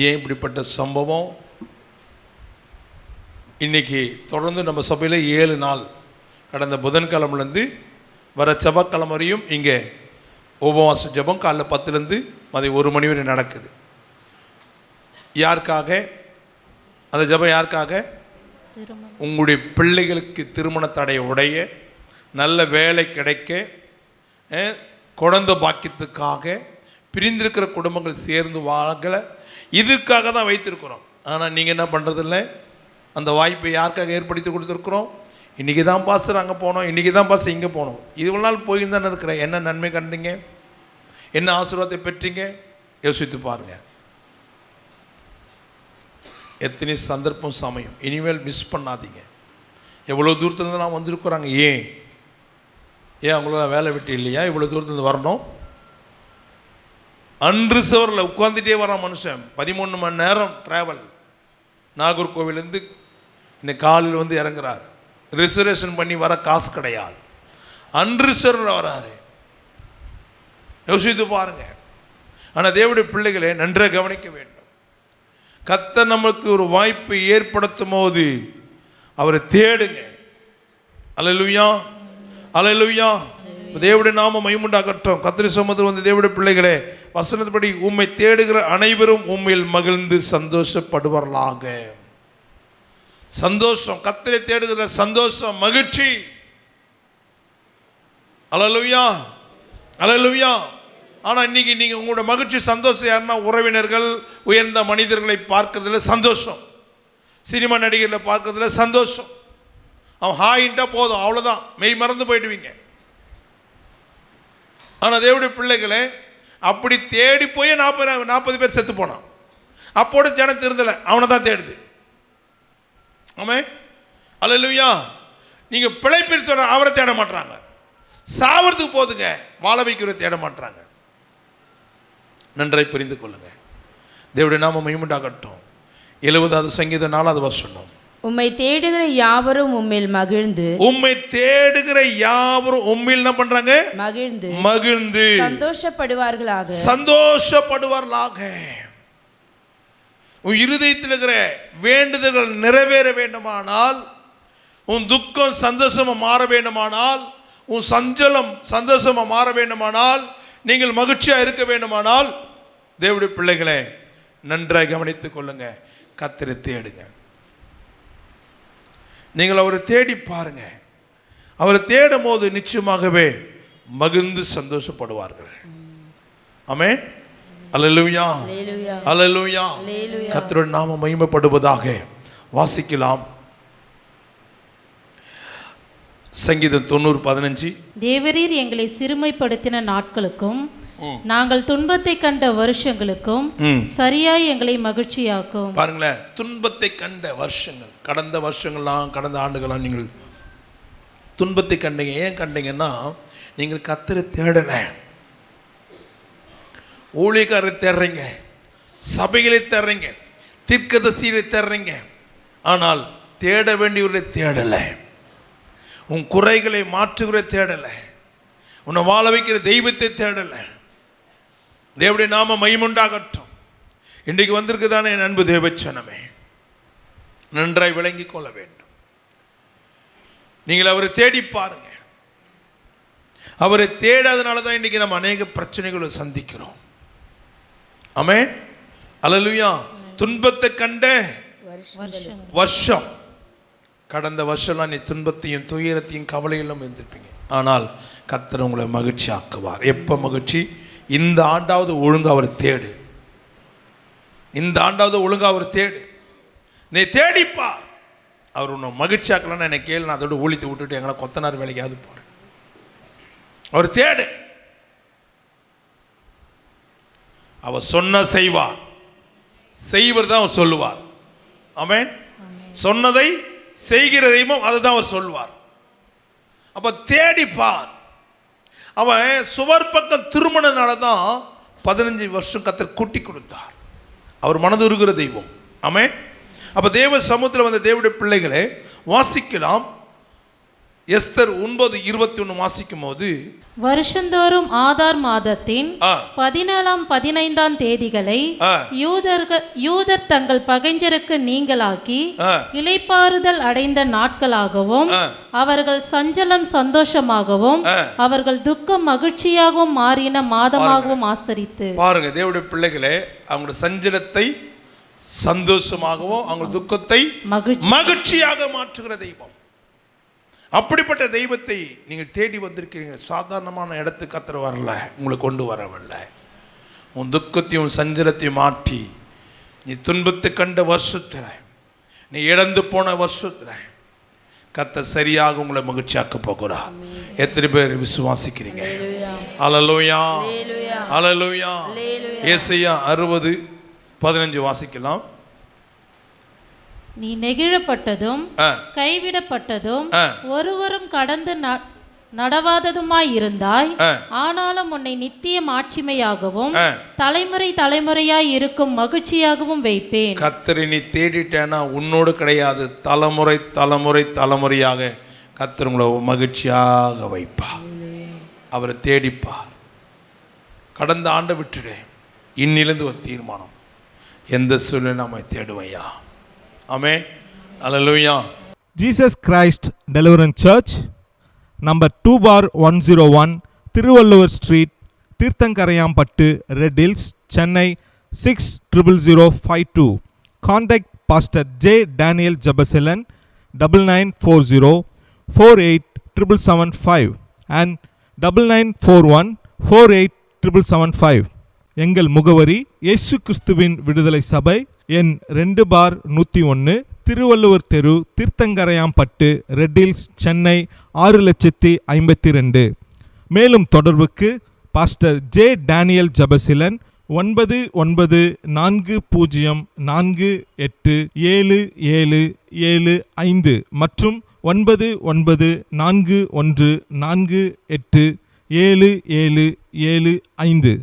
ஏன் இப்படிப்பட்ட சம்பவம்? இன்னைக்கு தொடர்ந்து நம்ம சபையில் 7 நாள், கடந்த புதன்கிழமைலேருந்து வர செவ்வாய்க்கிழமை வரையும் இங்கே உபவாச ஜெபம் காலைல 10லேருந்து மதியம் 1 மணி வரை நடக்குது. யாருக்காக அந்த ஜெபம்? யாருக்காக? உங்களுடைய பிள்ளைகளுக்கு திருமண தடை உடைய, நல்ல வேலை கிடைக்க, குழந்தை பாக்கியத்துக்காக, பிரிந்திருக்கிற குடும்பங்கள் சேர்ந்து வாங்கலை, இதற்காக தான் வைத்திருக்கிறோம். ஆனால் நீங்கள் என்ன பண்ணுறதில்ல? அந்த வாய்ப்பை யாருக்காக ஏற்படுத்தி கொடுத்துருக்குறோம்? இன்றைக்கி தான் பாஸ்டர் அங்கே போனோம், இன்றைக்கி தான் பாஸ்டர் இங்கே போனோம். இவ்வளோ நாள் போயின்னு தானே இருக்கிறேன். என்ன நன்மை கண்டீங்க? என்ன ஆசீர்வாதத்தை பெற்றீங்க? யோசித்து பாருங்கள். எத்தனை சந்தர்ப்பம், சமயம். இனிமேல் மிஸ் பண்ணாதீங்க. எவ்வளோ தூரத்துலேருந்து நான் வந்திருக்கிறாங்க. ஏன் அவங்களால வேலை விட்டு இல்லையா இவ்வளோ தூரத்துலேருந்து வரணும்? அன்ரிசர்வில் உட்காந்துட்டே வரான் மனுஷன். 13 மணி நேரம் ட்ராவல். நாகர்கோவிலேருந்து இன்னைக்கு காலையில் வந்து இறங்குறாரு. ரிசர்வேஷன் பண்ணி வர காசு கிடையாது. அன்ரிசர்வில் வராரு. யோசித்து பாருங்க. ஆனால் தேவனுடைய பிள்ளைகளை நன்றாக கவனிக்க வேண்டும். கர்த்தர் நமக்கு ஒரு வாய்ப்பை ஏற்படுத்தும் போது அவரை தேடுங்க. அல்லேலூயா, அல்லேலூயா. தேவனுடைய நாமம் மகிமையுண்டாகட்டும். கர்த்தருடைய சமூகத்தில் வந்து தேவனுடைய பிள்ளைகளே, வசனத்தின்படி உம்மை தேடுகிற அனைவரும் உம்மில் மகிழ்ந்து சந்தோஷப்படுவார்களாக. சந்தோஷம், கர்த்தரை தேடுகிற சந்தோஷம், மகிழ்ச்சி. அல்லேலூயா, அல்லேலூயா. ஆனால் இன்னைக்கு நீங்கள் உங்களோட மகிழ்ச்சி, சந்தோஷம் யாருன்னா உறவினர்கள், உயர்ந்த மனிதர்களை பார்க்கறதுல சந்தோஷம், சினிமா நடிகர்களை பார்க்கறதுல சந்தோஷம். அவன் ஹாயின்ட்டா போதும், அவ்வளோதான், மெய் மறந்து போயிடுவீங்க. ஆனால் தேவனுடைய பிள்ளைகளே, அப்படி தேடி போய் 40 பேர் செத்து போனான். அப்போட ஜனம் திருந்தலை, அவனை தான் தேடுது. ஆமே, அல்லேலூயா. நீங்கள் பிழைப்பில் சொல்ற அவரை தேட மாட்டாங்க, சாவறதுக்கு போதுங்க, வாழ வைக்கிற தேட மாட்டாங்க. நன்றாய் புரிந்து கொள்ளுங்க. தேவனுடைய நாமம் மகிமையுண்டாகட்டும். 70வது சங்கீதம் 4வது வசனம். உம்மை தேடுகிற யாவரும் உம்மில் மகிழ்ந்து, உம்மை தேடுகிற யாவரும் உம்மில் என்ன பண்றாங்க? மகிழ்ந்து மகிழ்ந்து சந்தோஷப்படுவார்களாக, சந்தோஷப்படுவார்களாக. உன் இருதயத்தில் இருக்கிற வேண்டுதல்கள் நிறைவேற வேண்டுமானால், உன் துக்கம் சந்தோஷமா மாற வேண்டுமானால், உன் சஞ்சலம் சந்தோஷமா மாற வேண்டுமானால், நீங்கள் மகிழ்ச்சியாக இருக்க வேண்டுமானால், தேவனுடைய பிள்ளைகளை நன்றாக கவனித்துக் கொள்ளுங்க. கர்த்தரை தேடுங்க. நீங்கள் அவரை தேடி பாருங்க. அவரை தேடும் போது நிச்சயமாகவே மகிழ்ந்து சந்தோஷப்படுவார்கள். ஆமென். அல்லேலூயா, அல்லேலூயா. கர்த்தருடைய நாமம் மகிமைப்படுவதாக. வாசிக்கலாம். சங்கீதம் 90:15. தேவரீர் எங்களை சிறுமைப்படுத்தின நாட்களுக்கும் நாங்கள் துன்பத்தை கண்ட வருஷங்களுக்கும் சரியாய் எங்களை மகிழ்ச்சியாக்கும். பாருங்களேன், துன்பத்தை கண்ட வருஷங்கள், கடந்த வருஷங்கள்லாம், கடந்த ஆண்டுகள்லாம் நீங்கள் துன்பத்தை கண்டீங்க. ஏன் கண்டீங்கன்னா, நீங்கள் கர்த்தரை தேடலை. ஊழியக்காரரை தேடுறீங்க, சபைகளை தேடுறீங்க, தீர்க்கதரிசிகளை தேடுறீங்க. ஆனால் தேட வேண்டியவர்களை தேடலை. உன் குறைகளை மாற்றுகிற தேடலை. உன்னை வாழ வைக்கிற தெய்வத்தை தேடலை. தேவனுடைய நாம மகிமையுண்டாகட்டும். இன்றைக்கு வந்திருக்குதானே என் அன்பு தேவச்சனமே, நன்றாய் விளங்கிக் கொள்ள வேண்டும். நீங்கள் அவரை தேடி பாருங்க. அவரை தேடாதனால தான் இன்றைக்கி நம்ம அநேக பிரச்சனைகளை சந்திக்கிறோம். ஆமென். அல்லேலூயா. துன்பத்தை கண்ட வருஷம், கடந்த வருஷம்லாம் நீ துன்பத்தையும் துயரத்தையும் கவலையிலும் இருந்திருப்பீங்க. ஆனால் கர்த்தர் உங்களை மகிழ்ச்சி ஆக்குவார். எப்போ மகிழ்ச்சி? இந்த ஆண்டாவது ஒழுங்காக அவர் தேடு. இந்த ஆண்டாவது ஒழுங்காக அவர் தேடு. நீ தேடிப்பார். அவர் உன்னை மகிழ்ச்சி ஆக்கலன்னா என்னை கேளு, நான் அதோட ஊழித்து விட்டுட்டு எங்களை கொத்தனார் வேலைக்காவது போகிறேன். அவர் தேடு. அவர் சொன்ன செய்வார். செய்வர் தான் அவர் சொல்லுவார். ஆமென். சொன்னதை செய்கிற தெய்வம் அதுதான் அவர் சொல்வார். அப்ப தேடிப்பார். அவன் சுவர் பக்கம் திருமணனால தான் 15 வருஷம் கர்த்தர் கூட்டி கொடுத்தார். அவர் மனது உருகிற தெய்வம். ஆமென். அப்ப தேவ சமூகத்தில் வந்த தேவனுடைய பிள்ளைகளை வாசிக்கலாம். எஸ்தர் 9:21 வாசிக்கும் போது, வருஷந்தோறும் ஆதார் மாதத்தின் 17ஆம் 15ஆம் தேதிகளை யூதர் தங்கள் பகைஞருக்கு நீங்களாக்கி இளைப்பாறுதல் அடைந்த நாட்களாகவும் அவர்கள் சஞ்சலம் சந்தோஷமாகவும் அவர்கள் துக்கம் மகிழ்ச்சியாகவும் மாறின மாதமாகவும் ஆசரித்து. பாருங்க, தேவனுடைய பிள்ளைகளே, அவங்களுடைய சஞ்சலத்தை சந்தோஷமாகவும் அவங்க துக்கத்தை மகிழ்ச்சியாக மாற்றுகிற தெய்வம். அப்படிப்பட்ட தெய்வத்தை நீங்கள் தேடி வந்திருக்கிறீங்க. சாதாரணமான இடத்துக்கு கர்த்தர் வரல, உங்களை கொண்டு வரவில்லை. உன் துக்கத்தையும் சஞ்சலத்தையும் மாற்றி, நீ துன்பத்தை கண்ட வருஷத்தில், நீ இழந்து போன வருஷத்தில் கர்த்தர் சரியாக உங்களை மகிழ்ச்சியாக்க போகிறார். எத்தனை பேர் விசுவாசிக்கிறீங்க? அல்லேலூயா, அல்லேலூயா. ஏசாயா 60:15 வாசிக்கலாம். நீ நெகிழப்பட்டதும் கைவிடப்பட்டதும் ஒருவரும் கடந்து நடவாததுமாய் இருந்தாய். ஆனாலும் உன்னை நித்திய மாட்சிமையாகவும் தலைமுறை தலைமுறையாய் இருக்கும் மகிழ்ச்சியாகவும் வைப்பேன். கர்த்தரை நீ தேடிட்டேன்னா உன்னோடு கிடையாது, தலைமுறை தலைமுறை தலைமுறையாக கர்த்தர் உங்களை மகிழ்ச்சியாக வைப்பார். அவரை தேடிப்பார். கடந்த ஆண்டை விட்டுடு. இன்னிலிருந்து ஒரு தீர்மானம், எந்த சூழ்நிலை நம்மை தேடுவையா. Amen. Hallelujah. Jesus Christ Deliverance Church, number 2/101, Thiruvalluvar street, Thirthangaraiyampattu, Red Hills, Chennai 600052. Contact Pastor J. Daniel Jabaselan 9940 487775 and 9941 48775. எங்கள் முகவரி இயேசு கிறிஸ்துவின் விடுதலை சபை, எண் 2/101, திருவள்ளுவர் தெரு, தீர்த்தங்கரையாம்பட்டு, ரெட் ஹில்ஸ், சென்னை 600052. மேலும் தொடர்புக்கு பாஸ்டர் ஜே டேனியல் ஜபசிலன் 9940487775 மற்றும் 9941487775.